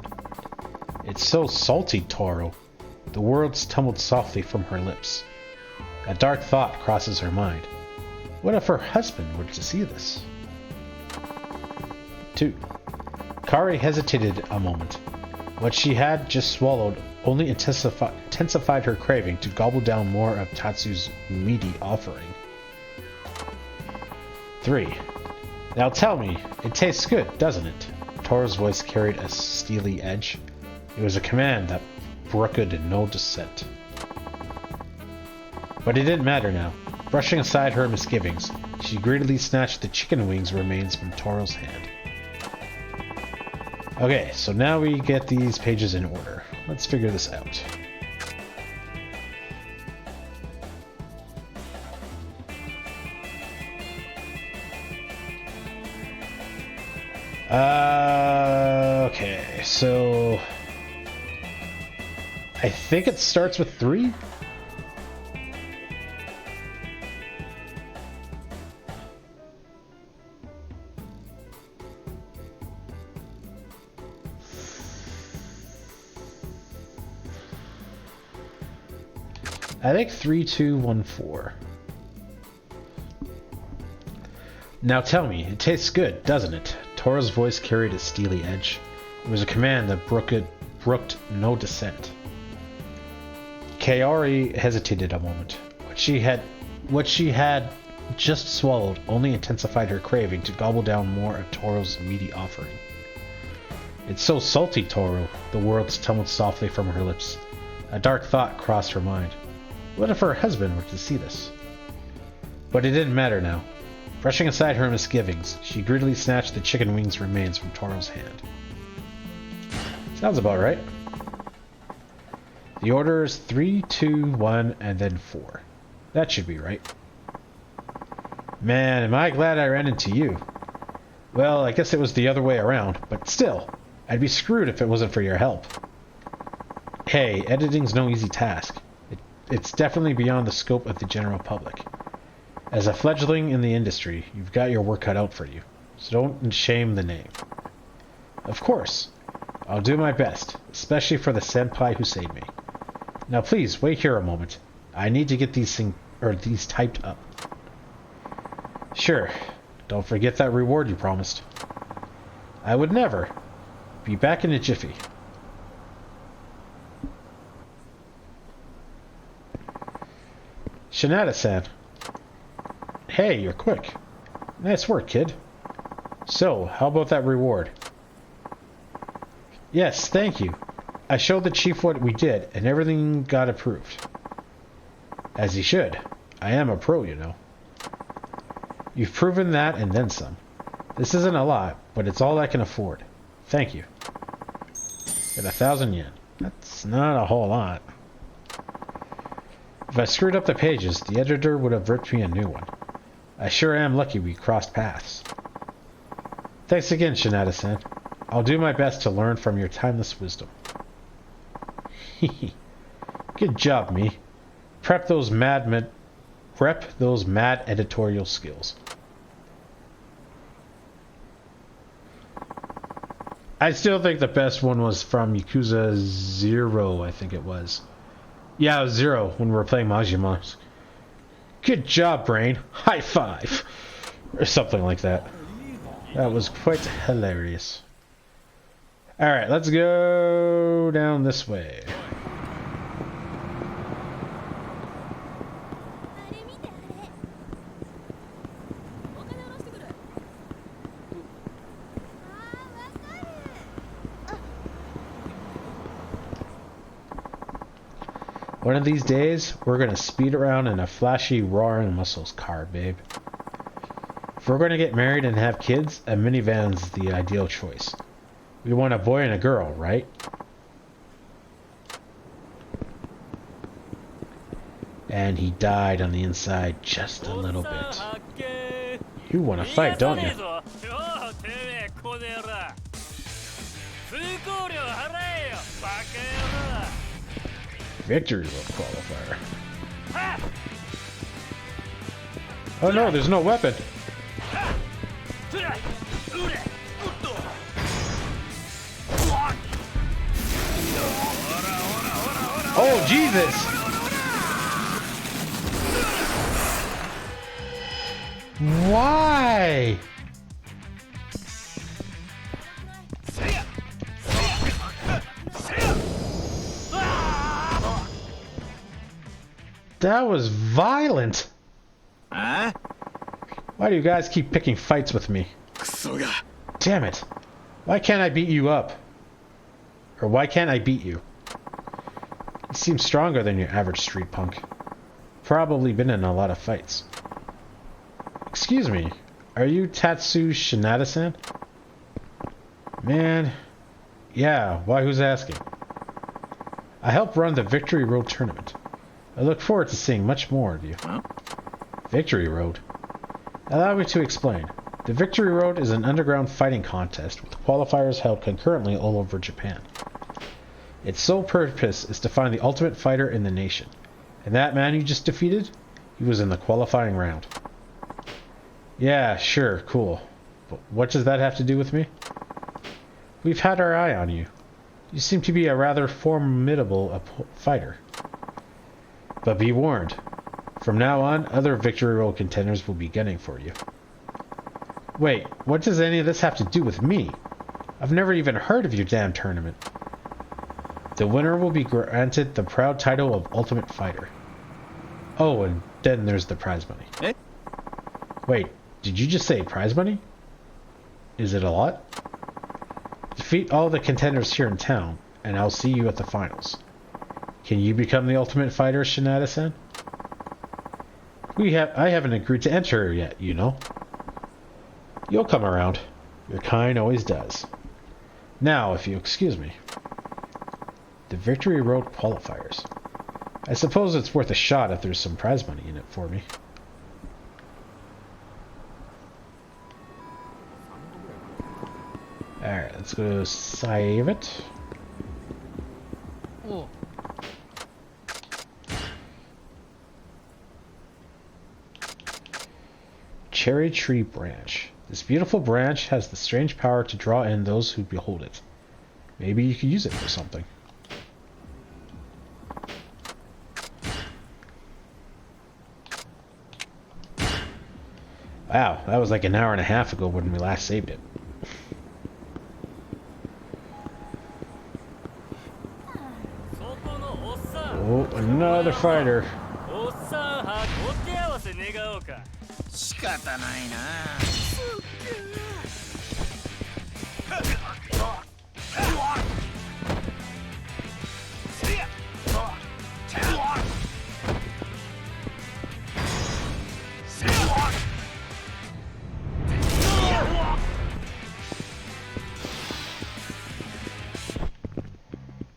[SPEAKER 1] It's so salty, Toro. The words tumbled softly from her lips. A dark thought crosses her mind. What if her husband were to see this? 2. Kari hesitated a moment. What she had just swallowed only intensified her craving to gobble down more of Tatsu's meaty offering. 3. Now tell me, it tastes good, doesn't it? Toro's voice carried a steely edge. It was a command that brooked no dissent. But it didn't matter now. Brushing aside her misgivings, she greedily snatched the chicken wings remains from Toro's hand. Okay, so now we get these pages in order. Let's figure this out. Okay, so I think it starts with 3. I think 3214. Now tell me, it tastes good, doesn't it? Toro's voice carried a steely edge. It was a command that brooked no dissent. Kaori hesitated a moment. What she had just swallowed only intensified her craving to gobble down more of Toro's meaty offering. It's so salty, Toro. The words tumbled softly from her lips. A dark thought crossed her mind. What if her husband were to see this? But it didn't matter now. Brushing aside her misgivings, she greedily snatched the chicken wings remains from Toro's hand. Sounds about right. The order is 3, 2, 1, and then 4. That should be right. Man, am I glad I ran into you. Well, I guess it was the other way around, but still, I'd be screwed if it wasn't for your help. Hey, editing's no easy task. It's definitely beyond the scope of the general public. As a fledgling in the industry, you've got your work cut out for you, so don't shame the name. Of course, I'll do my best, especially for the senpai who saved me. Now please, wait here a moment. I need to get these typed up. Sure, don't forget that reward you promised. I would never. Be back in a jiffy. Shinada-san. Hey, you're quick. Nice work, kid. So, how about that reward? Yes, thank you. I showed the chief what we did, and everything got approved. As he should. I am a pro, you know. You've proven that and then some. This isn't a lot, but it's all I can afford. Thank you. and 1,000 yen. That's not a whole lot. If I screwed up the pages, the editor would have ripped me a new one. I sure am lucky we crossed paths. Thanks again, Shinada-san. I'll do my best to learn from your timeless wisdom. Good job, me. Rep those mad editorial skills. I still think the best one was from Yakuza 0, I think it was. Yeah, it was 0 when we were playing Majima. Good job, Brain. High five. Or something like that. That was quite hilarious. Alright, let's go down this way. One of these days, we're gonna speed around in a flashy roaring muscles car, babe. If we're gonna get married and have kids, a minivan's the ideal choice. We want a boy and a girl, right? And he died on the inside just a little bit. You want to fight, don't you? Victory Road qualifier. Oh no, there's no weapon. Oh Jesus! Why? That was violent.
[SPEAKER 3] Huh?
[SPEAKER 1] Why do you guys keep picking fights with me? Damn it. Why can't I beat you up? Or why can't I beat you? You seem stronger than your average street punk. Probably been in a lot of fights. Excuse me, are you Tatsu Shinada-san? Man, yeah, why, who's asking? I help run the Victory Road tournament. I look forward to seeing much more of you.
[SPEAKER 3] Huh?
[SPEAKER 1] Victory Road? Allow me to explain. The Victory Road is an underground fighting contest with qualifiers held concurrently all over Japan. Its sole purpose is to find the ultimate fighter in the nation. And that man you just defeated? He was in the qualifying round. Yeah, sure, cool. But what does that have to do with me? We've had our eye on you. You seem to be a rather formidable fighter. But be warned. From now on, other Victory Road contenders will be gunning for you. Wait, what does any of this have to do with me? I've never even heard of your damn tournament. The winner will be granted the proud title of Ultimate Fighter. Oh, and then there's the prize money.
[SPEAKER 3] Eh?
[SPEAKER 1] Wait, did you just say prize money? Is it a lot? Defeat all the contenders here in town, and I'll see you at the finals. Can you become the Ultimate Fighter, Shinada-san? I haven't agreed to enter yet, you know. You'll come around. Your kind always does. Now, if you excuse me. The Victory Road qualifiers. I suppose it's worth a shot if there's some prize money in it for me. Alright, let's go save it.
[SPEAKER 3] Oh.
[SPEAKER 1] Cherry Tree Branch. This beautiful branch has the strange power to draw in those who behold it. Maybe you could use it for something. Wow, that was like an hour and a half ago when we last saved it. Oh, another fighter.
[SPEAKER 3] 仕方ないな。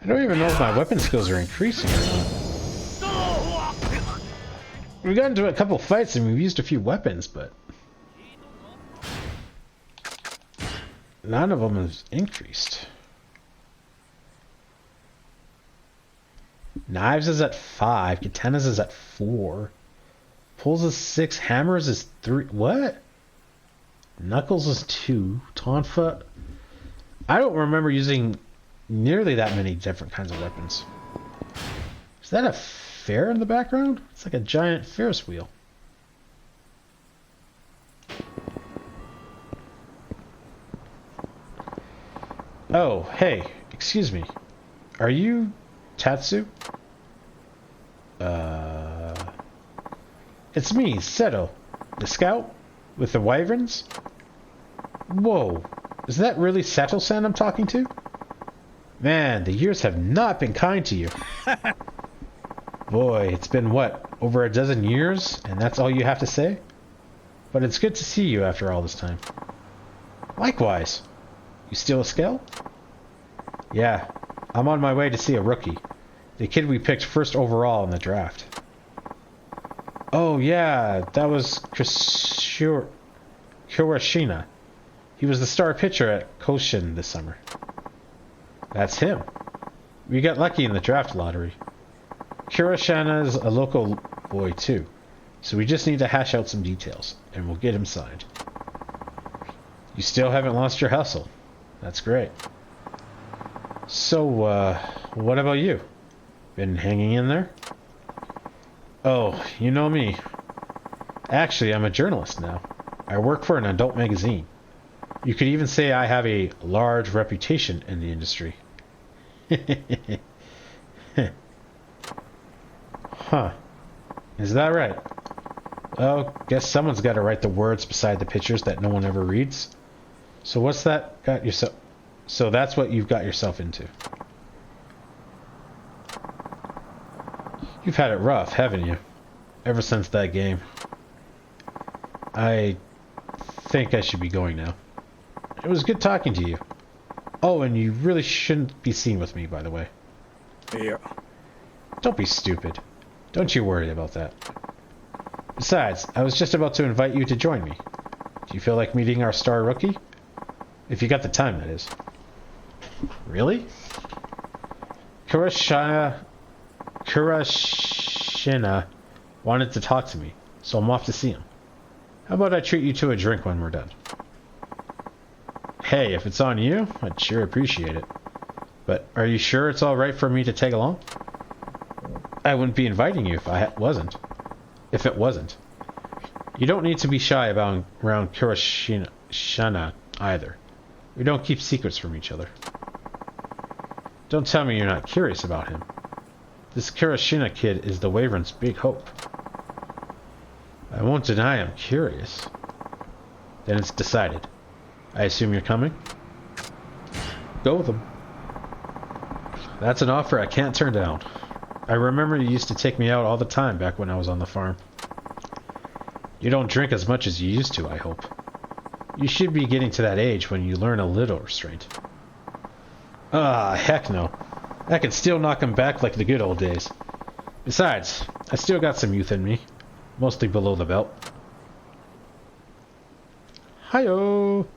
[SPEAKER 1] I don't even know if my weapon skills are increasing or not. We've gotten into a couple fights and we've used a few weapons, but none of them has increased. Knives is at 5, katanas is at 4, pulls is 6, hammers is 3. What? Knuckles is 2, tonfa. I don't remember using nearly that many different kinds of weapons. Is that a fair in the background? It's like a giant Ferris wheel. Oh, hey, excuse me. Are you Tatsu? It's me, Seto, the scout with the wyverns. Whoa, is that really Sato-san I'm talking to? Man, the years have not been kind to you. Boy, it's been what, over a dozen years, and that's all you have to say? But it's good to see you after all this time. Likewise. You still a scout? Yeah, I'm on my way to see a rookie. The kid we picked first overall in the draft. Oh yeah, that was Kurashina. He was the star pitcher at Koshin this summer. That's him. We got lucky in the draft lottery. Kurashina's a local boy too, so we just need to hash out some details, and we'll get him signed. You still haven't lost your hustle. That's great. So, what about you? Been hanging in there? Oh, you know me. Actually, I'm a journalist now. I work for an adult magazine. You could even say I have a large reputation in the industry. Huh. Is that right? Oh, guess someone's got to write the words beside the pictures that no one ever reads. So what's that got yourself... So that's what you've got yourself into. You've had it rough, haven't you? Ever since that game. I think I should be going now. It was good talking to you. Oh, and you really shouldn't be seen with me, by the way.
[SPEAKER 3] Yeah.
[SPEAKER 1] Don't be stupid. Don't you worry about that. Besides, I was just about to invite you to join me. Do you feel like meeting our star rookie? If you got the time, that is. Really? Kurashina wanted to talk to me, so I'm off to see him. How about I treat you to a drink when we're done? Hey, if it's on you, I'd sure appreciate it. But are you sure it's alright for me to tag along? I wouldn't be inviting you if it wasn't. You don't need to be shy about around Kurashina either. We don't keep secrets from each other. Don't tell me you're not curious about him. This Kurashina kid is the Wyvern's big hope. I won't deny I'm curious. Then it's decided. I assume you're coming? Go with him. That's an offer I can't turn down. I remember you used to take me out all the time back when I was on the farm. You don't drink as much as you used to, I hope. You should be getting to that age when you learn a little restraint. Ah, heck no. I can still knock him back like the good old days. Besides, I still got some youth in me. Mostly below the belt. Hi-yo!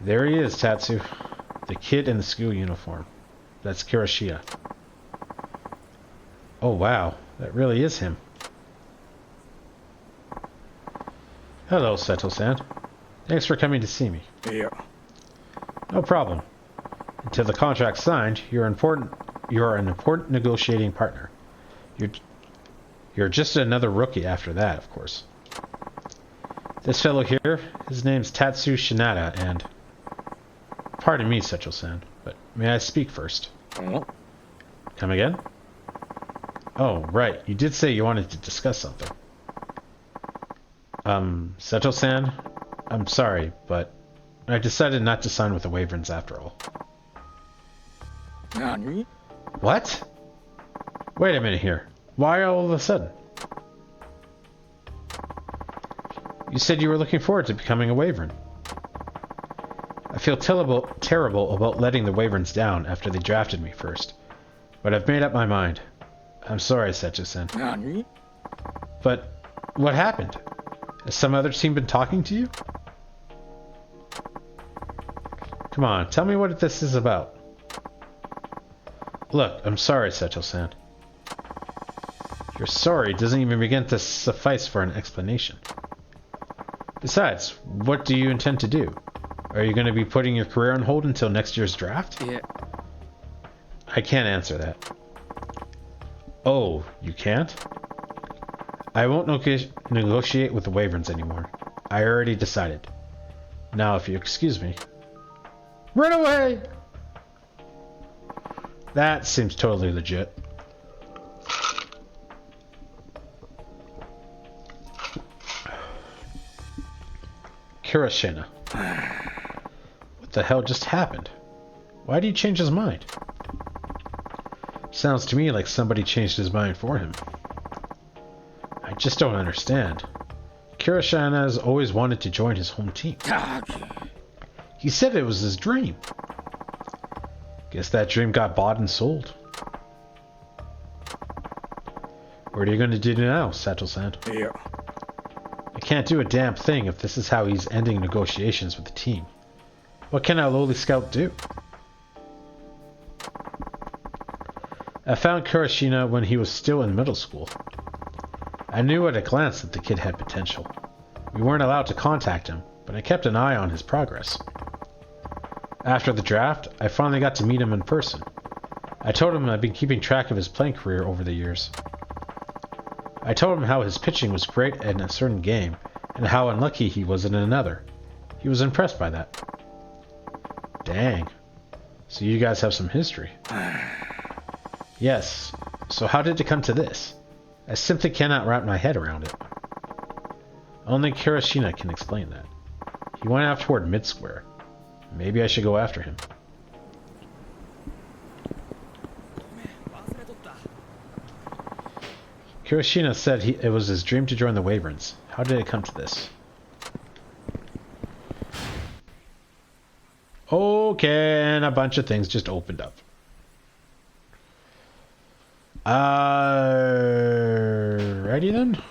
[SPEAKER 1] There he is, Tatsu. The kid in the school uniform. That's Kurashia. Oh wow, that really is him. Hello, Seto-san. Thanks for coming to see me.
[SPEAKER 3] Yeah.
[SPEAKER 1] No problem. Until the contract's signed, you're an important negotiating partner. You're just another rookie after that, of course. This fellow here, his name's Tatsu Shinada, and... Pardon me, Seto-san, but may I speak first? Come again? Oh, right. You did say you wanted to discuss something. Seto-san? I'm sorry, but I decided not to sign with the Wyverns after all.
[SPEAKER 3] Nani?
[SPEAKER 1] What? Wait a minute here. Why all of a sudden? You said you were looking forward to becoming a Wyvern. feel terrible about letting the Wyverns down after they drafted me first. But I've made up my mind. I'm sorry, Seto-san.
[SPEAKER 2] Nani?
[SPEAKER 1] But what happened? Has some other team been talking to you? Come on, tell me what this is about. Look, I'm sorry, Seto-san. Your sorry doesn't even begin to suffice for an explanation. Besides, what do you intend to do? Are you going to be putting your career on hold until next year's draft?
[SPEAKER 2] Yeah.
[SPEAKER 1] I can't answer that. Oh, you can't? I won't negotiate with the Wyverns anymore. I already decided. Now, if you excuse me. Run away! That seems totally legit. Kirishina. What the hell just happened? Why did he change his mind? Sounds to me like somebody changed his mind for him. I just don't understand. Kirishina has always wanted to join his home team. He said it was his dream. Guess that dream got bought and sold. What are you going to do now, Sato-san?
[SPEAKER 2] Yeah.
[SPEAKER 1] I can't do a damn thing if this is how he's ending negotiations with the team. What can a lowly scout do? I found Kirishina when he was still in middle school. I knew at a glance that the kid had potential. We weren't allowed to contact him, but I kept an eye on his progress. After the draft, I finally got to meet him in person. I told him I'd been keeping track of his playing career over the years. I told him how his pitching was great in a certain game, and how unlucky he was in another. He was impressed by that. Dang. So you guys have some history. Yes. So how did it come to this? I simply cannot wrap my head around it. Only Kirishina can explain that. He went out toward mid-square. Maybe I should go after him. Kirishina said it was his dream to join the Wyverns. How did it come to this? Okay, and a bunch of things just opened up. Ready then?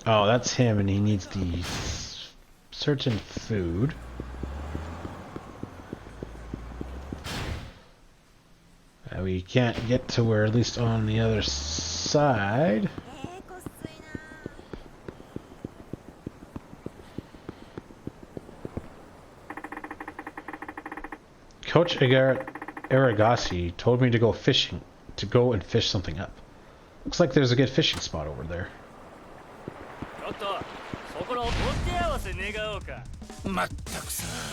[SPEAKER 1] Oh, that's him, and he needs the certain food. We can't get to where, at least on the other side. Coach Aragasi told me to go fishing, to go and fish something up. Looks like there's a good fishing spot over there.
[SPEAKER 4] まったくさ。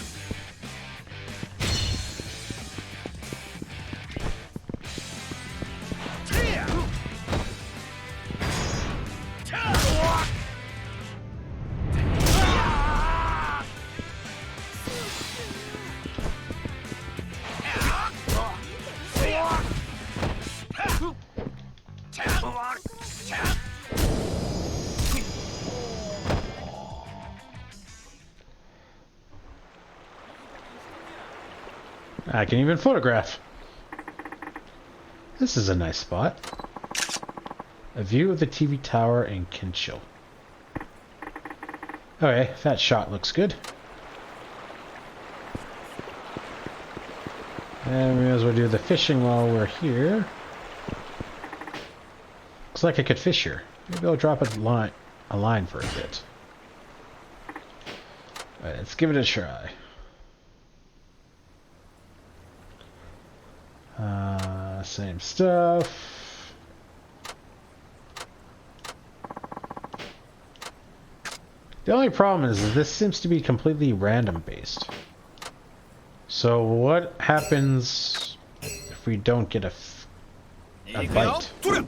[SPEAKER 1] I can even photograph. This is a nice spot. A view of the TV tower in Kincho. Okay, that shot looks good. And we may as well do the fishing while we're here. Looks like I could fish here. Maybe I'll drop a line for a bit. Alright, let's give it a try. Same stuff. The only problem is this seems to be completely random based. So what happens if we don't get a bite? A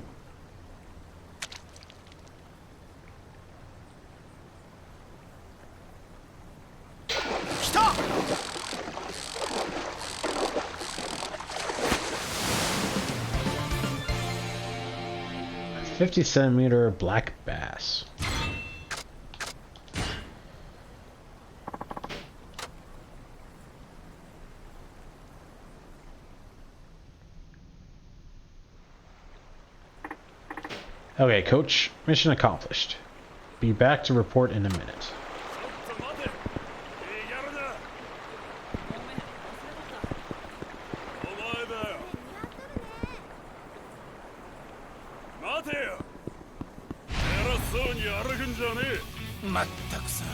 [SPEAKER 1] 50-centimeter black bass. Okay, coach. Mission accomplished. Be back to report in a minute.
[SPEAKER 3] まったくさ。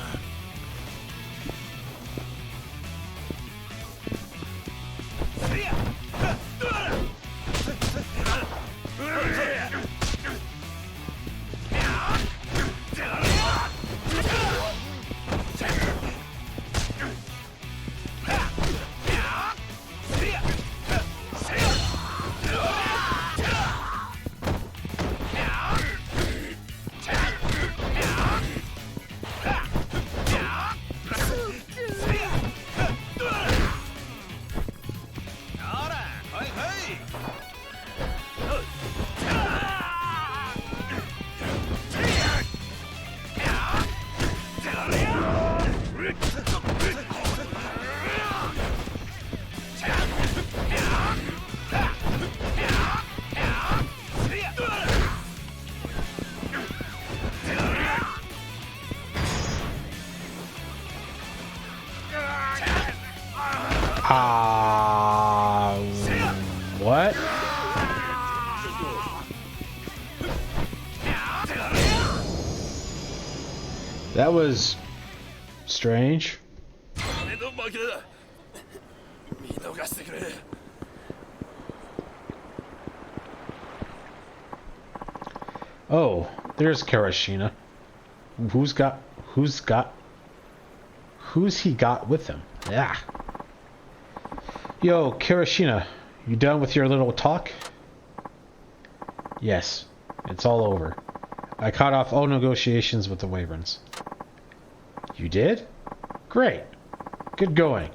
[SPEAKER 1] What? That was strange. Oh, there's Karashina. Who's he got with him? Yeah. Yo, Karashina, you done with your little talk? Yes, it's all over. I cut off all negotiations with the Wyverns. You did? Great. Good going.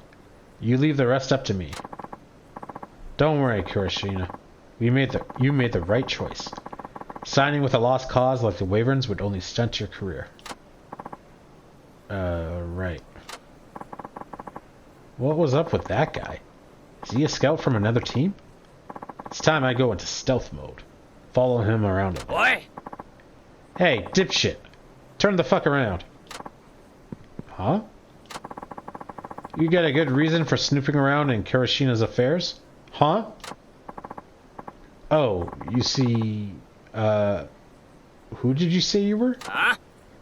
[SPEAKER 1] You leave the rest up to me. Don't worry, Kurashina. You made the right choice. Signing with a lost cause like the Wyverns would only stunt your career. Right. What was up with that guy? Is he a scout from another team? It's time I go into stealth mode. Follow him around a bit.
[SPEAKER 2] Oi!
[SPEAKER 1] Hey, dipshit. Turn the fuck around. Huh? You got a good reason for snooping around in Karashina's affairs? Huh? Oh, you see... Who did you say you were?
[SPEAKER 2] Huh?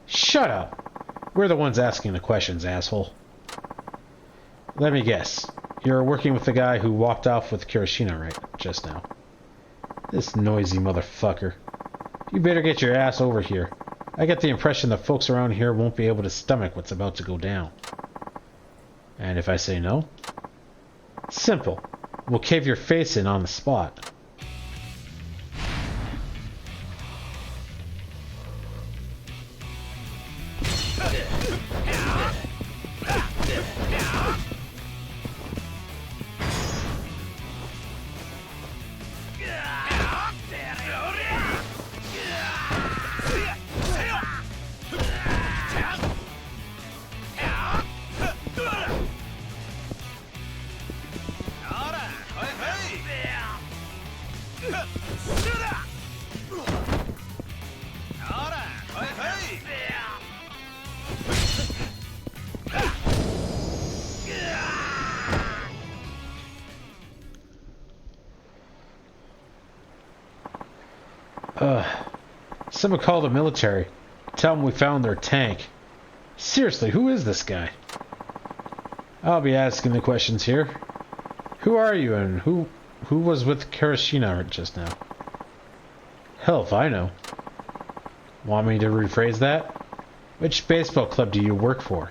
[SPEAKER 1] Shut up! We're the ones asking the questions, asshole. Let me guess. You're working with the guy who walked off with Kirishina, right? Just now. This noisy motherfucker. You better get your ass over here. I get the impression that folks around here won't be able to stomach what's about to go down. And if I say no? Simple. We'll cave your face in on the spot. Someone call the military. Tell them we found their tank. Seriously, who is this guy? I'll be asking the questions here. Who are you and who was with Karashina just now? Hell if I know. Want me to rephrase that? Which baseball club do you work for?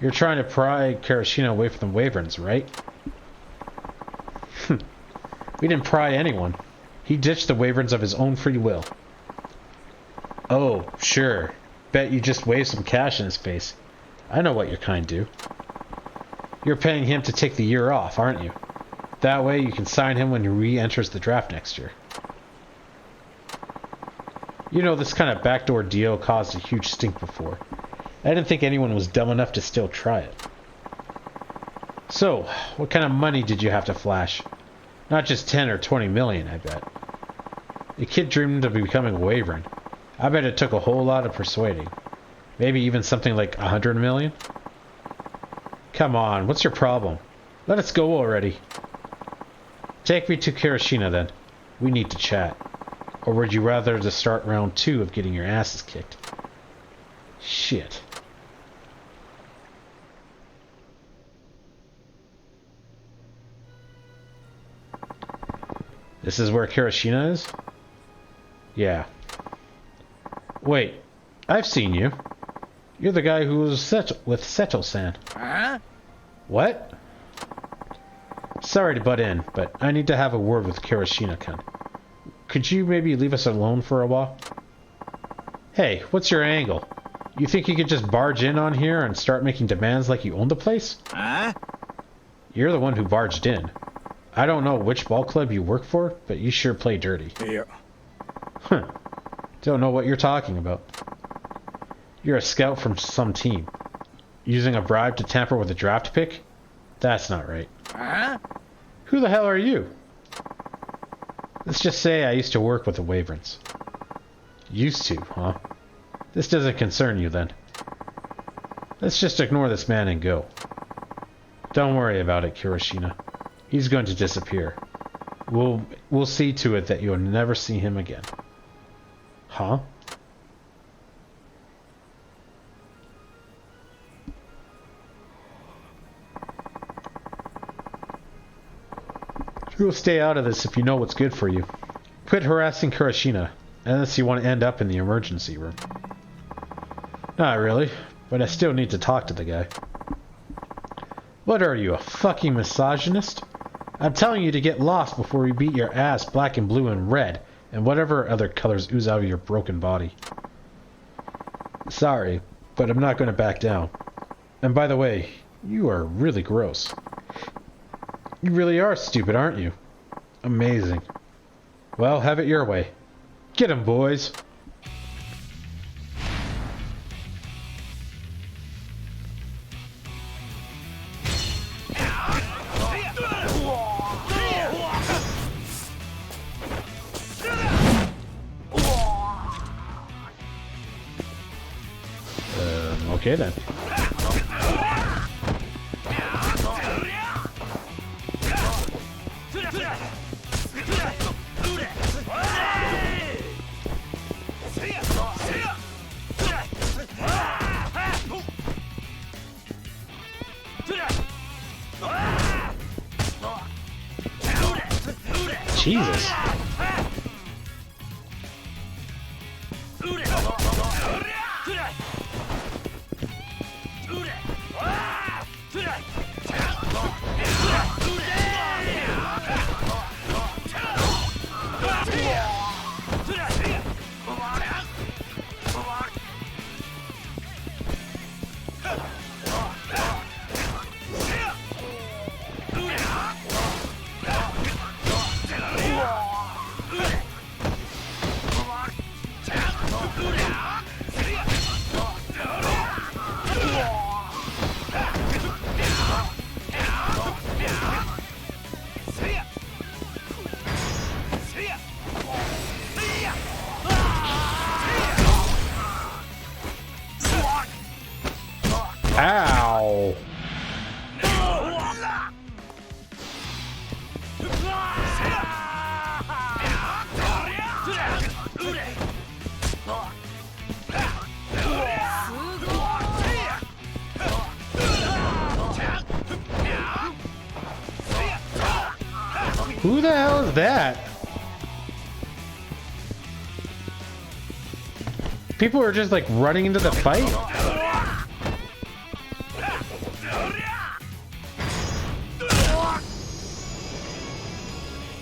[SPEAKER 1] You're trying to pry Kirishina away from the Wyverns, right? We didn't pry anyone. He ditched the Wyverns of his own free will. Oh, sure. Bet you just waved some cash in his face. I know what your kind do. You're paying him to take the year off, aren't you? That way you can sign him when he re-enters the draft next year. You know, this kind of backdoor deal caused a huge stink before. I didn't think anyone was dumb enough to still try it. So, what kind of money did you have to flash? Not just 10 or 20 million, I bet. The kid dreamed of becoming a Wyvern. I bet it took a whole lot of persuading. Maybe even something like 100 million? Come on, what's your problem? Let us go already. Take me to Kirishina then. We need to chat. Or would you rather to start round 2 of getting your asses kicked? Shit. This is where Kirishina is? Yeah. Wait, I've seen you. You're the guy who was with Seto-san.
[SPEAKER 2] Huh?
[SPEAKER 1] What? Sorry to butt in, but I need to have a word with Kirishina-kun. Could you maybe leave us alone for a while? Hey, what's your angle? You think you could just barge in on here and start making demands like you own the place?
[SPEAKER 3] Huh?
[SPEAKER 1] You're the one who barged in. I don't know which ball club you work for, but you sure play dirty.
[SPEAKER 3] Yeah.
[SPEAKER 1] Huh. Don't know what you're talking about. You're a scout from some team. Using a bribe to tamper with a draft pick? That's not right.
[SPEAKER 2] Huh?
[SPEAKER 1] Who the hell are you? Let's just say I used to work with the Wyverns. Used to, huh? This doesn't concern you then. Let's just ignore this man and go. Don't worry about it, Kirishina. He's going to disappear. We'll see to it that you'll never see him again. Huh? You'll stay out of this if you know what's good for you. Quit harassing Kirishina, unless you want to end up in the emergency room. Not really, but I still need to talk to the guy. What are you, a fucking misogynist? I'm telling you to get lost before we beat your ass black and blue and red, and whatever other colors ooze out of your broken body. Sorry, but I'm not going to back down. And by the way, you are really gross. You really are stupid, aren't you? Amazing. Well, have it your way. Get 'em, boys! Okay then. Jesus. Ow! Who the hell is that? People are just like running into the fight.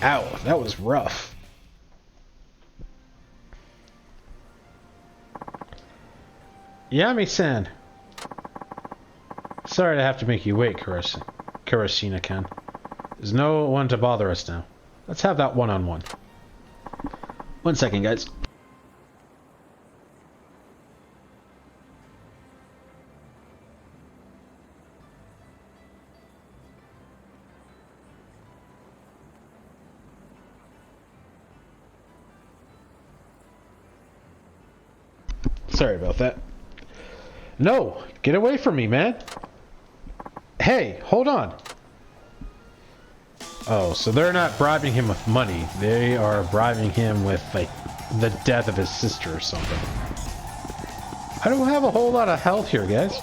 [SPEAKER 1] Ow, that was rough. Yami-san. Sorry to have to make you wait, Kurashina-kan. There's no one to bother us now. Let's have that one-on-one. 1 second, guys. Sorry about that. No! Get away from me, man! Hey, hold on! Oh, so they're not bribing him with money. They are bribing him with, like, the death of his sister or something. I don't have a whole lot of health here, guys.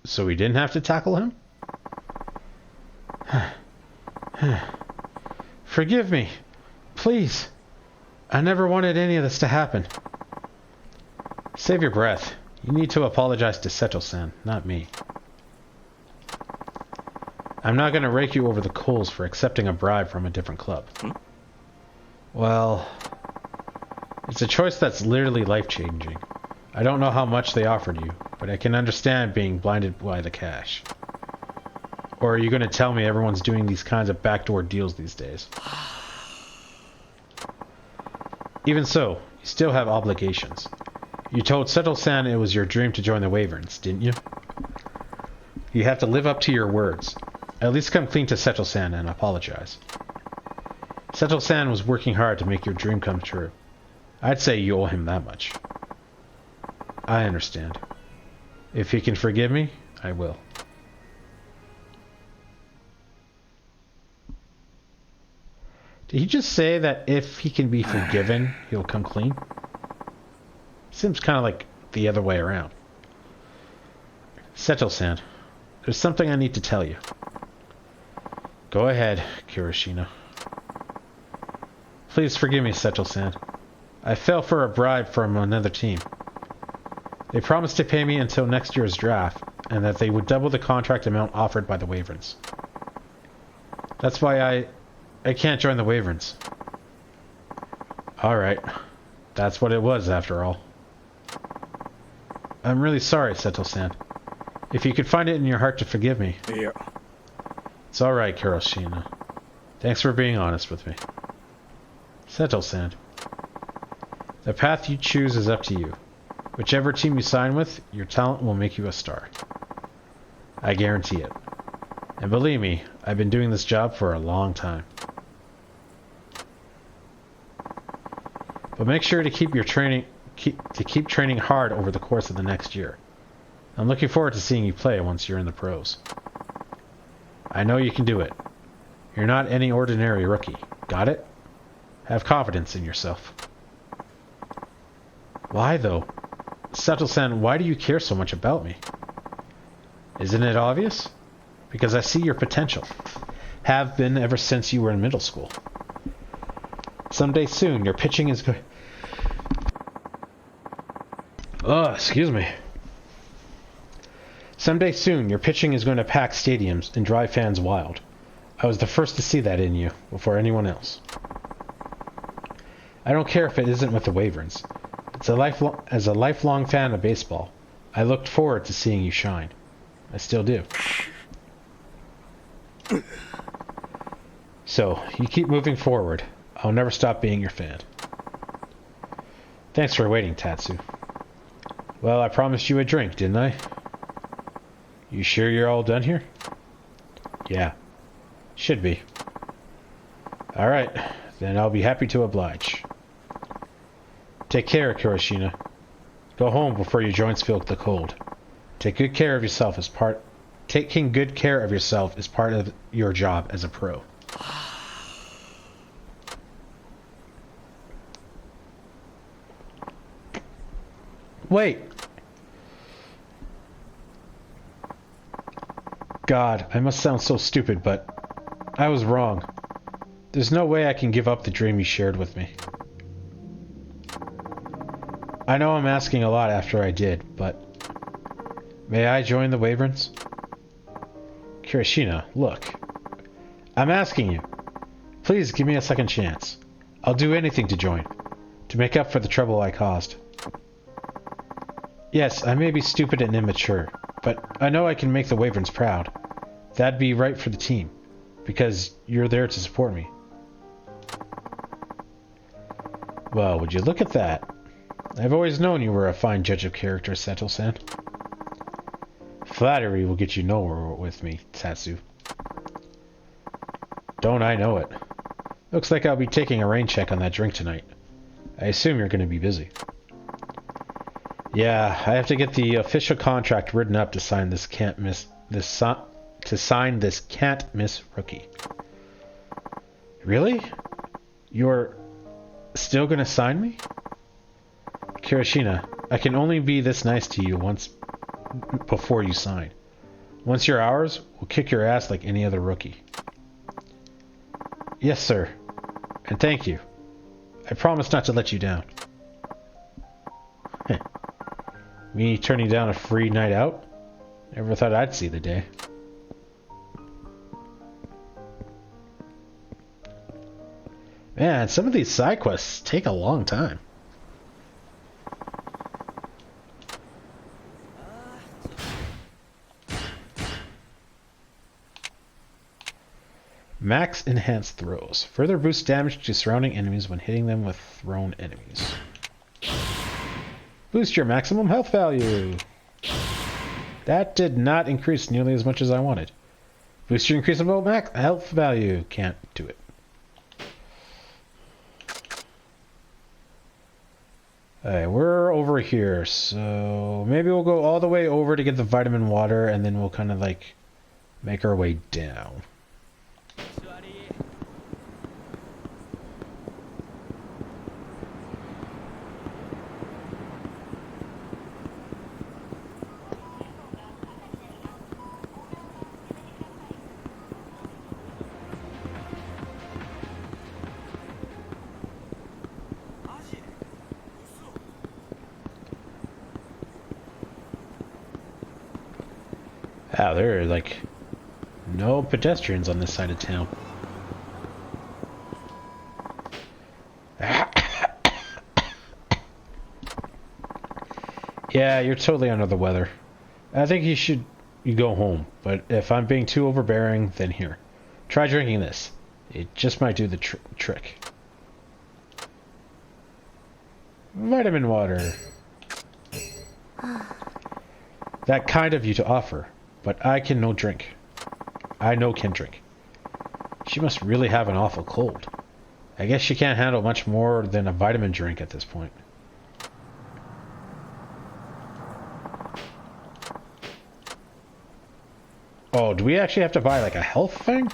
[SPEAKER 1] So we didn't have to tackle him? Forgive me. Please. I never wanted any of this to happen. Save your breath. You need to apologize to Seto-san, not me. I'm not going to rake you over the coals for accepting a bribe from a different club. Well, it's a choice that's literally life-changing. I don't know how much they offered you, but I can understand being blinded by the cash. Or are you going to tell me everyone's doing these kinds of backdoor deals these days? Even so, you still have obligations. You told Seto-san it was your dream to join the Wyverns, didn't you? You have to live up to your words. At least come clean to Seto-san and apologize. Seto-san was working hard to make your dream come true. I'd say you owe him that much. I understand. If he can forgive me, I will. Did he just say that if he can be forgiven, he'll come clean? Seems kind of like the other way around. Seto-san, there's something I need to tell you. Go ahead, Kurashina. Please forgive me, Seto-san. I fell for a bribe from another team. They promised to pay me until next year's draft, and that they would double the contract amount offered by the Wyverns. That's why I can't join the Wyverns. Alright. That's what it was, after all. I'm really sorry, Seto-san. If you could find it in your heart to forgive me.
[SPEAKER 3] Yeah.
[SPEAKER 1] It's alright, Kurashina. Thanks for being honest with me. Seto-san. The path you choose is up to you. Whichever team you sign with, your talent will make you a star. I guarantee it. And believe me, I've been doing this job for a long time. But make sure to keep training hard over the course of the next year. I'm looking forward to seeing you play once you're in the pros. I know you can do it. You're not any ordinary rookie. Got it? Have confidence in yourself. Why though? Seto-san, why do you care so much about me? Isn't it obvious? Because I see your potential. Have been ever since you were in middle school. Someday soon, your pitching is going... excuse me. Someday soon, your pitching is going to pack stadiums and drive fans wild. I was the first to see that in you, before anyone else. I don't care if it isn't with the Wyverns. As a lifelong fan of baseball, I looked forward to seeing you shine. I still do. So, you keep moving forward. I'll never stop being your fan. Thanks for waiting, Tatsu. Well, I promised you a drink, didn't I? You sure you're all done here? Yeah. Should be. Alright, then I'll be happy to oblige. Take care, Kurashina. Go home before your joints feel the cold. Take good care of yourself as part taking good care of yourself is part of your job as a pro. Wait. God, I must sound so stupid, but I was wrong. There's no way I can give up the dream you shared with me. I know I'm asking a lot after I did, but may I join the Wyverns? Kirishina, look. I'm asking you. Please give me a second chance. I'll do anything to join, to make up for the trouble I caused. Yes, I may be stupid and immature, but I know I can make the Wyverns proud. That'd be right for the team, because you're there to support me. Well, would you look at that? I've always known you were a fine judge of character, Seto-san. Flattery will get you nowhere with me, Tatsu. Don't I know it? Looks like I'll be taking a rain check on that drink tonight. I assume you're going to be busy. Yeah, I have to get the official contract written up to sign this can't miss rookie. Really? You're still going to sign me? Kirishina, I can only be this nice to you once before you sign. Once you're ours, we'll kick your ass like any other rookie. Yes, sir. And thank you. I promise not to let you down. Me turning down a free night out? Never thought I'd see the day. Man, some of these side quests take a long time. Max enhanced throws. Further boosts damage to surrounding enemies when hitting them with thrown enemies. Boost your maximum health value. That did not increase nearly as much as I wanted. Boost your increasable max health value. Can't do it. Alright, we're over here, so maybe we'll go all the way over to get the vitamin water, and then we'll kind of like make our way down. Wow, there are like no pedestrians on this side of town. Yeah, you're totally under the weather. I think you go home, but if I'm being too overbearing, then here. Try drinking this. It just might do the trick. Vitamin water. That kind of you to offer. But I can no drink. I no can drink. She must really have an awful cold. I guess she can't handle much more than a vitamin drink at this point. Oh, do we actually have to buy like a health thing?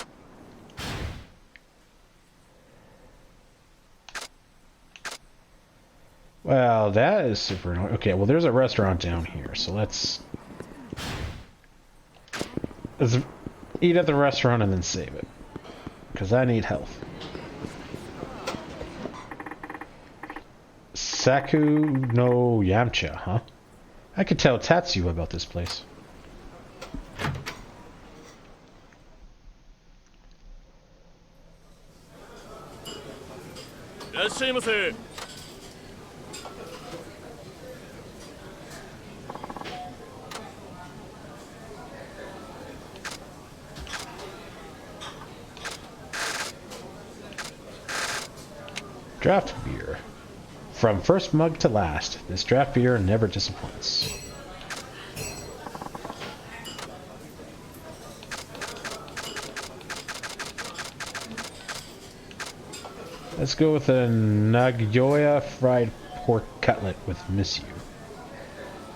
[SPEAKER 1] Well, that is super annoying. Okay, well there's a restaurant down here, so let's eat at the restaurant and then save it. Because I need health. Saku no Yamcha, huh? I could tell Tatsu about this place. Draft beer. From first mug to last, this draft beer never disappoints. Let's go with a Nagoya fried pork cutlet with miso.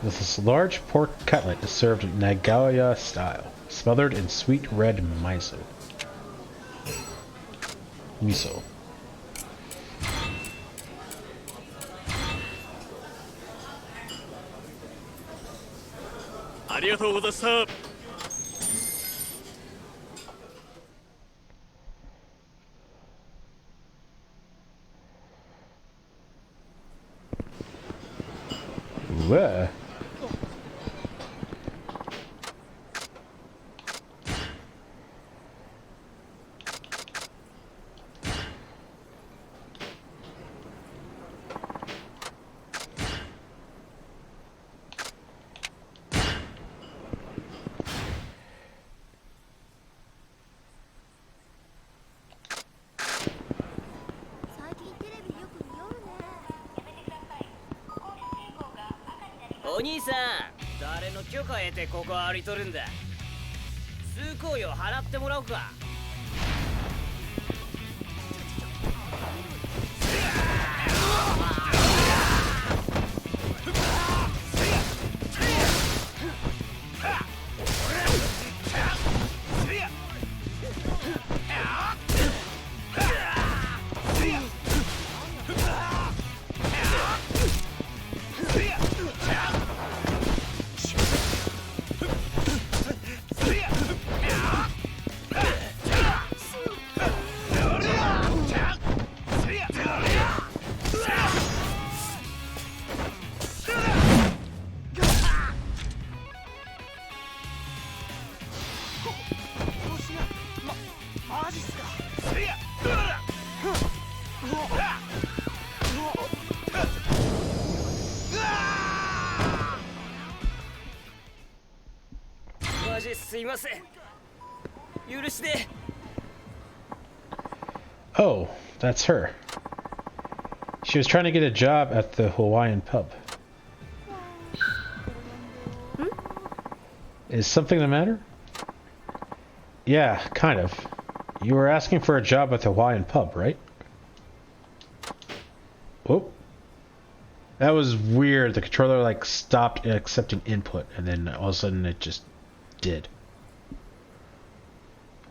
[SPEAKER 1] This large pork cutlet is served Nagoya style. smothered in sweet red miso. Miso.
[SPEAKER 3] ありがとうございました。
[SPEAKER 1] Whoa.
[SPEAKER 2] お兄さん、誰の許可得てここ歩いとるんだ。通行料払ってもらおうか。マジすいません。許して。
[SPEAKER 1] Oh, that's her. She was trying to get a job at the Hawaiian pub. Is something the matter? Yeah, kind of. You were asking for a job at the Hawaiian pub, right? Oh. That was weird. The controller like stopped accepting input and then all of a sudden it just did.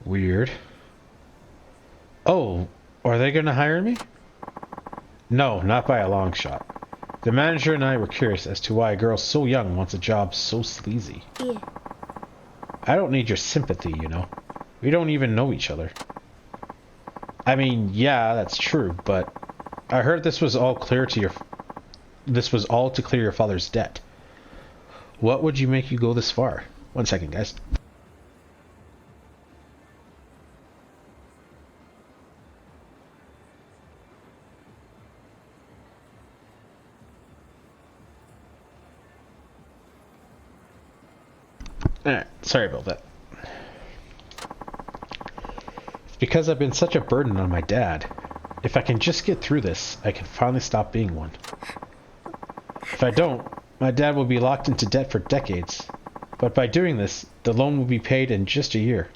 [SPEAKER 1] Weird. Oh, are they going to hire me? No, not by a long shot. The manager and I were curious as to why a girl so young wants a job so sleazy.
[SPEAKER 5] Yeah.
[SPEAKER 1] I don't need your sympathy, you know. We don't even know each other. I mean, yeah, that's true, but I heard this was all to clear your father's debt. What would you make you go this far? 1 second, guys. Alright, sorry about that. It's because I've been such a burden on my dad. If I can just get through this, I can finally stop being one. If I don't, my dad will be locked into debt for decades. But by doing this, the loan will be paid in just a year.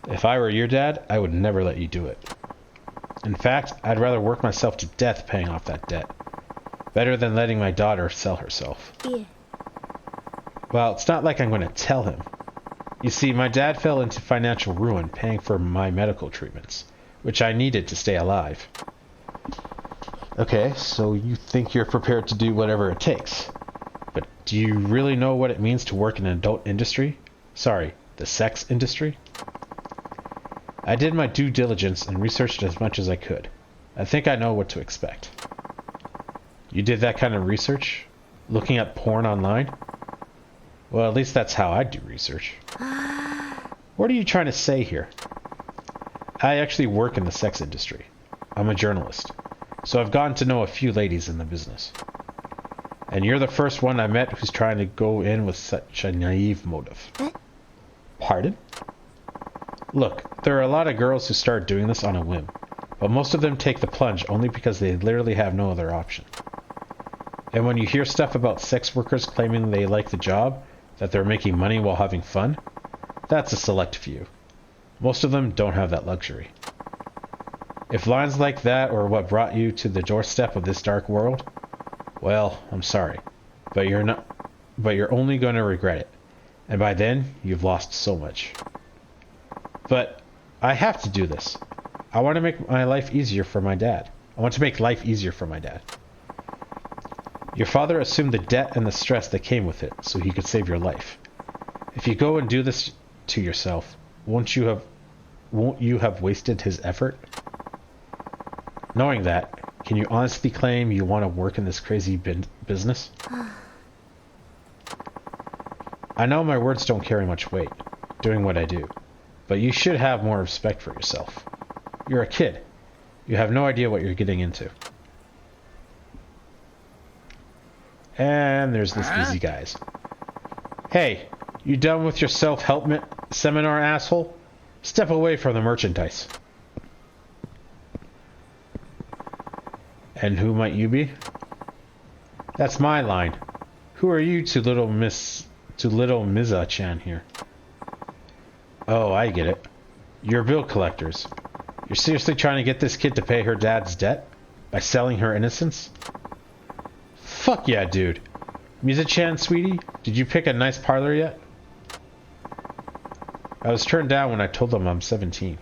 [SPEAKER 1] If I were your dad, I would never let you do it. In fact, I'd rather work myself to death paying off that debt. Better than letting my daughter sell herself.
[SPEAKER 5] Yeah.
[SPEAKER 1] Well, it's not like I'm going to tell him. You see, my dad fell into financial ruin paying for my medical treatments, which I needed to stay alive. Okay, so you think you're prepared to do whatever it takes. But do you really know what it means to work in an adult industry? Sorry, the sex industry? I did my due diligence and researched as much as I could. I think I know what to expect. You did that kind of research? Looking at porn online? Well, at least that's how I do research. What are you trying to say here? I actually work in the sex industry. I'm a journalist. So I've gotten to know a few ladies in the business. And you're the first one I met who's trying to go in with such a naive motive. Pardon? Look, there are a lot of girls who start doing this on a whim, but most of them take the plunge only because they literally have no other option. And when you hear stuff about sex workers claiming they like the job, that they're making money while having fun, that's a select few. Most of them don't have that luxury. If lines like that are what brought you to the doorstep of this dark world, well, I'm sorry, but you're only going to regret it. And by then, you've lost so much. But I have to do this. I want to make my life easier for my dad. I want to make life easier for my dad. Your father assumed the debt and the stress that came with it so he could save your life. If you go and do this to yourself, won't you have wasted his effort? Knowing that, can you honestly claim you want to work in this crazy business? I know my words don't carry much weight, doing what I do, but you should have more respect for yourself. You're a kid. You have no idea what you're getting into. And there's the sleazy guys. Hey, you done with your self-help seminar, asshole? Step away from the merchandise. And who might you be? That's my line. Who are you to little Miza-chan here? Oh, I get it. You're bill collectors. You're seriously trying to get this kid to pay her dad's debt? By selling her innocence? Fuck yeah, dude. Miza-chan, sweetie, did you pick a nice parlor yet? I was turned down when I told them I'm 17.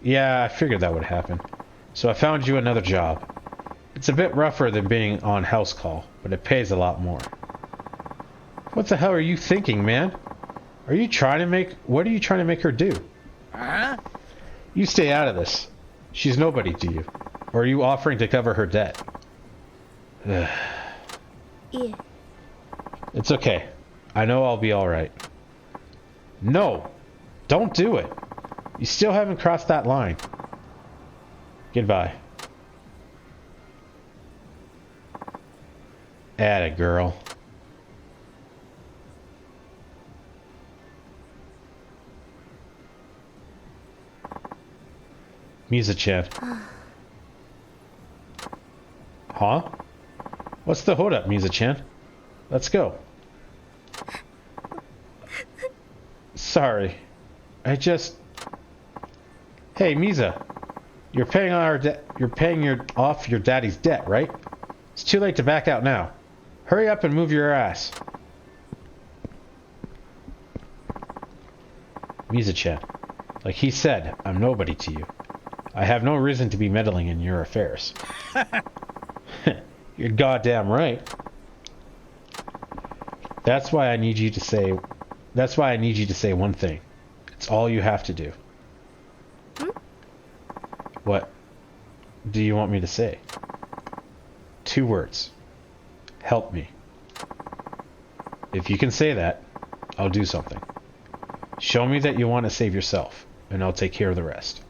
[SPEAKER 1] Yeah, I figured that would happen. So I found you another job. It's a bit rougher than being on house call, but it pays a lot more. What the hell are you thinking, man? What are you trying to make her do? You stay out of this. She's nobody to you. Or are you offering to cover her debt?
[SPEAKER 5] Yeah.
[SPEAKER 1] It's okay. I know I'll be alright. No! Don't do it! You still haven't crossed that line. Goodbye. Atta girl. Miza-chan. Huh? What's the hold up, Miza-chan? Let's go. Sorry. Hey, Miza. You're paying our debt. You're paying off your daddy's debt, right? It's too late to back out now. Hurry up and move your ass. Miza-chan. Like he said, I'm nobody to you. I have no reason to be meddling in your affairs. You're goddamn right. That's why I need you to say one thing. It's all you have to do. What do you want me to say? 2 words. Help me. If you can say that, I'll do something. Show me that you want to save yourself, and I'll take care of the rest.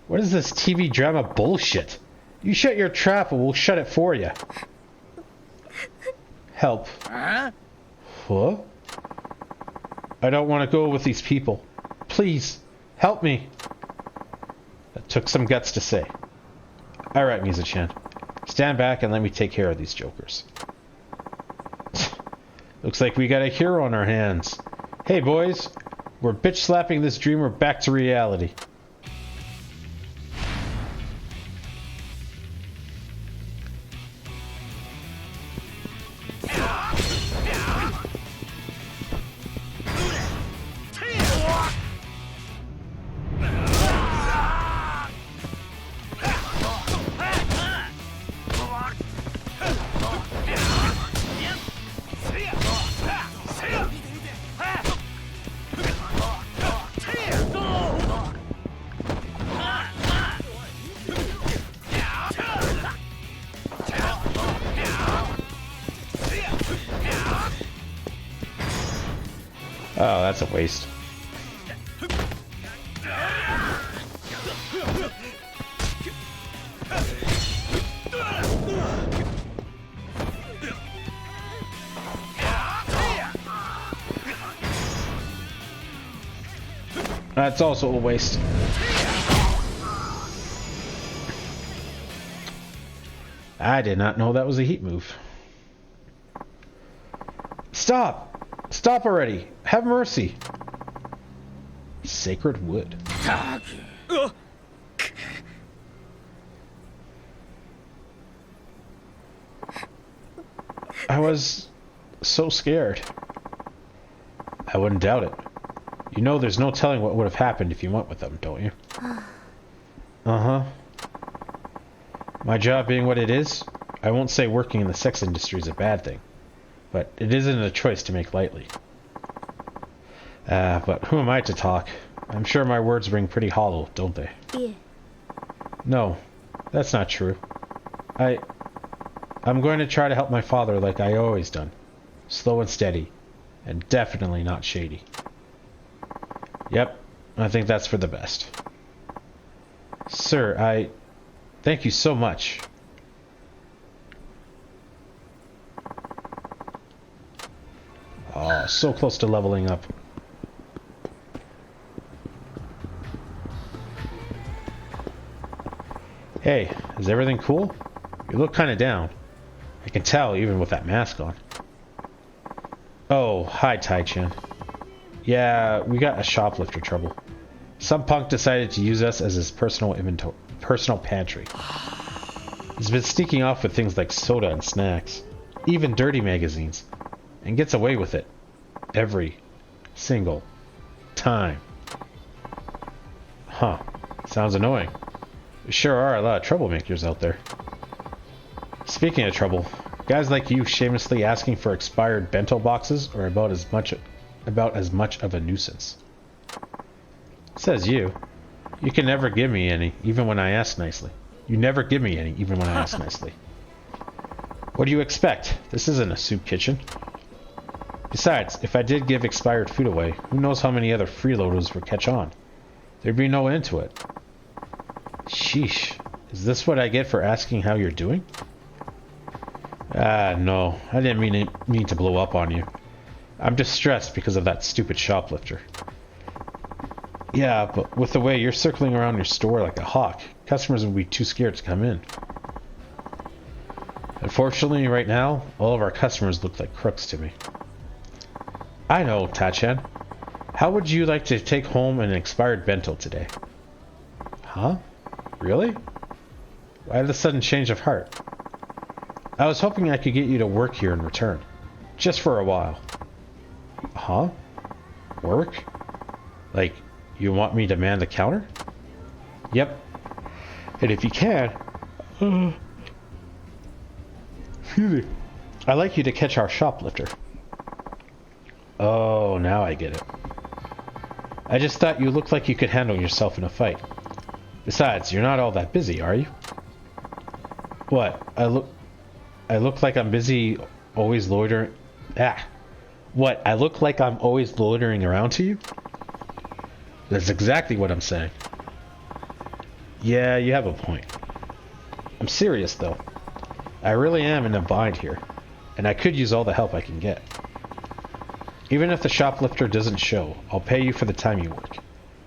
[SPEAKER 1] What is this TV drama bullshit? You shut your trap and we'll shut it for you. Help. What? I don't want to go with these people. Please, help me. That took some guts to say. Alright, Miza-chan. Stand back and let me take care of these jokers. Looks like we got a hero on our hands. Hey boys, we're bitch slapping this dreamer back to reality. Oh, that's a waste. That's also a waste. I did not know that was a heat move. Stop! Stop already! Have mercy! Sacred wood. so scared. I wouldn't doubt it. You know there's no telling what would have happened if you went with them, don't you? Uh-huh. My job being what it is, I won't say working in the sex industry is a bad thing, but it isn't a choice to make lightly. But who am I to talk? I'm sure my words ring pretty hollow, don't they?
[SPEAKER 6] Yeah.
[SPEAKER 1] No, that's not true. I'm going to try to help my father like I always done. Slow and steady, and definitely not shady. Yep, I think that's for the best. Sir, thank you so much. Oh, so close to leveling up. Hey, is everything cool? You look kind of down. I can tell even with that mask on. Oh, hi Tai-chan. Yeah, we got a shoplifter trouble. Some punk decided to use us as his personal pantry. He's been sneaking off with things like soda and snacks, even dirty magazines, and gets away with it. Every single time. Huh. Sounds annoying. There sure are a lot of troublemakers out there. Speaking of trouble, guys like you shamelessly asking for expired bento boxes are about as much of a nuisance. Says you. You can never give me any, even when I ask nicely. You never give me any, even when I ask nicely. What do you expect? This isn't a soup kitchen. Besides, if I did give expired food away, who knows how many other freeloaders would catch on? There'd be no end to it. Sheesh. Is this what I get for asking how you're doing? No. I didn't mean to blow up on you. I'm just stressed because of that stupid shoplifter. Yeah, but with the way you're circling around your store like a hawk, customers would be too scared to come in. Unfortunately, right now, all of our customers look like crooks to me. I know, Tai-chan. How would you like to take home an expired bento today? Huh? Really? Why the sudden change of heart? I was hoping I could get you to work here in return. Just for a while. Huh? Work? Like, you want me to man the counter? Yep. And if you can... excuse me. I'd like you to catch our shoplifter. Oh, now I get it. I just thought you looked like you could handle yourself in a fight. Besides, you're not all that busy, are you? What? I look like I'm busy always loitering... What? I look like I'm always loitering around to you? That's exactly what I'm saying. Yeah, you have a point. I'm serious, though. I really am in a bind here, and I could use all the help I can get. Even if the shoplifter doesn't show, I'll pay you for the time you work.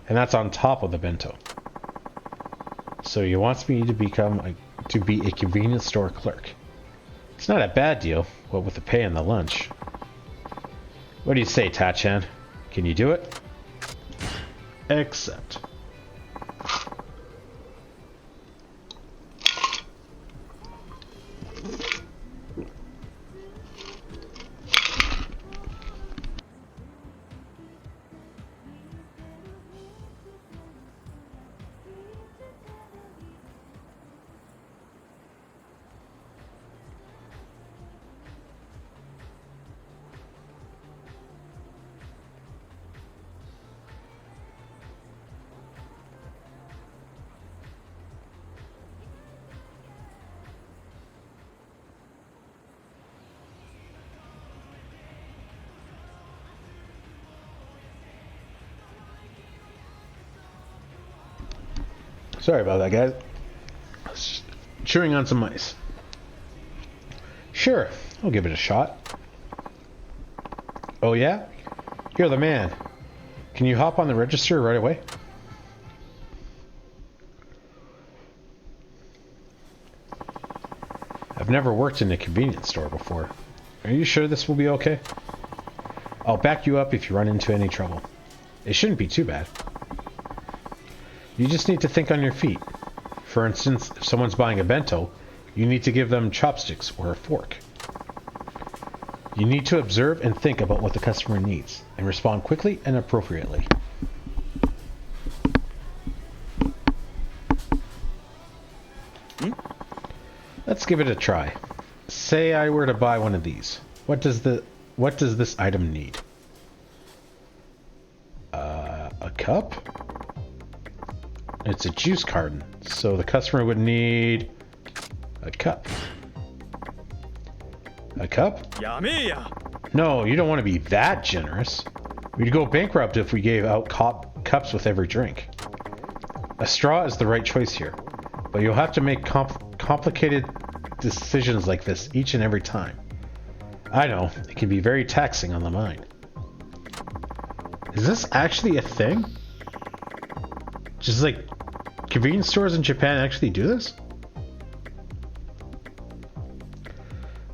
[SPEAKER 1] And that's on top of the bento. So you want me to be a convenience store clerk. It's not a bad deal, what with the pay and the lunch. What do you say, Tai-chan? Can you do it? Accept. Sorry about that, guys. I was chewing on some ice. Sure, I'll give it a shot. Oh yeah? You're the man. Can you hop on the register right away? I've never worked in a convenience store before. Are you sure this will be okay? I'll back you up if you run into any trouble. It shouldn't be too bad. You just need to think on your feet. For instance, if someone's buying a bento, you need to give them chopsticks or a fork. You need to observe and think about what the customer needs, and respond quickly and appropriately. Let's give it a try. Say I were to buy one of these. What does this item need? A cup? It's a juice carton, so the customer would need a cup. A cup?
[SPEAKER 3] やめえや
[SPEAKER 1] No, you don't want to be that generous. We'd go bankrupt if we gave out cups with every drink. A straw is the right choice here, but you'll have to make complicated decisions like this each and every time. I know, it can be very taxing on the mind. Is this actually a thing? Just like, convenience stores in Japan actually do this?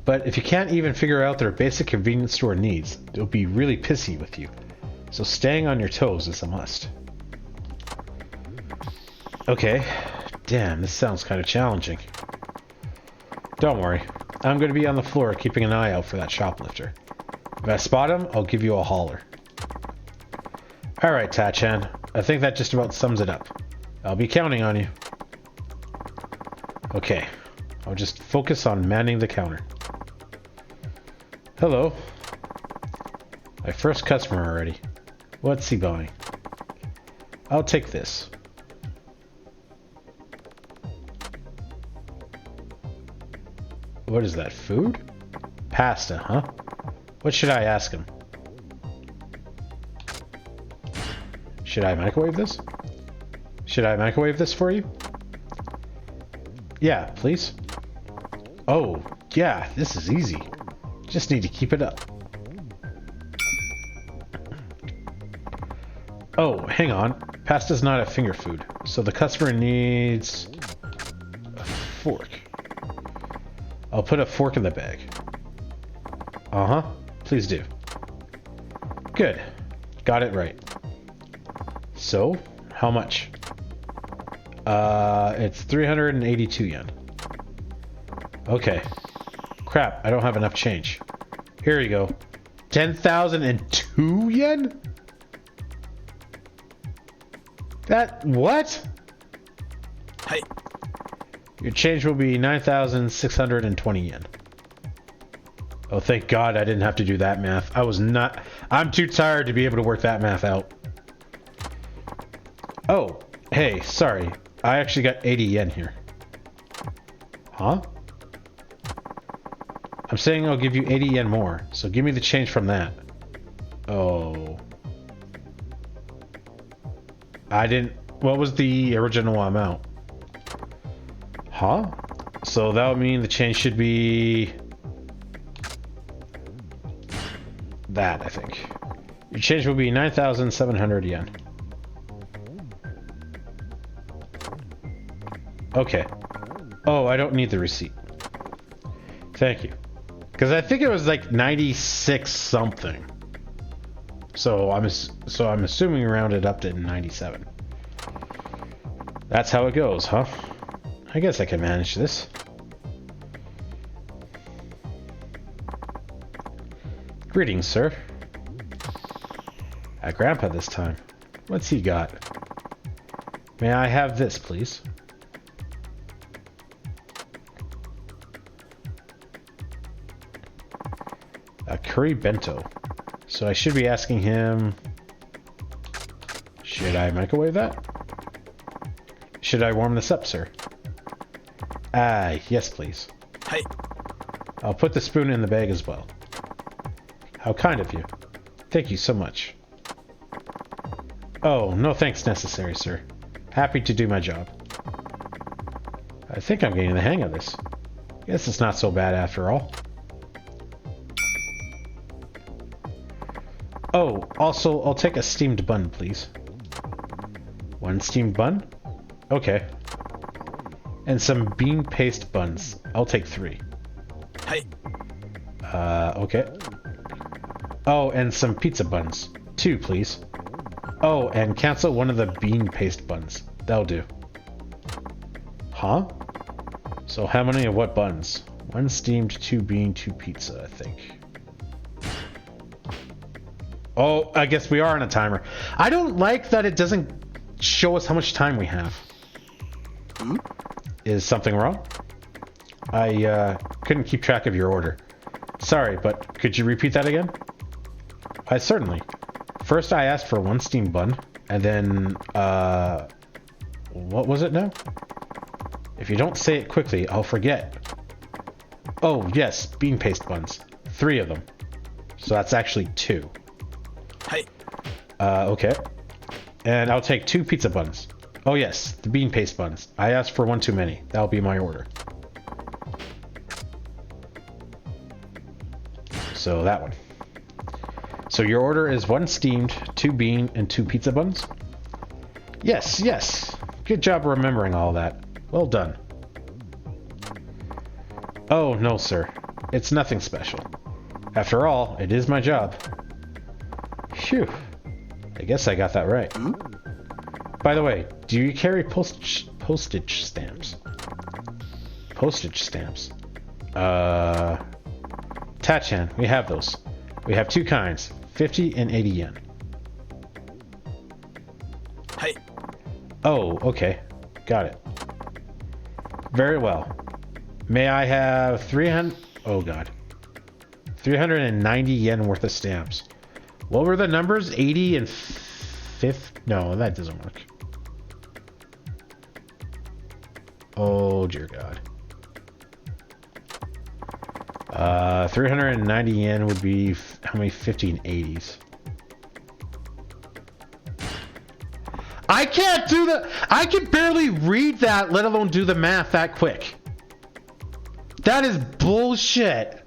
[SPEAKER 1] But if you can't even figure out their basic convenience store needs, they'll be really pissy with you. So staying on your toes is a must. Okay. Damn, this sounds kind of challenging. Don't worry. I'm going to be on the floor keeping an eye out for that shoplifter. If I spot him, I'll give you a holler. Alright, Tachan. I think that just about sums it up. I'll be counting on you. Okay. I'll just focus on manning the counter. Hello. My first customer already. What's he buying? I'll take this. What is that, food? Pasta, huh? What should I ask him? Should I microwave this? Should I microwave this for you? Yeah, please. Oh, yeah, this is easy. Just need to keep it up. Oh, hang on. Pasta's not a finger food, so the customer needs a fork. I'll put a fork in the bag. Uh-huh. Please do. Good. Got it right. So, how much? It's 382 yen. Okay. Crap, I don't have enough change. Here you go. 10,002 yen? That, what?
[SPEAKER 3] Hey.
[SPEAKER 1] Your change will be 9,620 yen. Oh, thank God I didn't have to do that math. I'm too tired to be able to work that math out. Oh, hey, sorry. I actually got 80 yen here. Huh? I'm saying I'll give you 80 yen more, so give me the change from that. Oh. What was the original amount? Huh? So that would mean the change should be that, I think. Your change will be 9,700 yen. Okay. Oh, I don't need the receipt. Thank you. Because I think it was like 96 something. So I'm assuming we rounded up to 97. That's how it goes, huh? I guess I can manage this. Greetings, sir. Grandpa this time. What's he got? May I have this, please? A curry bento. So I should be asking him... Should I microwave that? Should I warm this up, sir? Ah, yes, please.
[SPEAKER 3] Hey.
[SPEAKER 1] I'll put the spoon in the bag as well. How kind of you. Thank you so much. Oh, no thanks necessary, sir. Happy to do my job. I think I'm getting the hang of this. Guess it's not so bad after all. Oh, also, I'll take a steamed bun, please. One steamed bun? Okay. And some bean paste buns. I'll take 3.
[SPEAKER 3] Hey.
[SPEAKER 1] Okay. Oh, and some pizza buns. 2, please. Oh, and cancel one of the bean paste buns. That'll do. Huh? So how many of what buns? 1 steamed, 2 bean, 2 pizza, I think. Oh, I guess we are on a timer. I don't like that it doesn't show us how much time we have. Is something wrong? I couldn't keep track of your order. Sorry, but could you repeat that again? Certainly. First I asked for 1 steamed bun, and then, what was it now? If you don't say it quickly, I'll forget. Oh, yes, bean paste buns. 3 of them. So that's actually 2.
[SPEAKER 3] Hey.
[SPEAKER 1] Okay. And I'll take 2 pizza buns. Oh yes, the bean paste buns. I asked for 1 too many. That'll be my order. So that one. So your order is 1 steamed, 2 bean, and 2 pizza buns? Yes, yes. Good job remembering all that. Well done. Oh, no, sir. It's nothing special. After all, it is my job. Phew. I guess I got that right. By the way, do you carry postage stamps? Postage stamps. Tachan, we have those. We have 2 kinds, 50 and 80 yen.
[SPEAKER 3] Hey.
[SPEAKER 1] Oh, okay. Got it. Very well. May I have 300... Oh, God. 390 yen worth of stamps. What were the numbers? 80 and 50? No, that doesn't work. Oh, dear God. 390 yen would be how many 50 and 80s? I can't do the... I can barely read that, let alone do the math that quick. That is bullshit.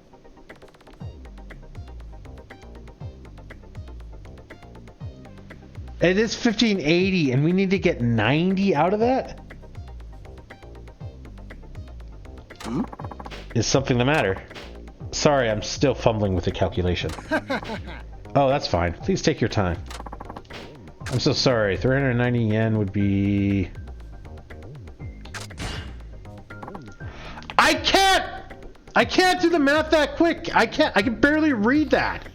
[SPEAKER 1] It is 1580 and we need to get 90 out of that? Is something the matter? Sorry, I'm still fumbling with the calculation. Oh, that's fine. Please take your time. I'm so sorry. 390 yen would be... I can't do the math that quick. I can barely read that.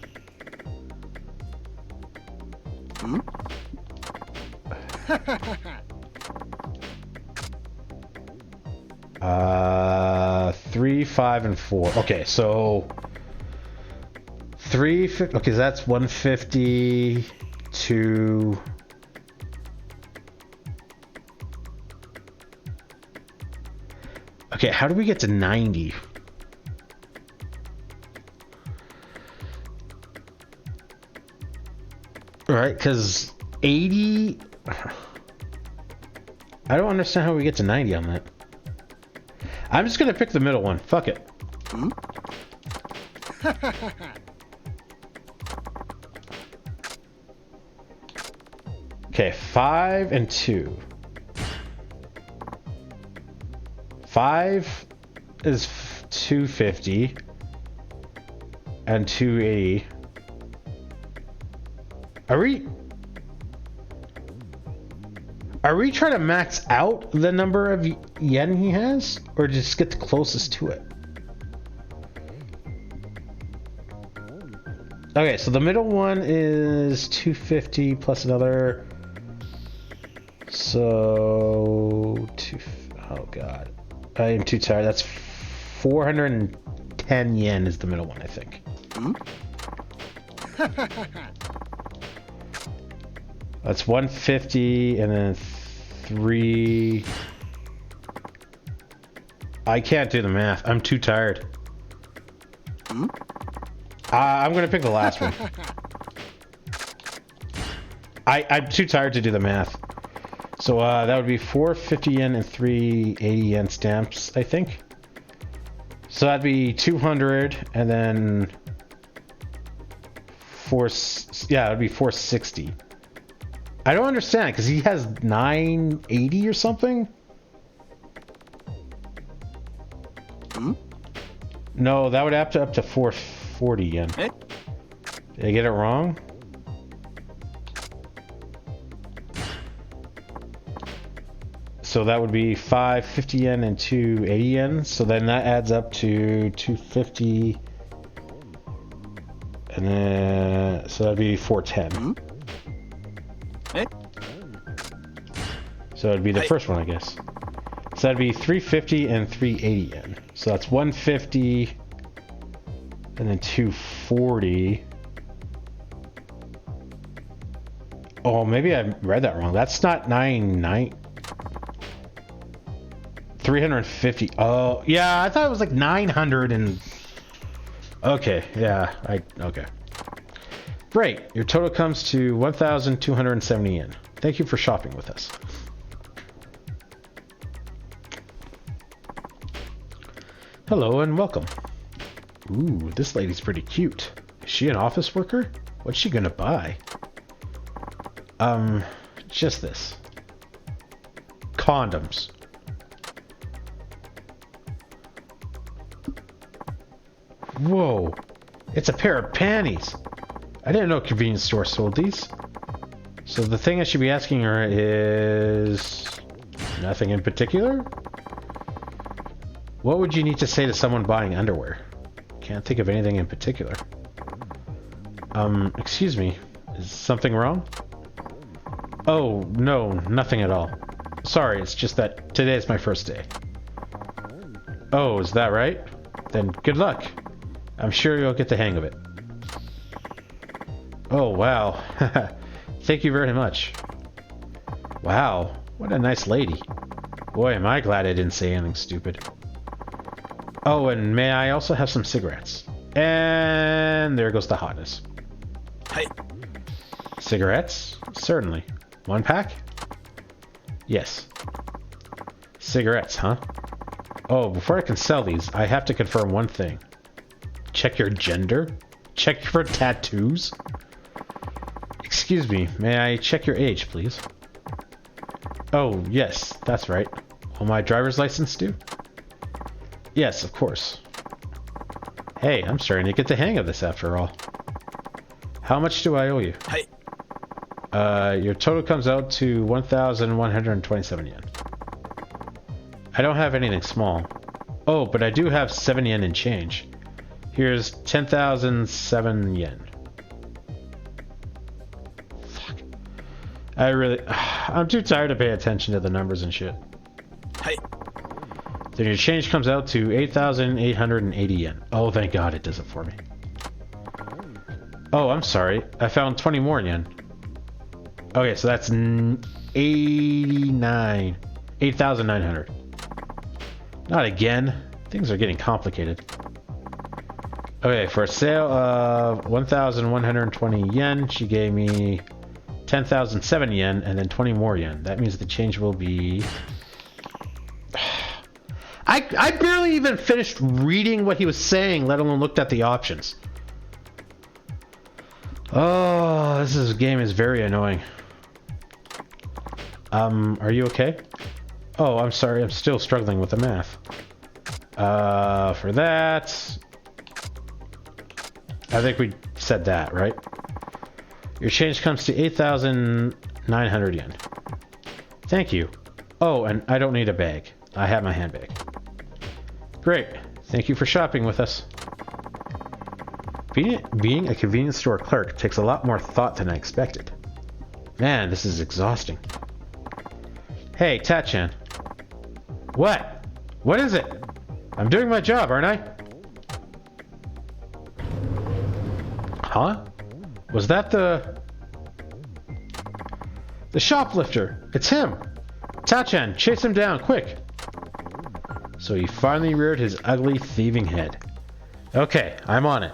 [SPEAKER 1] 3, 5, and 4. Okay, so 350. Okay, so that's 150 to. Okay, how do we get to 90? All right, because 80. I don't understand how we get to 90 on that. I'm just gonna pick the middle one. Fuck it. Okay, 5 and 2. 5 is 250 and 280. Are we trying to max out the number of yen he has, or just get the closest to it? Okay, so the middle one is 250 plus another. So oh god, I am too tired. That's 410 yen is the middle one, I think. That's 150 and then 3. I can't do the math. I'm too tired. I'm gonna pick the last one. I'm too tired to do the math. So that would be 450 yen and 380 yen stamps, I think. So that'd be 200 and then it'd be 460. I don't understand because he has 980 or something. No, that would have to up to 440 yen. Did I get it wrong? So that would be 550 yen and 280 yen. So then that adds up to 250 and And then, so that'd be 410.
[SPEAKER 4] Eh?
[SPEAKER 1] So it'd be the first one, I guess. So that'd be 350 and 380 yen. So that's 150 and then 240. Oh, maybe I read that wrong. That's not 350. Oh, yeah, I thought it was like 900 and... Okay, yeah, okay. Great, your total comes to 1,270 yen. Thank you for shopping with us. Hello and welcome. Ooh, this lady's pretty cute. Is she an office worker? What's she gonna buy? Just this. Condoms. Whoa, it's a pair of panties. I didn't know a convenience store sold these. So the thing I should be asking her is... nothing in particular? What would you need to say to someone buying underwear? Can't think of anything in particular. Excuse me. Is something wrong? Oh, no, nothing at all. Sorry, it's just that today is my first day. Oh, is that right? Then good luck. I'm sure you'll get the hang of it. Oh, wow. Thank you very much. Wow, what a nice lady. Boy, am I glad I didn't say anything stupid. Oh, and may I also have some cigarettes? And there goes the hotness.
[SPEAKER 4] Hey.
[SPEAKER 1] Cigarettes? Certainly. One pack? Yes. Cigarettes, huh? Oh, before I can sell these, I have to confirm one thing. Check your gender? Check for tattoos? Excuse me, may I check your age, please? Oh, yes, that's right. Will my driver's license do? Yes, of course. Hey, I'm starting to get the hang of this after all. How much do I owe you?
[SPEAKER 4] Hey.
[SPEAKER 1] Your total comes out to 1,127 yen. I don't have anything small. Oh, but I do have 7 yen in change. Here's 10,007 yen. Fuck. I'm too tired to pay attention to the numbers and shit.
[SPEAKER 4] Hey.
[SPEAKER 1] Then your change comes out to 8,880 yen. Oh, thank God it does it for me. Oh, I'm sorry. I found 20 more yen. Okay, so that's 8,900. Not again. Things are getting complicated. Okay, for a sale of 1,120 yen, she gave me 10,007 yen and then 20 more yen. That means the change will be... I barely even finished reading what he was saying, let alone looked at the options. Oh, this game is very annoying. Are you okay? Oh, I'm sorry, I'm still struggling with the math. For that... I think we said that, right? Your change comes to 8,900 yen. Thank you. Oh, and I don't need a bag. I have my handbag. Great. Thank you for shopping with us. Being a convenience store clerk takes a lot more thought than I expected. Man, this is exhausting. Hey, Tachan. What? What is it? I'm doing my job, aren't I? Huh? Was that the shoplifter? It's him! Tachan, chase him down, quick! So he finally reared his ugly, thieving head. Okay, I'm on it.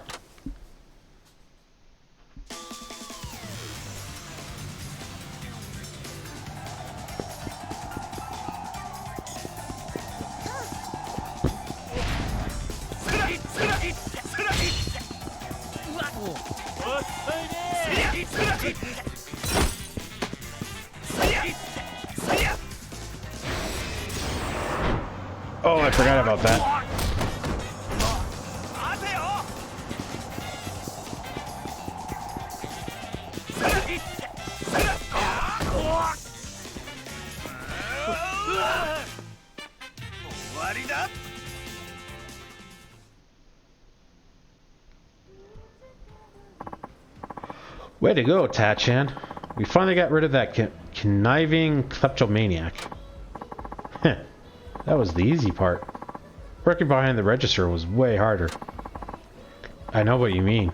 [SPEAKER 1] Oh, I forgot about that. Way to go, Tachan. We finally got rid of that conniving kleptomaniac. Heh, that was the easy part. Working behind the register was way harder. I know what you mean.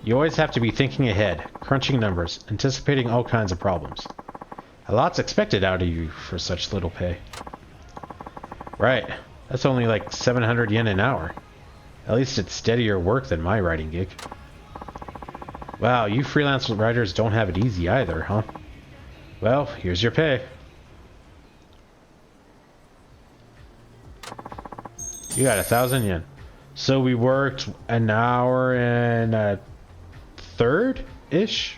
[SPEAKER 1] You always have to be thinking ahead, crunching numbers, anticipating all kinds of problems. A lot's expected out of you for such little pay. Right. That's only like 700 yen an hour. At least it's steadier work than my writing gig. Wow, you freelance writers don't have it easy either, huh? Well, here's your pay. You got 1,000 yen. So we worked an hour and a third-ish?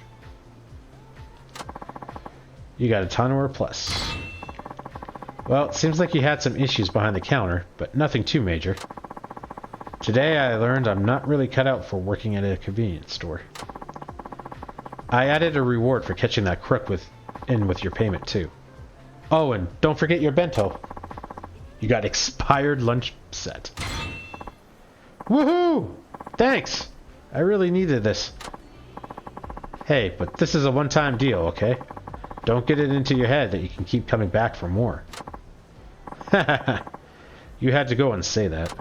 [SPEAKER 1] You got a ton or plus. Well, it seems like you had some issues behind the counter, but nothing too major. Today I learned I'm not really cut out for working at a convenience store. I added a reward for catching that crook with your payment too. Oh, and don't forget your bento. You got expired lunch set. Woohoo! Thanks! I really needed this. Hey, but this is a one-time deal, okay? Don't get it into your head that you can keep coming back for more. Hahaha. You had to go and say that.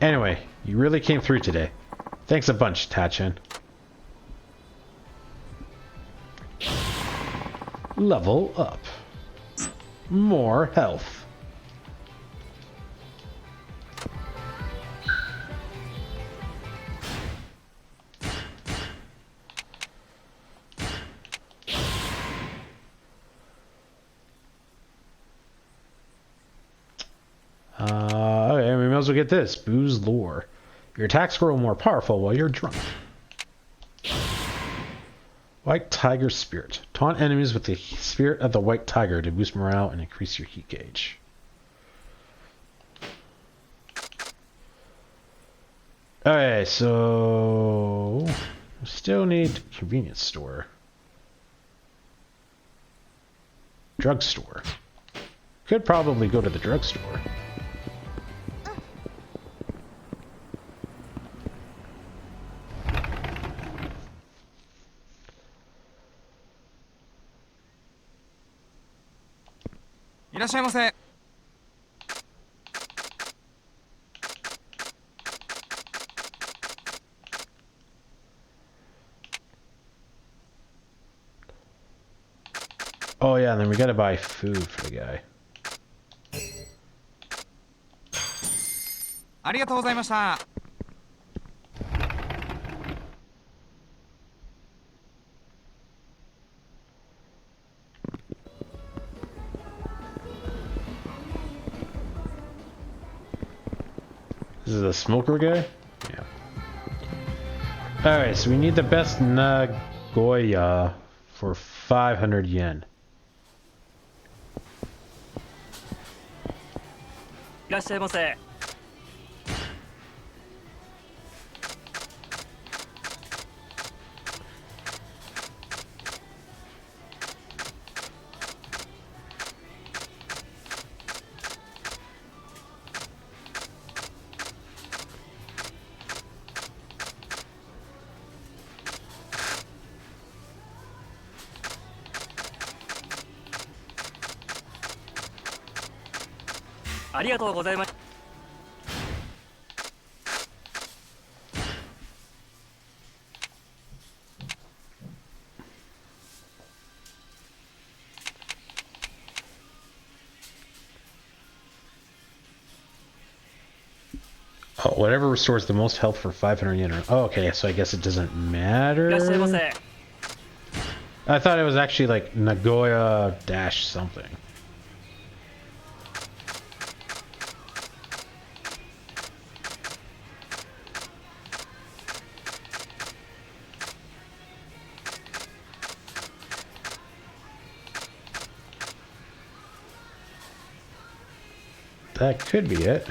[SPEAKER 1] Anyway, you really came through today. Thanks a bunch, Tachan. Level up. More health. Okay, we might as well get this. Booze lore. Your attacks grow more powerful while you're drunk. White Tiger Spirit. Taunt enemies with the spirit of the White Tiger to boost morale and increase your heat gauge. Okay, so... we still need convenience store. Drugstore. Could probably go to the drugstore. Oh yeah, and then we gotta buy food for the guy.
[SPEAKER 3] ありがとうございました。
[SPEAKER 1] This is a smoker guy? Yeah. Alright, so we need the best Nagoya for 500 yen.
[SPEAKER 2] いらっしゃいませ。ありがとうございます。
[SPEAKER 1] Oh, whatever restores the most health for 500 yen. Oh, okay, so I guess it doesn't matter.
[SPEAKER 2] いらっしゃいませ。
[SPEAKER 1] I thought it was actually like Nagoya dash something. That could be it.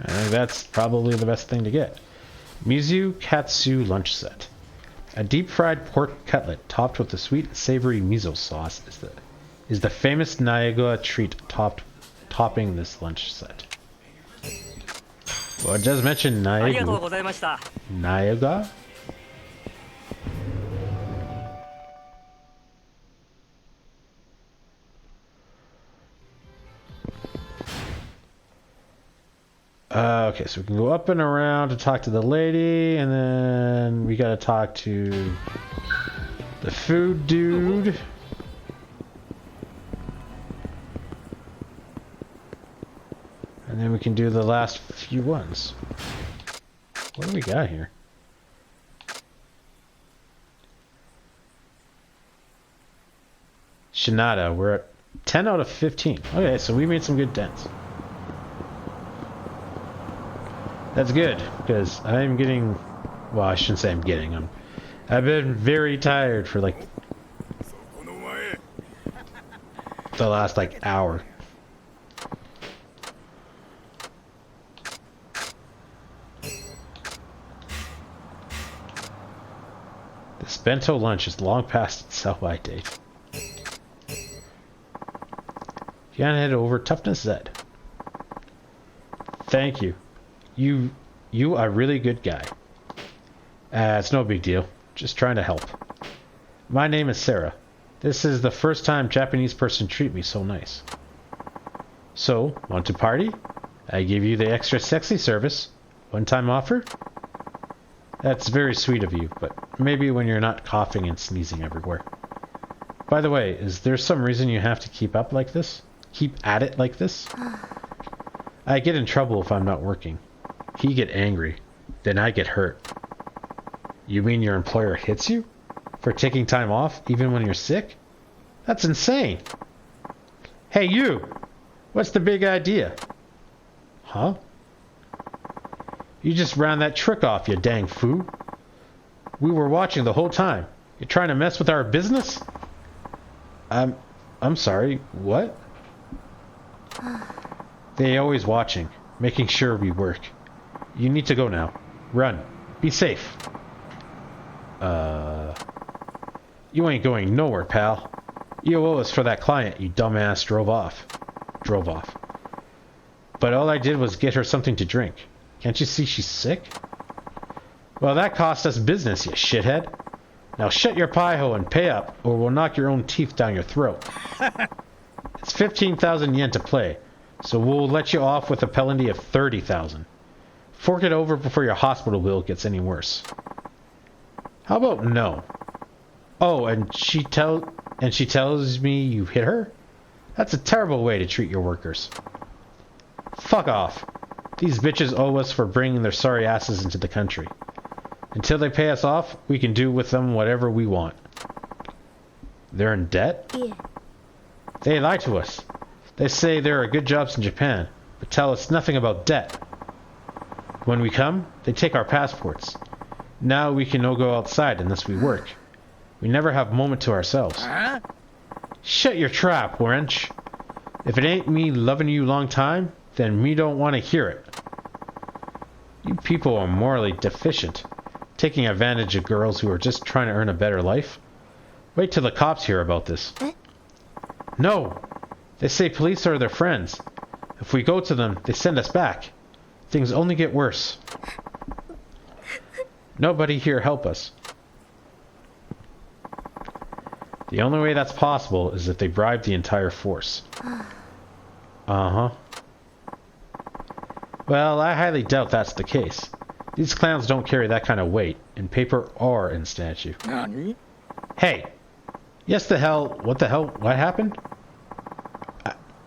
[SPEAKER 1] I think that's probably the best thing to get. Mizu Katsu lunch set. A deep-fried pork cutlet topped with the sweet and savory miso sauce is the famous Nagoya treat topping this lunch set. Well, it does mention
[SPEAKER 2] ありがとう
[SPEAKER 1] Nyaga.
[SPEAKER 2] ございました。
[SPEAKER 1] Nyaga? Okay, so we can go up and around to talk to the lady, and then we gotta talk to the food dude. And then we can do the last few ones. What do we got here? Shinada, we're at 10 out of 15. Okay, so we made some good dents. That's good, because I'm getting... Well, I shouldn't say I'm getting. I've been very tired for, like, the last, like, hour. This bento lunch is long past its sell-by date. You gotta head over Toughness Z. Thank you. You are a really good guy. It's no big deal. Just trying to help. My name is Sarah. This is the first time Japanese person treat me so nice. So, want to party? I give you the extra sexy service. One-time offer? That's very sweet of you, but maybe when you're not coughing and sneezing everywhere. By the way, is there some reason you have to keep up like this? Keep at it like this? I get in trouble if I'm not working. He get angry. Then I get hurt. You mean your employer hits you? For taking time off, even when you're sick? That's insane! Hey you! What's the big idea? Huh? You just ran that trick off, you dang foo. We were watching the whole time. You're trying to mess with our business? I'm sorry, what? They always watching, making sure we work. You need to go now. Run. Be safe. You ain't going nowhere, pal. You owe us for that client, you dumbass drove off. But all I did was get her something to drink. Can't you see she's sick? Well, that cost us business, you shithead. Now shut your pie hole and pay up, or we'll knock your own teeth down your throat. It's 15,000 yen to play, so we'll let you off with a penalty of 30,000. Fork it over before your hospital bill gets any worse. How about no? Oh, and she tells me you hit her? That's a terrible way to treat your workers. Fuck off. These bitches owe us for bringing their sorry asses into the country. Until they pay us off, we can do with them whatever we want. They're in debt?
[SPEAKER 6] Yeah.
[SPEAKER 1] They lie to us. They say there are good jobs in Japan, but tell us nothing about debt. When we come, they take our passports. Now we can no go outside unless we work. We never have a moment to ourselves.
[SPEAKER 2] Huh?
[SPEAKER 1] Shut your trap, wench. If it ain't me loving you long time, then me don't want to hear it. You people are morally deficient, taking advantage of girls who are just trying to earn a better life. Wait till the cops hear about this. No! They say police are their friends. If we go to them, they send us back. Things only get worse. Nobody here help us. The only way that's possible is if they bribe the entire force. Uh-huh. Well, I highly doubt that's the case. These clowns don't carry that kind of weight, in paper or in statue.
[SPEAKER 2] Nani?
[SPEAKER 1] Hey! Yes the hell, what happened?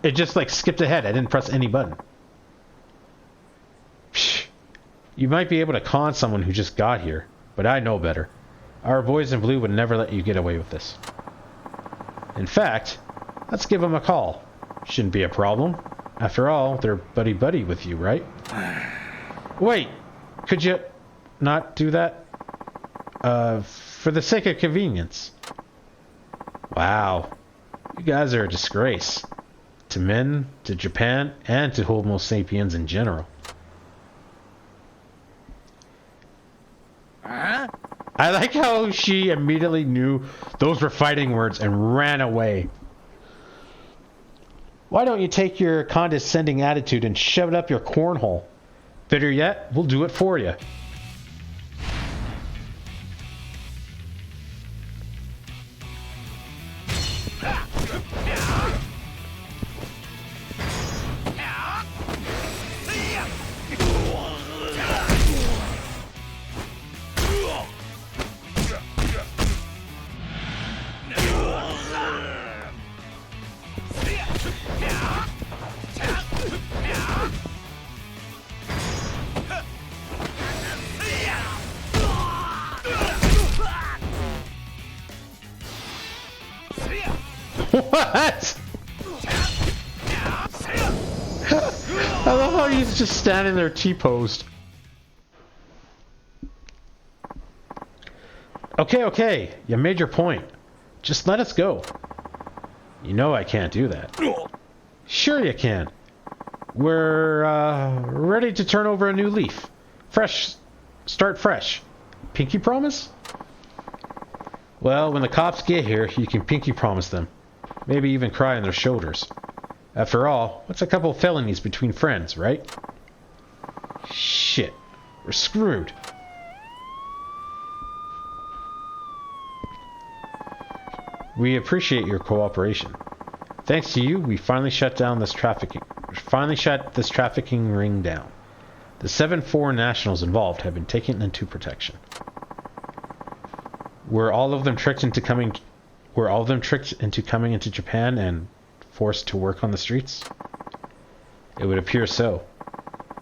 [SPEAKER 1] It just like skipped ahead, I didn't press any button. Psh, you might be able to con someone who just got here, but I know better. Our boys in blue would never let you get away with this. In fact, let's give them a call. Shouldn't be a problem. After all, they're buddy-buddy with you, right? Wait! Could you not do that? For the sake of convenience. Wow. You guys are a disgrace. To men, to Japan, and to Homo sapiens in general.
[SPEAKER 2] Huh?
[SPEAKER 1] I like how she immediately knew those were fighting words and ran away. Why don't you take your condescending attitude and shove it up your cornhole? Better yet, we'll do it for you. What? I love how he's just standing there T-posed. Okay, okay, you made your point. Just let us go. You know I can't do that. Sure you can. We're ready to turn over a new leaf. Fresh. Start fresh. Pinky promise? Well, when the cops get here, you can pinky promise them. Maybe even cry on their shoulders. After all, what's a couple of felonies between friends, right? Shit. We're screwed. We appreciate your cooperation. Thanks to you, we finally shut this trafficking ring down. The 7 foreign nationals involved have been taken into protection. Were all of them tricked into coming into Japan and forced to work on the streets? It would appear so.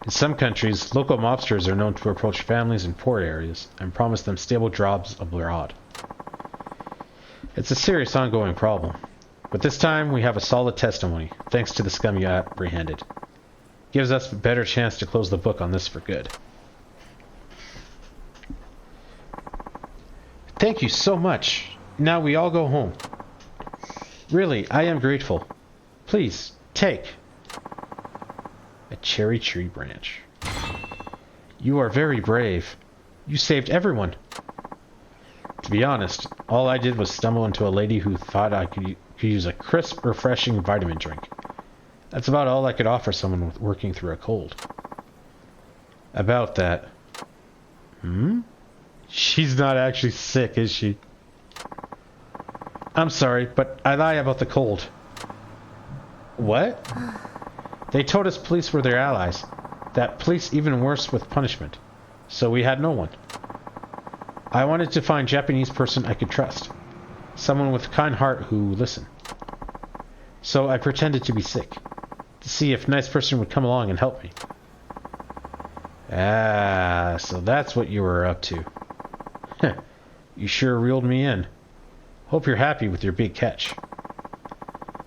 [SPEAKER 1] In some countries, local mobsters are known to approach families in poor areas and promise them stable jobs abroad. It's a serious ongoing problem. But this time, we have a solid testimony, thanks to the scum you apprehended. Gives us a better chance to close the book on this for good. Thank you so much. Now we all go home. Really, I am grateful. Please, take a cherry tree branch. You are very brave. You saved everyone. To be honest, all I did was stumble into a lady who thought I could use a crisp, refreshing vitamin drink. That's about all I could offer someone working through a cold. About that. She's not actually sick, is she? I'm sorry, but I lie about the cold. What? They told us police were their allies. That police even worse with punishment. So we had no one. I wanted to find a Japanese person I could trust. Someone with a kind heart who listened. So I pretended to be sick. To see if a nice person would come along and help me. Ah, so that's what you were up to. You sure reeled me in. Hope you're happy with your big catch.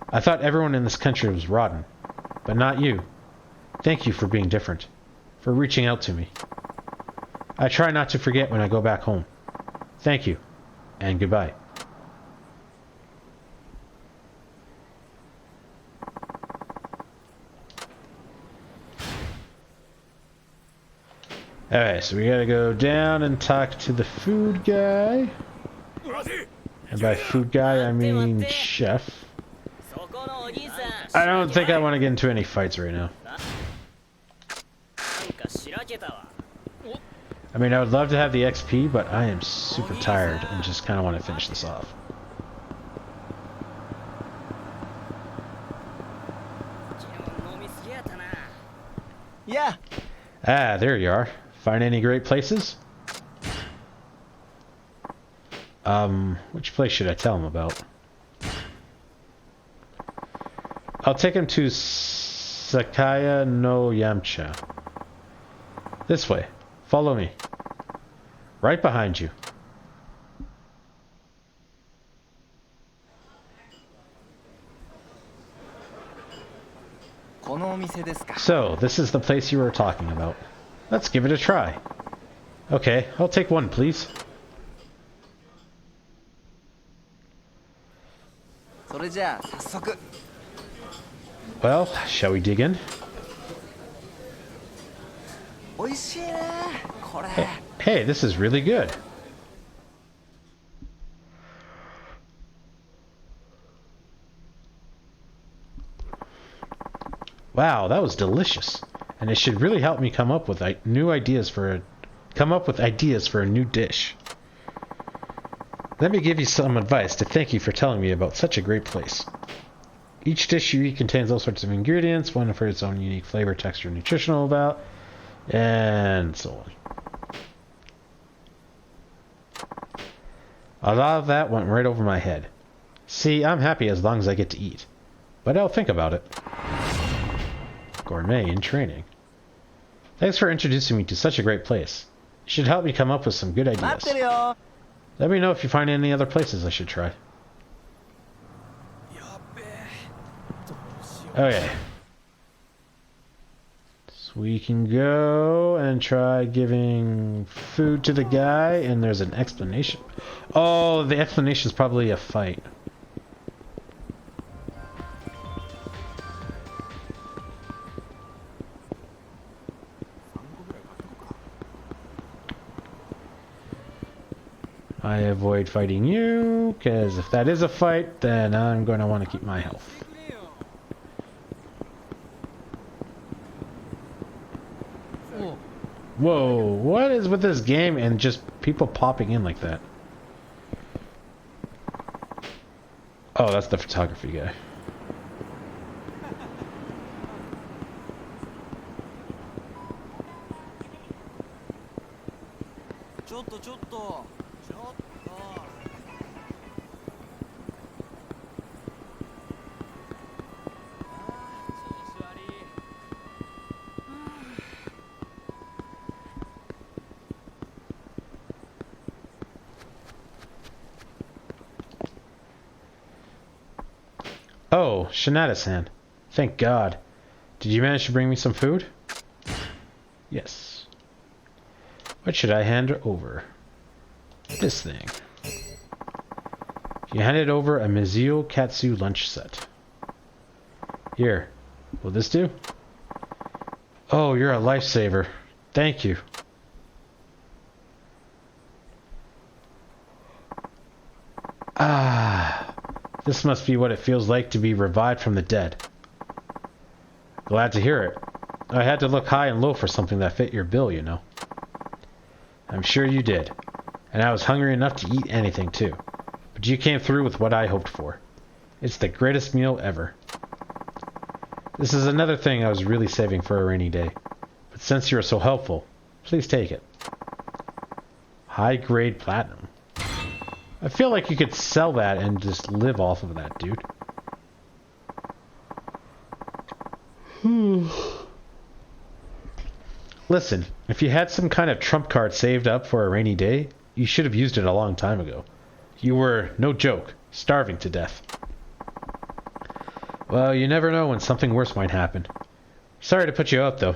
[SPEAKER 1] I thought everyone in this country was rotten. But not you. Thank you for being different. For reaching out to me. I try not to forget when I go back home. Thank you. And goodbye. Alright, so we gotta go down and talk to the food guy. And by food guy, I mean chef. I don't think I want to get into any fights right now. I mean, I would love to have the XP, but I am super tired and just kind of want to finish this off.
[SPEAKER 4] Yeah.
[SPEAKER 1] Ah, there you are. Find any great places? Which place should I tell him about? I'll take him to Sakaya no Yamcha. This way. Follow me. Right behind you. So, this is the place you were talking about. Let's give it a try. Okay, I'll take one, please. Well, shall we dig in? Hey, this is really good. Wow, that was delicious. and it should really help me come up with new ideas for a new dish. Let me give you some advice to thank you for telling me about such a great place. Each dish you eat contains all sorts of ingredients, one for its own unique flavor, texture, nutritional value, and so on. A lot of that went right over my head. See, I'm happy as long as I get to eat. But I'll think about it. Gourmet in training. Thanks for introducing me to such a great place. You should help me come up with some good ideas. Let me know if you find any other places I should try. Okay. So we can go and try giving food to the guy, and there's an explanation. Oh, the explanation is probably a fight. I avoid fighting you, because if that is a fight, then I'm going to want to keep my health. Whoa, what is with this game and just people popping in like that? Oh, that's the photography guy. Oh, Shinada-san. Thank God. Did you manage to bring me some food? Yes. What should I hand over? This thing. You handed over a Mizuo Katsu lunch set. Here. Will this do? Oh, you're a lifesaver. Thank you. Ah. This must be what it feels like to be revived from the dead. Glad to hear it. I had to look high and low for something that fit your bill, you know. I'm sure you did. And I was hungry enough to eat anything, too. But you came through with what I hoped for. It's the greatest meal ever. This is another thing I was really saving for a rainy day. But since you're so helpful, please take it. High-grade platinum. I feel like you could sell that and just live off of that, dude. Listen, if you had some kind of trump card saved up for a rainy day, you should have used it a long time ago. You were, no joke, starving to death. Well, you never know when something worse might happen. Sorry to put you out, though.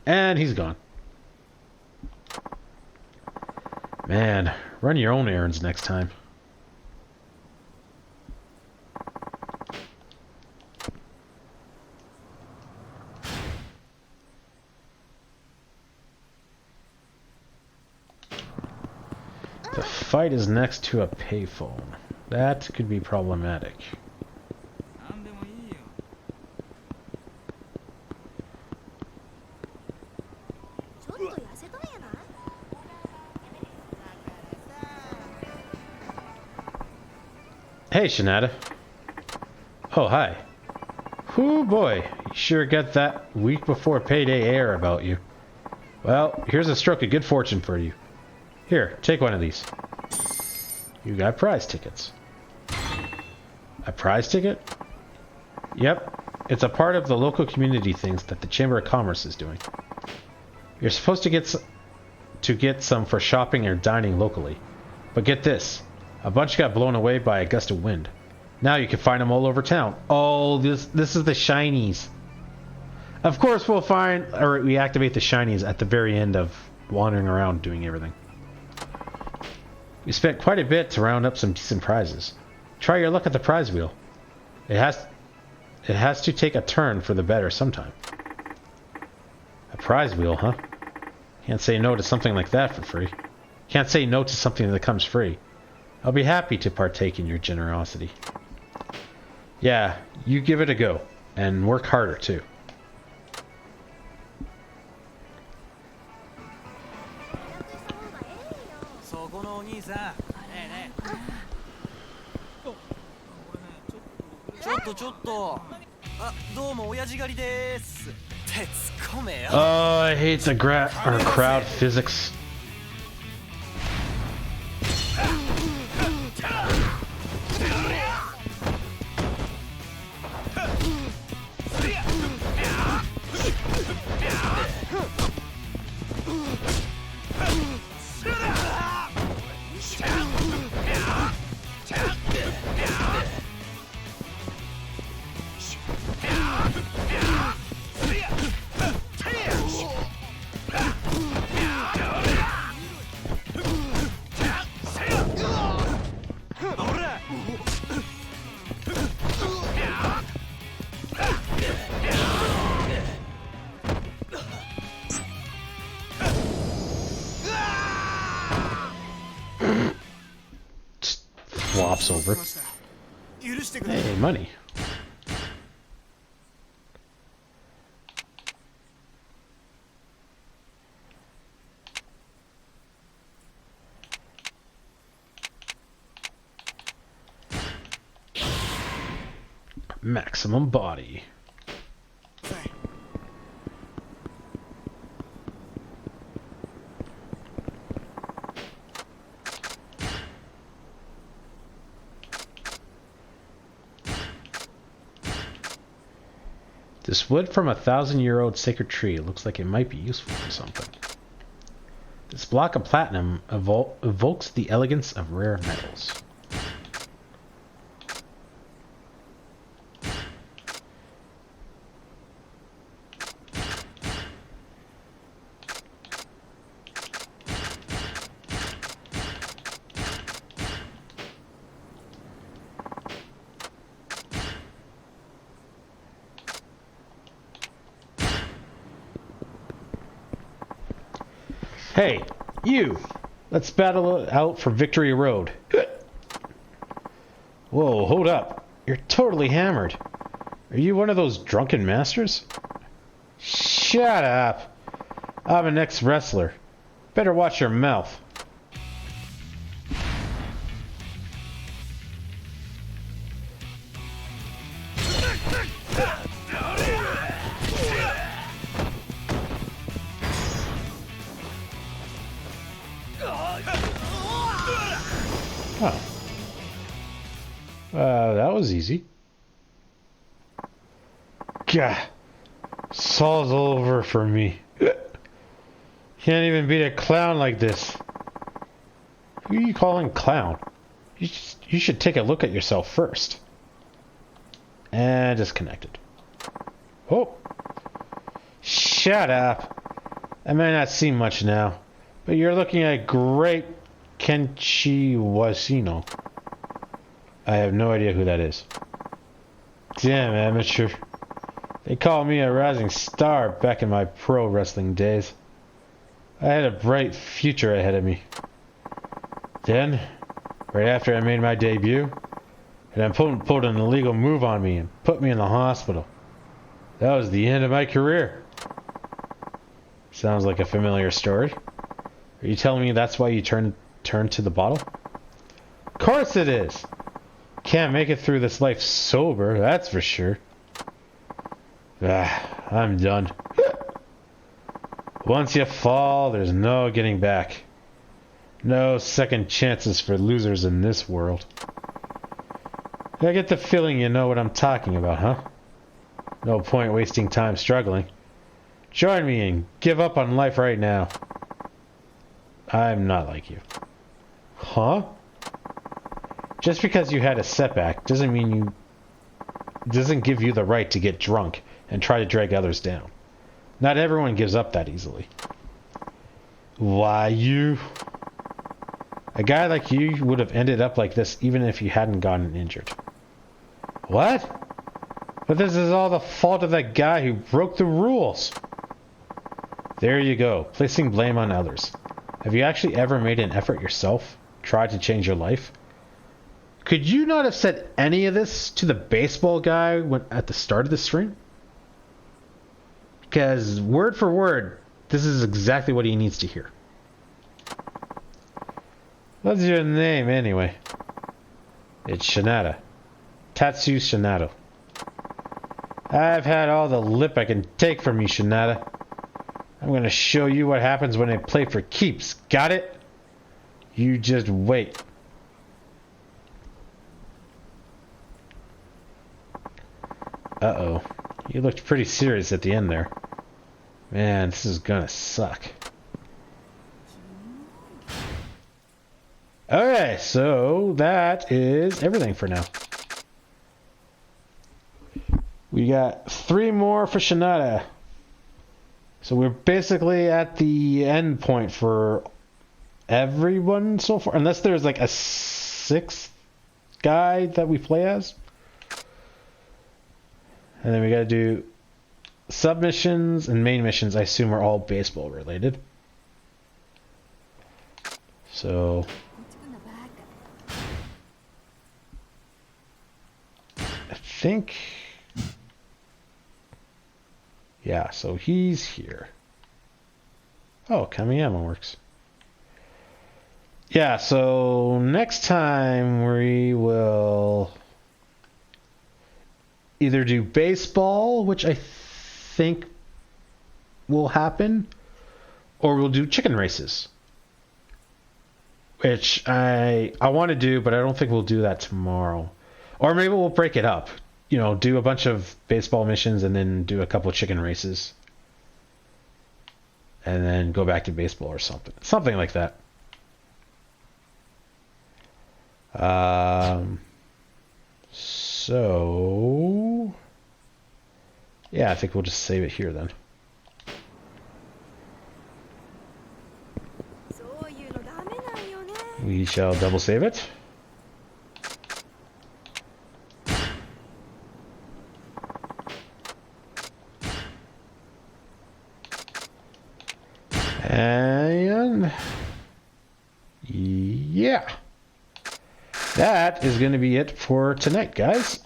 [SPEAKER 1] And he's gone. Man, run your own errands next time. The fight is next to a payphone. That could be problematic. Hey, Shinada. Oh, hi. Whoo boy, you sure got that week before payday air about you. Well, here's a stroke of good fortune for you. Here, take one of these. You got prize tickets. A prize ticket? Yep, it's a part of the local community things that the Chamber of Commerce is doing. You're supposed to get some for shopping or dining locally. But get this. A bunch got blown away by a gust of wind. Now you can find them all over town. Oh, this is the shinies. Of course we'll we activate the shinies at the very end of wandering around doing everything. We spent quite a bit to round up some decent prizes. Try your luck at the prize wheel. It has to take a turn for the better sometime. A prize wheel, huh? Can't say no to something like that for free. Can't say no to something that comes free. I'll be happy to partake in your generosity. Yeah, you give it a go. And work harder, too.
[SPEAKER 4] ここのお兄さん。ねえねえ。ちょっと。あ、どうも親父狩りです。って突っ込めよ。
[SPEAKER 1] Oh, I hate the crowd physics. Flops over.
[SPEAKER 3] 許してくれ。
[SPEAKER 1] Hey, money. Maximum body. This wood from a 1,000-year-old sacred tree looks like it might be useful for something. This block of platinum evokes the elegance of rare metals. Hey, you! Let's battle it out for Victory Road. Whoa, hold up. You're totally hammered. Are you one of those drunken masters? Shut up. I'm an ex-wrestler. Better watch your mouth. Oh. That was easy. Gah. It's all over for me. Can't even beat a clown like this. Who are you calling clown? You should take a look at yourself first. And disconnected. Oh. Shut up. I may not see much now, but you're looking at great Kenshi Wasino. I have no idea who that is. Damn amateur. They called me a rising star back in my pro wrestling days. I had a bright future ahead of me. Then, right after I made my debut, an opponent pulled an illegal move on me and put me in the hospital. That was the end of my career. Sounds like a familiar story. Are you telling me that's why you turned to the bottle? Of course it is! Can't make it through this life sober, that's for sure. I'm done. Once you fall, there's no getting back. No second chances for losers in this world. I get the feeling you know what I'm talking about, huh? No point wasting time struggling. Join me and give up on life right now. I'm not like you. Huh? Just because you had a setback doesn't give you the right to get drunk and try to drag others down. Not everyone gives up that easily. Why you? A guy like you would have ended up like this even if you hadn't gotten injured. What? But this is all the fault of that guy who broke the rules. There you go, placing blame on others. Have you actually ever made an effort yourself? Tried to change your life? Could you not have said any of this to the baseball guy at the start of the stream? Because word for word, this is exactly what he needs to hear. What's your name, anyway? It's Shinada. Tatsu Shinada. I've had all the lip I can take from you, Shinada. I'm gonna show you what happens when I play for keeps. Got it? You just wait. Uh-oh. You looked pretty serious at the end there. Man, this is gonna suck. Okay, so that is everything for now. We got 3 more for Shinada. So we're basically at the end point for everyone so far. Unless there's like a 6th guy that we play as. And then we gotta do submissions and main missions. I assume are all baseball related. So I think, yeah, so he's here. Oh, Kamiyama works. Yeah, so next time we will either do baseball, which I think will happen, or we'll do chicken races, which I want to do, but I don't think we'll do that tomorrow. Or maybe we'll break it up, you know, do a bunch of baseball missions and then do a couple of chicken races and then go back to baseball or something like that. So yeah, I think we'll just save it here then. We shall double save it. And yeah, that is going to be it for tonight, guys.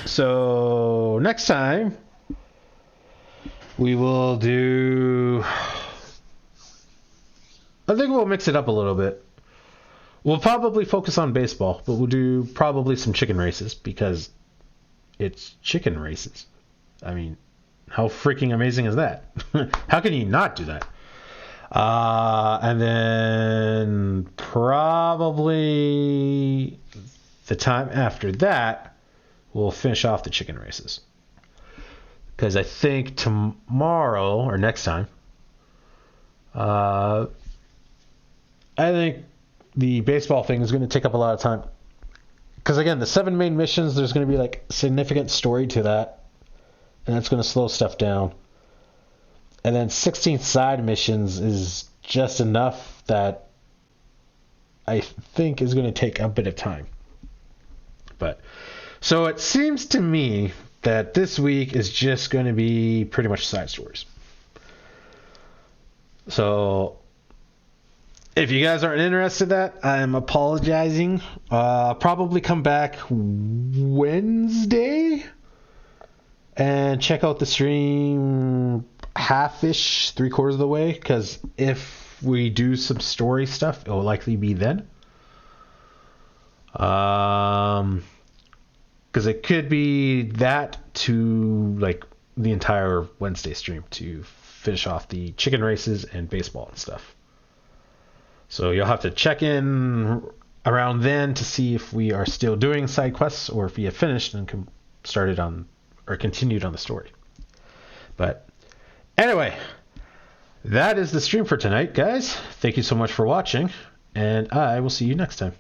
[SPEAKER 1] So next time we will do, I think we'll mix it up a little bit. We'll probably focus on baseball, but we'll do probably some chicken races because it's chicken races. I mean, how freaking amazing is that? How can you not do that? And then probably the time after that, we'll finish off the chicken races. Because I think tomorrow, or next time, I think the baseball thing is going to take up a lot of time. Because again, the 7 main missions, there's going to be like significant story to that. And that's going to slow stuff down. And then 16 side missions is just enough that I think is going to take a bit of time. But so it seems to me that this week is just going to be pretty much side stories. So if you guys aren't interested in that, I'm apologizing. Probably come back Wednesday and check out the stream half-ish, 3/4 of the way, because if we do some story stuff, it will likely be then. Because it could be that to like the entire Wednesday stream to finish off the chicken races and baseball and stuff. So you'll have to check in around then to see if we are still doing side quests or if we have finished and started on or continued on the story. But anyway, that is the stream for tonight, guys. Thank you so much for watching, and I will see you next time.